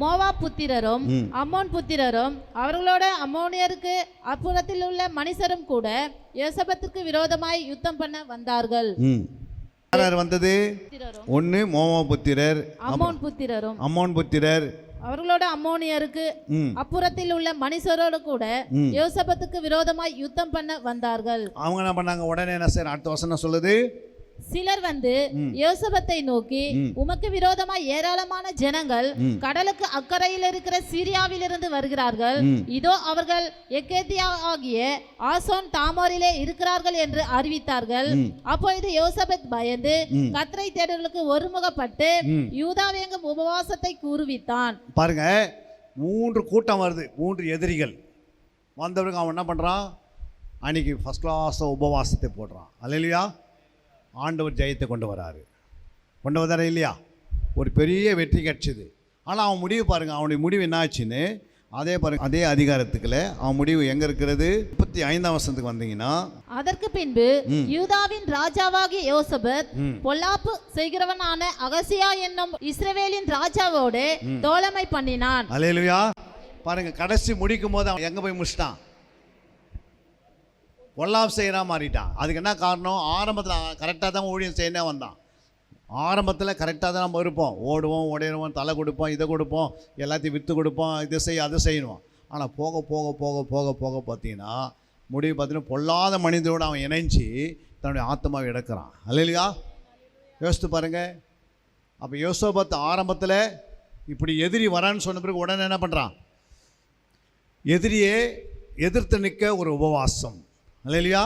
மோவாப் புத்திரரும் அம்மோன் புத்திரரும் அவர்களோட அம்மோனியருக்கு அப்புறத்தில் உள்ள மனுஷரும் கூட யோசபத்துக்கு விரோதமாய் யுத்தம் பண்ண வந்தார்கள். யார் வந்தது? 1 மோவாப் புத்திரர், அம்மோன் புத்திரர் அவர்களோட அம்மோனியருக்கு அப்புறத்தில் உள்ள மனுஷரோடு கூட யோசபத்துக்கு விரோதமாய் யுத்தம் பண்ண வந்தார்கள். அவங்க என்ன பண்ணாங்க? உடனே என்ன செய்யற? அடுத்த வசனம் சொல்லுது, சிலர் வந்து யோசபத்தை நோக்கி, உமக்கு விரோதமாய் ஏராளமான ஜனங்கள் கடலுக்கு அக்கறையில் இருக்கிற சீரியாவிலிருந்து வருகிறார்கள். இதோ அவர்கள் எக்கேத்தியா ஆகிய ஆசோன் தாமோரிலே இருக்கிறார்கள் என்று அறிவித்தார்கள். அப்பொழுது யோசபத் பயந்து கர்த்தரை தேடுதலுக்கு ஒருமுகப்பட்டு யூதாவெங்கும் உபவாசத்தை கூறுவித்தான். பாருங்க, 3 கூட்டம் வருது, 3 எதிரிகள் வந்தவருக்கு அவன் என்ன பண்றான்? அன்னைக்கு ஃபர்ஸ்ட் கிளாஸ் உபவாசத்தை போடுறான். அல்லேலூயா. ஆண்டவர் ஜெயத்தை கொண்டு வராரு இல்லையா? ஒரு பெரிய வெற்றி கிடைச்சிது. ஆனால் அவன் முடிவு பாருங்கள், அவனுடைய முடிவு என்ன ஆச்சுன்னு அதே பாருங்க. அதே அதிகாரத்துக்குள்ள அவன் முடிவு எங்கே இருக்கிறது? 35ஆம் வசனத்துக்கு வந்தீங்கன்னா, அதற்கு பின்பு யூதாவின் ராஜாவாகிய யோசபத் பொல்லாப்பு செய்கிறவனான அகசியா என்னும் இஸ்ரவேலின் ராஜாவோடு தோழமை பண்ணினான். அல்லேலூயா. பாருங்க, கடைசி முடிக்கும் போது அவன் எங்கே போய் முடிச்சிட்டான்? பொல்லாப்பு செய்கிறா மாறிட்டான். அதுக்கு என்ன காரணம்? ஆரம்பத்தில் கரெக்டாக தான் ஊழியம் செய்யணும் வந்தான். ஆரம்பத்தில் கரெக்டாக தான் நம்ம இருப்போம், ஓடுவோம், உடையிடுவோம், தலை கொடுப்போம், இதை கொடுப்போம், எல்லாத்தையும் விற்று கொடுப்போம், இதை அதை செய்யணும். ஆனால் போக போக போக போக போக பார்த்தீங்கன்னா முடிவு பார்த்தீங்கன்னா பொல்லாத மனிதனோடு அவன் இணைஞ்சி தன்னுடைய ஆத்மாவை இழக்கிறான். அல்லேலூயா. யோசித்து பாருங்கள். அப்போ யோசபத் ஆரம்பத்தில் இப்படி எதிரி வரான்னு சொன்ன பிறகு உடனே என்ன பண்ணுறான்? எதிரியே எதிர்த்து நிற்க ஒரு உபவாசம். அல்லேலூயா.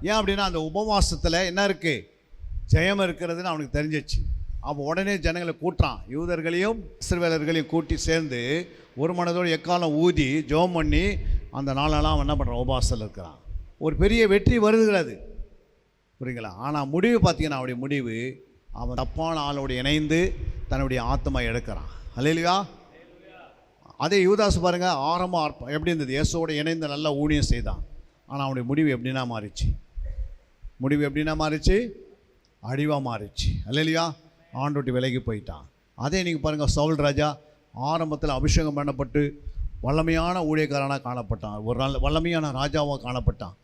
ஏன் அப்படின்னா அந்த உபவாசத்தில் என்ன இருக்குது? ஜெயம் இருக்கிறதுன்னு அவனுக்கு தெரிஞ்சிச்சு. அப்போ உடனே ஜனங்களை கூட்டுறான், யூதர்களையும் இஸ்ரவேலர்களையும் கூட்டி சேர்ந்து ஒரு மனதோடு எக்காலம் ஊதி ஜெபம் பண்ணி அந்த நாளெல்லாம் அவன் என்ன பண்ணுறான்? உபவாசத்தில் இருக்கிறான். ஒரு பெரிய வெற்றி வருகிறது, புரியுங்களா? ஆனால் முடிவு பார்த்தீங்கன்னா அவனுடைய முடிவு அவன் தப்பான ஆளோடு இணைந்து தன்னுடைய ஆத்மா எடுக்கிறான். அல்லேலூயா. அதே யூதாஸ் பாருங்கள், ஆரம்பம் எப்படி இருந்தது? இயேசுவோடு இணைந்து நல்லா ஊழியம் செய்தான். ஆனால் அவனுடைய முடிவு எப்படின்னா மாறிச்சு? அழிவாக மாறிச்சு. அல்லேலூயா. ஆண்டோட்டி விலகி போயிட்டான். அதே நீங்கள் பாருங்கள், சவுல் ராஜா ஆரம்பத்தில் அபிஷேகம் பண்ணப்பட்டு வல்லமையான ஊழியக்காரனாக காணப்பட்டான், ஒரு நாள் வல்லமையான ராஜாவாக காணப்பட்டான்.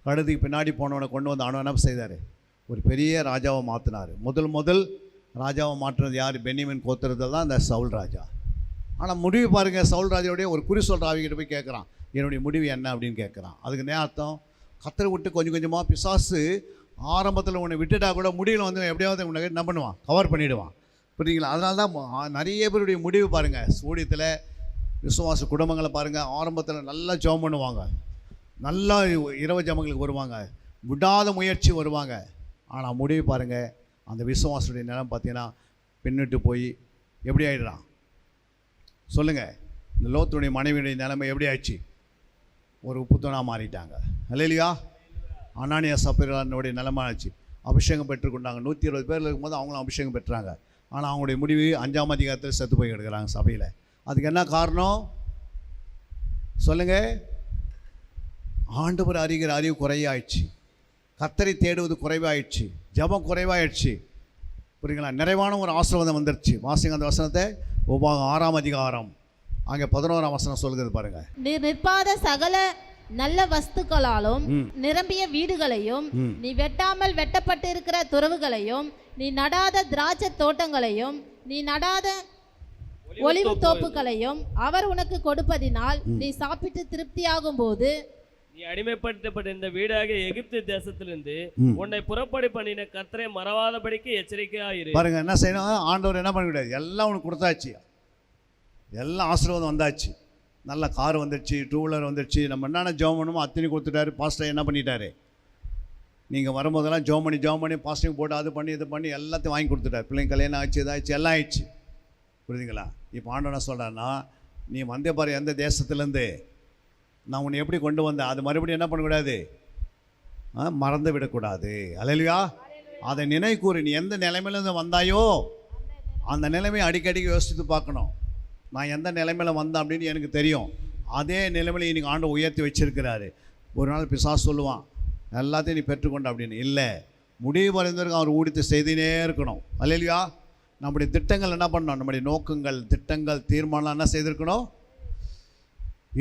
கழுதுக்கு பின்னாடி போனவனை கொண்டு வந்து அவன் என்ன செய்தார்? ஒரு பெரிய ராஜாவை மாற்றினார். முதல் ராஜாவை மாற்றினது யார்? பென்யமீன் கோத்திரத்தில் தான் இந்த சவுல் ராஜா. ஆனால் முடிவு பாருங்கள், சவுல் ராஜாவுடைய ஒரு குறி சொல்கிற ஆவிகிட்ட போய் கேட்குறான், என்னுடைய முடிவு என்ன அப்படின்னு கேட்குறான். அதுக்கு நேரத்தம் கத்தரை விட்டு கொஞ்சம் கொஞ்சமாக பிசாசு ஆரம்பத்தில் உன்னை விட்டுட்டா கூட முடிவில் வந்து எப்படியாவது உன்னை என்ன பண்ணுவான்? கவர் பண்ணிவிடுவான். புரியுங்களா? அதனால தான் நிறைய பேருடைய முடிவு பாருங்கள், சூடியத்தில் விசுவாச குடும்பங்களை பாருங்கள், ஆரம்பத்தில் நல்லா ஜெபம் பண்ணுவாங்க, நல்லா இரவு ஜெபங்களுக்கு வருவாங்க, விடாத முயற்சி வருவாங்க. ஆனால் முடிவு பாருங்கள், அந்த விசுவாசுடைய நிலம் பார்த்தீங்கன்னா பின்னிட்டு போய் எப்படி ஆகிடுறான்? சொல்லுங்கள். இந்த லோத்துடைய மனைவியுடைய நிலைமை எப்படி ஆயிடுச்சு? ஒரு உப்புத்தனாக மாறிட்டாங்க. அல்லேலூயா. அனானியா சப்பீரானுடைய நிலைமை ஆச்சு. அபிஷேகம் பெற்றுக்கொண்டாங்க. 120 பேர் இருக்கும்போது அவங்களும் அபிஷேகம் பெற்றாங்க. ஆனால் அவங்களுடைய முடிவு 5ஆம் அதிகாரத்தில் செத்து போய் கிடக்கிறாங்க சபையில். அதுக்கு என்ன காரணம் சொல்லுங்கள்? ஆண்டவர் அறிகிற அறிவு குறையாயிடுச்சு, கர்த்தரை தேடுவது குறைவாயிடுச்சு, ஜபம் குறைவாயிடுச்சு. புரியுங்களா? நிறைவான ஒரு ஆசீர்வாதம் வந்துடுச்சு. வாசிங்க அந்த வசனத்தை. உபாகம் 6ஆம் அதிகாரம் அங்கே 11ஆம் வசனம் சொல்கிறது பாருங்க. நீ நிற்பாத சகல நல்ல வஸ்துக்களாலும் நிரம்பிய வீடுகளையும், நீ வெட்டாமல் வெட்டப்பட்டு இருக்கிற துறவுகளையும், நீ நடாத திராட்சை தோட்டங்களையும், நீ நடாத ஒலிவு தோப்புகளையும் அவர் உனக்கு கொடுப்பதினால் நீ சாப்பிட்டு திருப்தியாகும் போது நீ அடிமைப்படுத்தப்பட்ட இந்த வீடாகிய எகிப்து தேசத்திலிருந்து உன்னை புறப்படி பண்ணின கர்த்தரை மறவாதபடிக்கு எச்சரிக்கையாயிரு. பாருங்க என்ன செய்யணும், ஆண்டவர் என்ன பண்ண முடியாது, எல்லாம் உனக்கு கொடுத்தாச்சு, எல்லாம் ஆசீர்வாதம் வந்தாச்சு, நல்ல கார் வந்துடுச்சு, 2 வீலர் வந்துடுச்சு, நம்ம என்னென்ன ஜெபம் பண்ணுமோ அத்தனை கொடுத்துட்டாரு. பாஸ்டர் என்ன பண்ணிட்டாரு, நீங்கள் வரும்போதெல்லாம் ஜெபம் பண்ணி பாஸ்டிங் போட்டு அது பண்ணி இது பண்ணி எல்லாத்தையும் வாங்கி கொடுத்துட்டாரு. பிள்ளைங்க கல்யாணம் ஆச்சு, இதாகிடுச்சு, எல்லாம் ஆயிடுச்சு. புரியுதுங்களா? இப்போ ஆண்டவர் என்ன சொல்கிறாருன்னா, நீ வந்தே பாரு எந்த தேசத்துலேருந்து, நான் உன்னை எப்படி கொண்டு வந்தேன், அது மறுபடியும் என்ன பண்ணக்கூடாது, மறந்து விடக்கூடாது. அல்லேலூயா. அதை நினைக்கூறு, நீ எந்த நிலைமையிலேருந்து வந்தாயோ அந்த நிலைமையை அடிக்கடி யோசித்து பார்க்கணும். நான் எந்த நிலைமையில் வந்தேன் அப்படின்னு எனக்கு தெரியும். அதே நிலைமையில் இன்றைக்கி ஆண்டு உயர்த்தி வச்சிருக்கிறாரு. ஒரு நாள் பிசாசு சொல்லுவான், எல்லாத்தையும் நீ பெற்றுக்கொண்ட அப்படின்னு. இல்லை, முடிவு வரைந்தவருக்கு அவர் ஊழியத்தை செய்துனே இருக்கணும். அல்லேலூயா. நம்முடைய திட்டங்கள் என்ன பண்ணணும், நம்முடைய நோக்கங்கள், திட்டங்கள், தீர்மானம் என்ன செய்திருக்கணும்,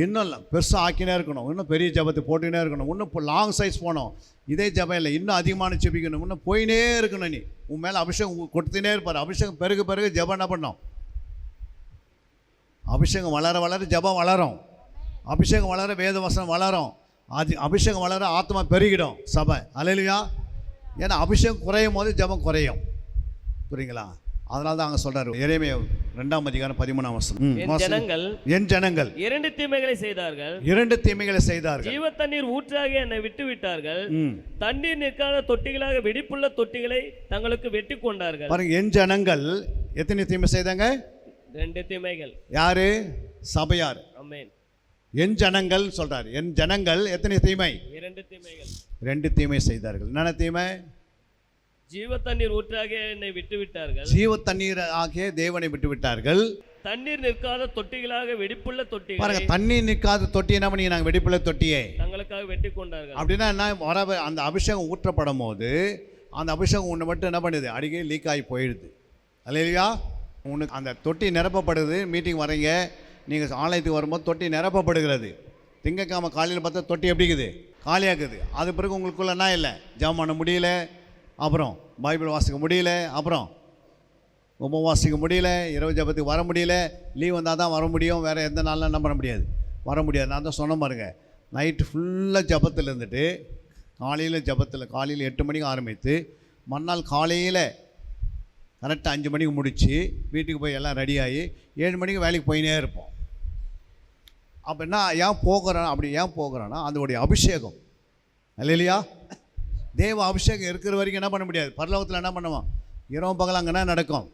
இன்னும் இல்லை பெருசாக ஆக்கினே இருக்கணும், இன்னும் பெரிய ஜபத்தை போட்டுக்கினே இருக்கணும், இன்னும் இப்போ லாங் சைஸ் போகணும். இதே ஜபம் இல்லை, இன்னும் அதிகமான ஜெபிக்கணும், இன்னும் போயினே இருக்கணும். நீ உன் மேலே அபிஷேகம் கொடுத்துனே இருப்பார். அபிஷேகம் பிறகு ஜபம் என்ன பண்ணோம், அபிஷேகம் வளர வளர ஜபம் வளரும், அபிஷேகம் வளர வேத வசனம் வளரும், அபிஷேகம் வளர ஆத்மா பெருகிடும் சபை. அல்லேலூயா. ஏன்னா அபிஷேகம் குறையும் போது ஜபம் குறையும். புரியுங்களா? அதனால தான் அங்கே சொல்கிறார், எரேமியா 2ஆம் அதிகாரம் 13ஆம் வசனம், என் ஜனங்கள் 2 தீமைகளை செய்தார்கள், 2 தீமைகளை செய்தார்கள். ஜீவ தண்ணீர் ஊற்றாக என்னை விட்டு விட்டார்கள், தண்ணீர் நிற்காத தொட்டிகளாக வெடிப்புள்ள தொட்டிகளை தங்களுக்கு வெட்டி கொண்டார்கள். பாருங்க, என் ஜனங்கள் எத்தனை தீமை செய்தாங்க, 2 தீமைகள். யாரு? சபையார். ஆமென். என் ஜனங்கள் சொல்றாரு, என் ஜனங்கள் எத்தனை தீமை, 2 தீமைகள். 2 தீமை செய்தார்கள். என்னென்ன தீமை? ஜீவ தண்ணீர் ஊற்றாக என்னை விட்டு விட்டார்கள், ஜீவ தண்ணீர் ஆகிய தேவனை விட்டு விட்டார்கள், தண்ணீர் நிற்காத தொட்டிகளாக வெடிப்புள்ள தொட்டிகள். பாருங்க, தண்ணீர் நிற்காத தொட்டி என்ன பண்ணி நாங்கள் வெடிப்புள்ள தொட்டியே தங்களுக்காக வெட்டி கொண்டார்கள். அப்படின்னா என்ன, வர அந்த அபிஷேகம் ஊற்றப்படும் போது அந்த அபிஷேகம் ஒன்று மட்டும் என்ன பண்ணுது, அடிக்கடி லீக் ஆகி போயிடுது. அல்லேலூயா. உனக்கு அந்த தொட்டி நிரப்பப்படுது. மீட்டிங் வரீங்க, நீங்கள் ஆலயத்துக்கு வரும்போது தொட்டி நிரப்பப்படுகிறது. திங்கக்கிழமை காலையில் பார்த்தா தொட்டி எப்படி இருக்குது, காலியாக்குது. அது பிறகு உங்களுக்குள்ள என்ன இல்லை, ஜெபம் பண்ண முடியல, அப்புறம் பைபிள் வாசிக்க முடியல, அப்புறம் உபவாசிக்க முடியல, இரவு ஜபத்துக்கு வர முடியல. லீவ் வந்தால் தான் வர முடியும், வேறு எந்த நாளில் என்ன பண்ண முடியாது, வர முடியாது. நான் தான் சொன்ன பாருங்க, நைட்டு ஃபுல்லாக ஜபத்தில் இருந்துட்டு காலையில் காலையில் 8 மணிக்கு ஆரம்பித்து மறுநாள் காலையில் கரெக்டாக 5 மணிக்கு முடித்து வீட்டுக்கு போய் எல்லாம் ரெடியாகி 7 மணிக்கு வேலைக்கு போயினே இருப்போம். அப்போ என்ன ஏன் போகிறோன்னா அதோடைய அபிஷேகம். அல்லேலூயா. தேவ அபிஷேகம் இருக்கிற வரைக்கும் என்ன பண்ண முடியாது. பரலோகத்தில் என்ன பண்ணுவோம், இரவு பகல் அங்கே என்ன நடக்கும்,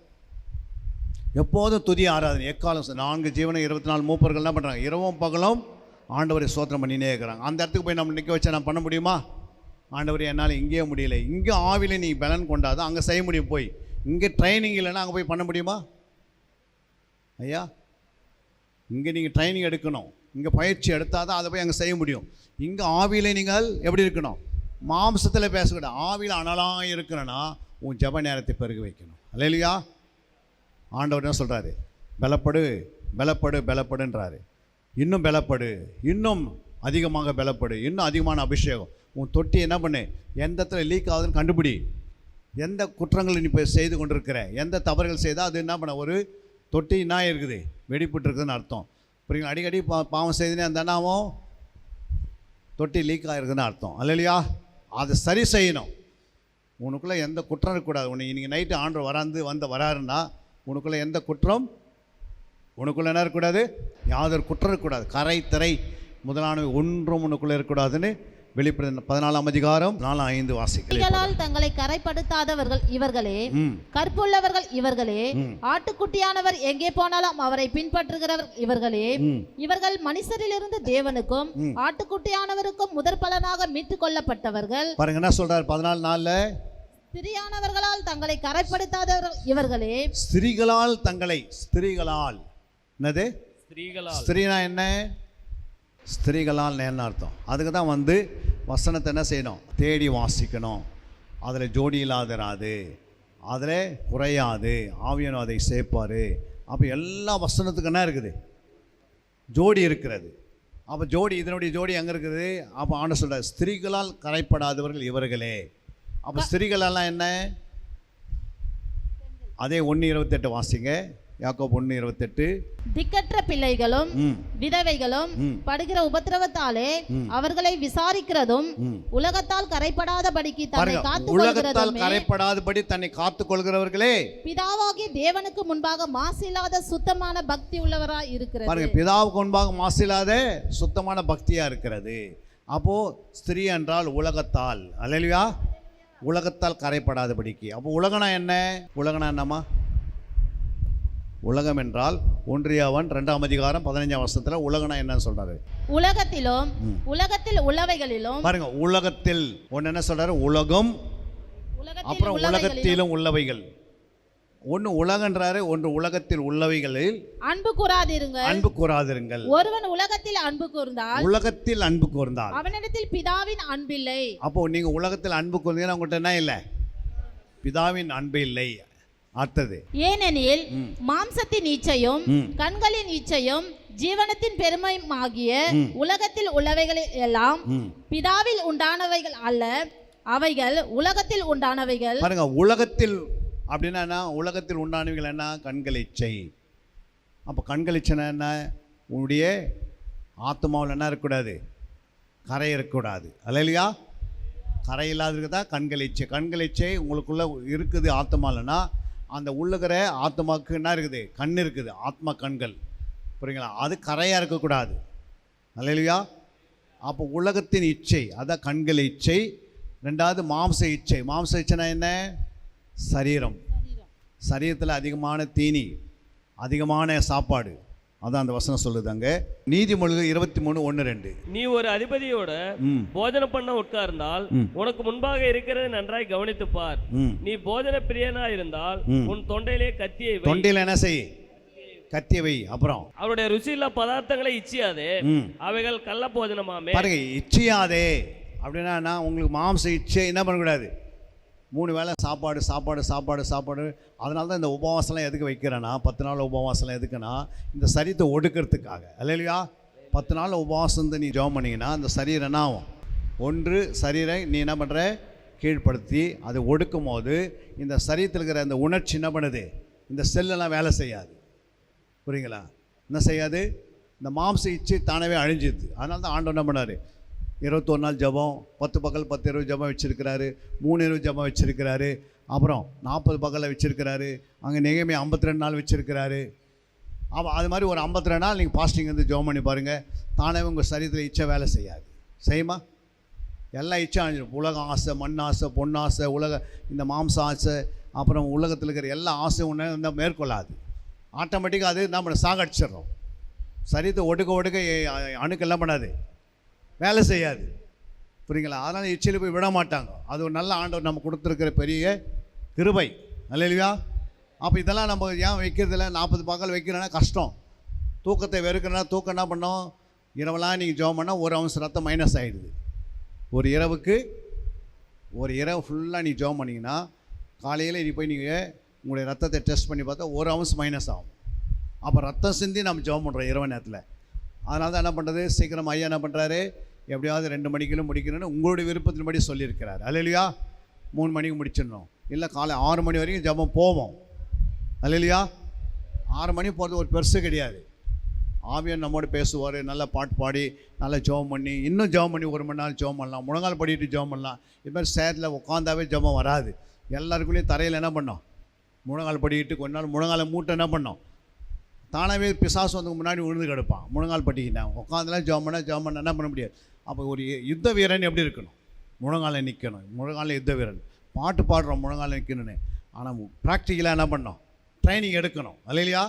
எப்போதும் துதி ஆராதனை, எக்காலம் 4 ஜீவன 24 மூப்பர்கள் என்ன பண்ணுறாங்க, இரவும் பகலும் ஆண்டவரை ஸ்தோத்திரம் பண்ணினே இருக்கிறாங்க. அந்த இடத்துக்கு போய் நம்ம நிற்க வச்சா நான் பண்ண முடியுமா? ஆண்டவரே என்னால் இங்கேயே முடியல. இங்கே ஆவியில் நீ பலன் கொண்டாதான் அங்கே செய்ய முடியும். போய் இங்கே ட்ரைனிங் இல்லைன்னா அங்கே போய் பண்ண முடியுமா? ஐயா, இங்கே நீங்கள் ட்ரைனிங் எடுக்கணும், இங்கே பயிற்சி எடுத்தால் தான் அதை போய் அங்கே செய்ய முடியும். இங்கே ஆவியில் நீங்கள் எப்படி இருக்கணும், மாம்சத்தில் பேசக்கூடாது, ஆவியில் அனலாக இருக்கணும்னா உன் ஜப நேரத்தை பெருக வைக்கணும். அல்லேலூயா. ஆண்டவர் என்ன சொல்கிறாரு, பலப்படுன்றாரு. இன்னும் பலப்படு, இன்னும் அதிகமாக பலப்படு, இன்னும் அதிகமான அபிஷேகம். உன் தொட்டி என்ன பண்ணு, எந்த இடத்துல லீக் ஆகுதுன்னு கண்டுபிடி. எந்த குற்றங்கள் நீ இப்போ செய்து கொண்டிருக்கிற, எந்த தவறுகள் செய்தால் அது என்ன பண்ண, ஒரு தொட்டி என்ன இருக்குது, வெடிப்புட்டு இருக்குதுன்னு அர்த்தம். புரியுங்க? அடிக்கடி பாவம் செய்துனே அந்த என்னாவும் தொட்டி லீக் ஆகிருக்குதுன்னு அர்த்தம். அல்லேலூயா. அதை சரி செய்யணும். உனக்குள்ளே எந்த குற்றம் இருக்கக்கூடாது. உன்னை இன்றைக்கி நைட்டு ஆண்டவர் வராருன்னா உனக்குள்ளே எந்த குற்றம், உனக்குள்ளே என்ன இருக்கக்கூடாது, யாதொரு குற்றம் இருக்கக்கூடாது. கரை திரை முதலானவை ஒன்றும் உனக்குள்ளே இருக்கக்கூடாதுன்னு வெளிப்படுத்த 14ஆம் அதிகாரம் 4-5 வாசிக்கலாம். தங்களை கரைப்படுத்தாதவர்கள் இவர்களே, கற்புள்ளவர்கள் இவர்களே, ஆட்டுக்குட்டியானவர் எங்கே போனாலும் அவரை பின்பற்றுகிறவர் இவர்களே. இவர்கள் மனுஷரிலிருந்து தேவனுக்கும் ஆட்டுக்குட்டியானவருக்கும் முதற் பலனாக மீட்டுக் கொள்ளப்பட்டவர்கள். பாருங்க என்ன சொல்றாரு 14:4, ஸ்திரியானவர்களால் தங்களை கரைப்படுத்தாதவர்கள் இவர்களே. ஸ்திரீகளால் என்னது, ஸ்திரீனா என்ன, ஸ்திரீகளால் என்ன அர்த்தம்? அதுக்கு தான் வசனத்தை என்ன செய்யணும், தேடி வாசிக்கணும். அதில் ஜோடி இல்லாதராது, அதில் குறையாது, ஆவியானவர் அதை சேர்ப்பார். அப்போ எல்லா வசனத்துக்கு என்ன இருக்குது, ஜோடி இருக்கிறது. அப்போ இதனுடைய ஜோடி எங்கே இருக்குது? அப்போ ஆண்டவர் சொல்கிறார், ஸ்திரீகளால் கரைப்படாதவர்கள் இவர்களே. அப்போ ஸ்திரீகளெல்லாம் என்ன? அதே 1:28 வாசிங்க. யாக்கோபு 1:28. திக்கற்ற பிள்ளைகளும் விதவைகளும் படுகிற உபத்திரவத்தாலே அவர்களை விசாரிக்கிறதும் உலகத்தால் கரைப்படாதபடிக்கு தன்னை காத்துக் உலகத்தால் கரைப்படாதபடி தன்னை காத்துக் கொள்கிறவர்களே பிதாவாகிய தேவனுக்கு முன்பாக மாசில்லாத சுத்தமான பக்தி உள்ளவராய் இருக்கிறது. பாருங்க, பிதாவுக்கு முன்பாக மாசில்லாத சுத்தமான பக்தியா இருக்கிறது. அப்போ ஸ்திரீ என்றால் உலகத்தால், அல்லேலூயா, உலகத்தால் கரைப்படாதபடிக்கு. அப்போ உலகனா என்ன? உலகனா என்னம்மா? உலகம் என்றால் 1 யோவான் 2:15 உலகனா என்னன்னு சொல்றாரு? உலகத்திலும் உலகத்தில் உள்ளவைகளிலும். பாருங்க, உலகத்தில் ஒன்னு என்ன சொல்றாரு? உலகம், அப்புறம் உலகத்திலும் உள்ளவைகள். ஒன்று உலகன்றாரு, ஒன்று உலகத்தில் உள்ளவைகளில் அன்பு கூறாதிருங்கள். அன்பு கூறாதிருங்கள். ஒருவன் உலகத்தில் அன்பு கூர்ந்தால், உலகத்தில் அன்பு கூர்ந்தால் அவனிடத்தில் பிதாவின் அன்பில்லை. அப்போ நீங்க உலகத்தில் அன்பு கூர்ந்தீங்கன்னா உங்கள்கிட்ட என்ன இல்லை? பிதாவின் அன்பு இல்லை. அடுத்தது, ஏனெனில் மாம்சத்தின் இச்சையும் கண்களின் இச்சையும் ஜீவனத்தின் பெருமையுமாகிய உலகத்தில் உள்ளவைகளில் எல்லாம் பிதாவில் உண்டானவைகள் அல்ல, அவைகள் உலகத்தில் உண்டானவைகள். பாருங்க, உலகத்தில் அப்படின்னா என்ன? உலகத்தில் உண்டானவைகள் என்ன? கண்கள் இச்சை. அப்போ கண்கள் இச்சைனா என்ன? உன்னுடைய ஆத்மாவில் என்ன இருக்கக்கூடாது? கரை இருக்கக்கூடாது. அல்லையா? கரை இல்லாததுக்கு தான் கண்கள் இச்சை. கண்கள் இச்சை உங்களுக்குள்ள இருக்குது ஆத்மாலன்னா, அந்த உள்ளுக்கிற ஆத்மாவுக்கு என்ன இருக்குது? கண் இருக்குது, ஆத்மா கண்கள். புரியுங்களா? அது கரையாக இருக்கக்கூடாது. அல்லையா? அப்போ உலகத்தின் இச்சை அதான் கண்கள் இச்சை. ரெண்டாவது மாம்ச இச்சை. மாம்ச இச்சைனா என்ன? சரீரம். சரீரத்தில் அதிகமான தீனி, அதிகமான சாப்பாடு. அதான் அந்த வசனம் சொல்லுது அங்க. நீதிமொழிகள் 23:1-2. நீ ஒரு அதிபதியோட போஜனம் பண்ண உட்கார்ந்தால் உனக்கு முன்பாக இருக்கிறது நன்றாய் கவனித்து பார். நீ போஜன பிரியனா இருந்தால் உன் தொண்டையிலே கத்தியை வை. தொண்டையில என்ன செய்? கத்தியை வை. அப்புறம் அவருடைய ருசியில்லா பதார்த்தங்களை இச்சியாதே, அவைகள் கள்ள போஜனமாமே. பாருங்க, இச்சையாதே அப்படின்னா உங்களுக்கு மாம்ச இச்சை என்ன பண்ணக்கூடாது? 3 வேளை சாப்பாடு சாப்பாடு சாப்பாடு சாப்பாடு. அதனால தான் இந்த உபவாசம்லாம் எதுக்கு வைக்கிறேன்னா, 10 நாள் உபவாசம்லாம் எதுக்குன்னா இந்த சரீரத்தை ஒடுக்கிறதுக்காக. அல்லையா? 10 நாள் உபவாசம் வந்து நீ ஜெபம் பண்ணிங்கன்னா அந்த சரீரம் என்ன ஆகும்? ஒன்று சரீரை நீ என்ன பண்ணுற? கீழ்ப்படுத்தி அதை ஒடுக்கும் போது இந்த சரீரத்தில் இருக்கிற அந்த உணர்ச்சி என்ன பண்ணுது? இந்த செல்லெல்லாம் வேலை செய்யாது. புரியுங்களா? என்ன செய்யாது? இந்த மாம்ச இச்சை தானவே அழிஞ்சிது. அதனால தான் ஆண்டவர் என்ன பண்ணார்? 21 நாள் ஜபம், 10 பகல் 10 இரவு ஜபம் வச்சுருக்கிறாரு, 3 இரவு ஜபம் வச்சுருக்கிறாரு, அப்புறம் 40 பகலில் வச்சுருக்கிறாரு, அங்கே நெகேமியா 52 நாள் வச்சுருக்கிறாரு. அது மாதிரி ஒரு 52 நாள் நீங்கள் பாஸ்டிங் வந்து ஜபம் பண்ணி பாருங்கள், தானே உங்கள் சரீரத்தில் இச்சை வேலை செய்யாது. செய்யுமா? எல்லாம் இச்சை அழிஞ்சிடும். உலக ஆசை, மண் ஆசை, பொன்னாசை, இந்த மாம்ச ஆசை, அப்புறம் உலகத்தில் இருக்கிற எல்லா ஆசையும் ஒன்று மேற்கொள்ளாது. ஆட்டோமேட்டிக்காக அது நம்ம சாகடிச்சிடுறோம். சரீரத்தை ஒடுக்க அணுக்கெல்லாம் பண்ணாது, வேலை செய்யாது. புரியுங்களா? அதனால் இச்சையில் போய் விட மாட்டாங்க. அது ஒரு நல்ல ஆண்டவர் நம்ம கொடுத்துருக்கிற பெரிய கிருபை. அல்லையா? அப்போ இதெல்லாம் நம்ம ஏன் வைக்கிறதில்ல? 40 பகல் வைக்கிறோன்னா கஷ்டம். தூக்கத்தை வெறுக்கிறனா தூக்கம் என்ன பண்ணோம்? இரவெல்லாம் நீங்கள் ஜெபம் பண்ணால் 1 ounce ரத்தம் மைனஸ் ஆகிடுது. ஒரு இரவு ஃபுல்லாக நீ ஜெபம் பண்ணிங்கன்னா காலையில் நீ போய் நீங்கள் உங்களுடைய ரத்தத்தை டெஸ்ட் பண்ணி பார்த்தா 1 ounce மைனஸ் ஆகும். அப்போ ரத்தம் சிந்தி நம்ம ஜெபம் பண்ணுறோம் இரவு நேரத்தில். அதனால தான் என்ன பண்ணுறது? சீக்கிரம் ஐயா என்ன பண்ணுறாரு? எப்படியாவது 2 மணிக்குள்ள முடிக்கணும்னு உங்களுடைய விருப்பத்தின்படி சொல்லியிருக்கிறார். அல்லையா? 3 மணிக்கு முடிச்சிடணும், இல்லை காலை 6 மணி வரைக்கும் ஜபம் போவோம். அல்லையா? 6 மணி போகிறது ஒரு பெருசு கிடையாது. ஆவியன் நம்மோடு பேசுவார், நல்லா பாட்டு பாடி நல்லா ஜெபம் பண்ணி இன்னும் ஜெபம் பண்ணி 1 மணி நேரம் ஜெபம் பண்ணலாம், முழங்கால் படிட்டு ஜெபம் பண்ணலாம். இது மாதிரி சேரில் உட்காந்தாவே ஜெபம் வராது. எல்லாருக்குள்ளேயும் தரையில் என்ன பண்ணோம்? முழங்கால் படிக்கிட்டு கொஞ்ச நாள் முழங்காலை மூட்டை என்ன பண்ணோம்? தானாகவே பிசாசு வந்து முன்னாடி விழுந்து கிடப்பான். முழங்கால் பட்டிக்கிட்டான் உட்காந்துலாம் ஜெபம் பண்ண என்ன பண்ண முடியாது. அப்போ ஒரு யுத்த வீரன் எப்படி இருக்கணும்? முழங்கால நிற்கணும். முழங்கால யுத்த வீரன் பாட்டு பாடுறோம், முழங்கால நிற்கணும்னு. ஆனால் ப்ராக்டிக்கலாக என்ன பண்ணோம்? ட்ரைனிங் எடுக்கணும். அல்லையா?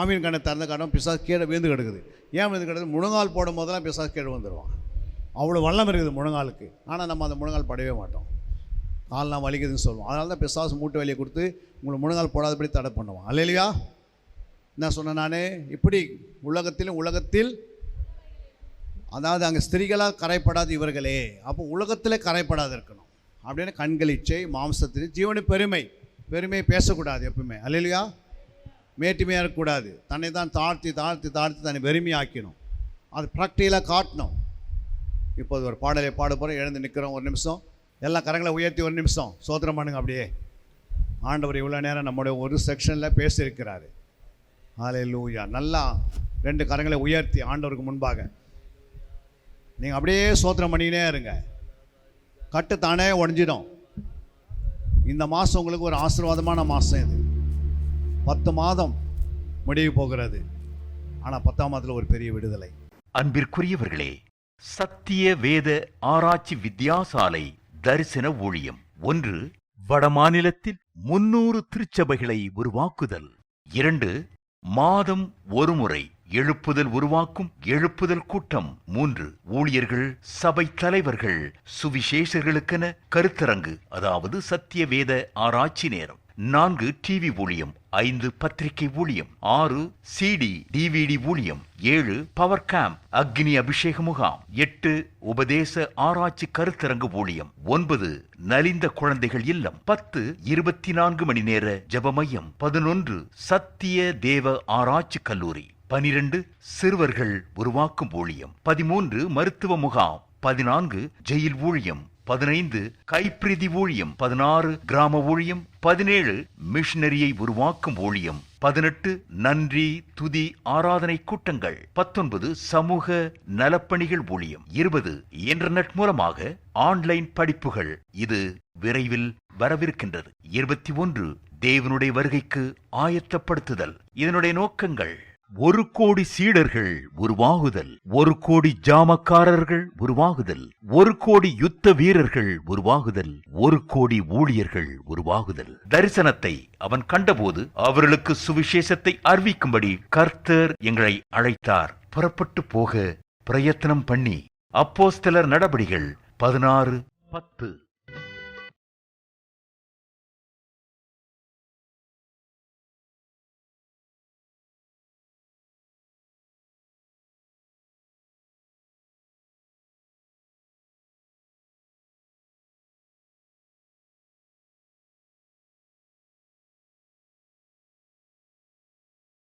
ஆமீன் கண்ணை திறந்த காட்டும் பிசாசு கீழே விழுந்து கிடக்குது. ஏன் விழுந்து கிடக்குது? முழங்கால் போடும் போதெல்லாம் பிசாசு கீழே வந்துடுவான். அவ்வளோ வல்லம் இருக்குது முழங்காலுக்கு. ஆனால் நம்ம அந்த முழங்கால் படவே மாட்டோம். கால்லாம் வலிக்குதுன்னு சொல்லுவோம். அதனால தான் பிசாசு மூட்டு வலியை கொடுத்து உங்களை முழங்கால் போடாதபடி தடை பண்ணுவான். அல்லையா? என்ன சொன்னேன் நான்? இப்படி உலகத்தில் அதாவது அங்கே ஸ்திரீகளால் கரைப்படாது இவர்களே. அப்போ உலகத்தில் கரைப்படாது இருக்கணும். அப்படின்னு கண்கள் இச்சை, மாம்சத்தில் ஜீவனு பெருமை பேசக்கூடாது எப்பவுமே. அல்லையா? மேட்டுமையாக இருக்கக்கூடாது. தன்னை தான் தாழ்த்தி தன்னை வெறுமையாக்கணும். அது ப்ராக்டிக்கலாக காட்டணும். இப்போது ஒரு பாடலை பாட போகிறோம். எழுந்து நிற்கிறோம். 1 நிமிஷம் எல்லா கரங்களை உயர்த்தி 1 நிமிஷம் சோத்திரம் பண்ணுங்க. அப்படியே ஆண்டவர் இவ்வளோ நேரம் நம்முடைய ஒரு செக்ஷனில் பேசியிருக்கிறாரு. ஹல்லேலூயா. நல்லா 2 கரங்களை உயர்த்தி ஆண்டவருக்கு முன்பாக நீங்கள் அப்படியே ஸ்தோத்திரம் பண்ணிக்கினே இருங்க. கட்டு தானே உடஞ்சிடும். இந்த மாதம் உங்களுக்கு ஒரு ஆசீர்வாதமான மாதம். இது 10 மாதம் முடிவு போகிறது. ஆனால் 10ஆம் மாதத்தில் ஒரு பெரிய விடுதலை. அன்பிற்குரியவர்களே, சத்திய வேத ஆராய்ச்சி வித்தியாசாலை தரிசன ஊழியம் 1. வடமாநிலத்தில் 300 திருச்சபைகளை உருவாக்குதல். 2. மாதம் ஒரு முறை எழுப்புதல் உருவாக்கும் எழுப்புதல் கூட்டம். 3. ஊழியர்கள், சபை தலைவர்கள், சுவிசேஷர்களுக்கென கருத்தரங்கு, அதாவது சத்திய வேத ஆராய்ச்சி நேரம். 4. டிவி ஊழியம். 5. பத்திரிகை ஊழியம். 6. CD DVD ஊழியம். 7. பவர் கேம்ப் அக்னி அபிஷேக முகாம். 8. உபதேச ஆராய்ச்சி கருத்தரங்கு ஊழியம். 9. நலிந்த குழந்தைகள் இல்லம். 10. 24 மணி நேர ஜெப மையம். 11. சத்திய தேவ ஆராய்ச்சி கல்லூரி. 12. சிறுவர்கள் உருவாக்கும் ஊழியம். 13. மருத்துவ முகாம். 14. ஜெயில் ஊழியம். 15. கைப்பிரதி ஊழியம். 16. கிராம ஊழியம். 17. மிஷனரியை உருவாக்கும் ஊழியம். 18. நன்றி துதி ஆராதனை கூட்டங்கள். 19. சமூக நலப்பணிகள் ஊழியம். 20. இன்டர்நெட் மூலமாக ஆன்லைன் படிப்புகள். இது விரைவில் வரவிருக்கின்றது. 21. தேவனுடைய வருகைக்கு ஆயத்தப்படுத்துதல். இதனுடைய நோக்கங்கள்: 1 கோடி சீடர்கள் உருவாகுதல், 1 கோடி ஜாமக்காரர்கள் உருவாகுதல், 1 கோடி யுத்த வீரர்கள் உருவாகுதல், 1 கோடி ஊழியர்கள் உருவாகுதல். தரிசனத்தை அவன் கண்டபோது அவர்களுக்கு சுவிசேஷத்தை அறிவிக்கும்படி கர்த்தர் எங்களை அழைத்தார். புறப்பட்டு போக பிரயத்தனம் பண்ணி. அப்போஸ்தலர் நடபடிகள் 16:10.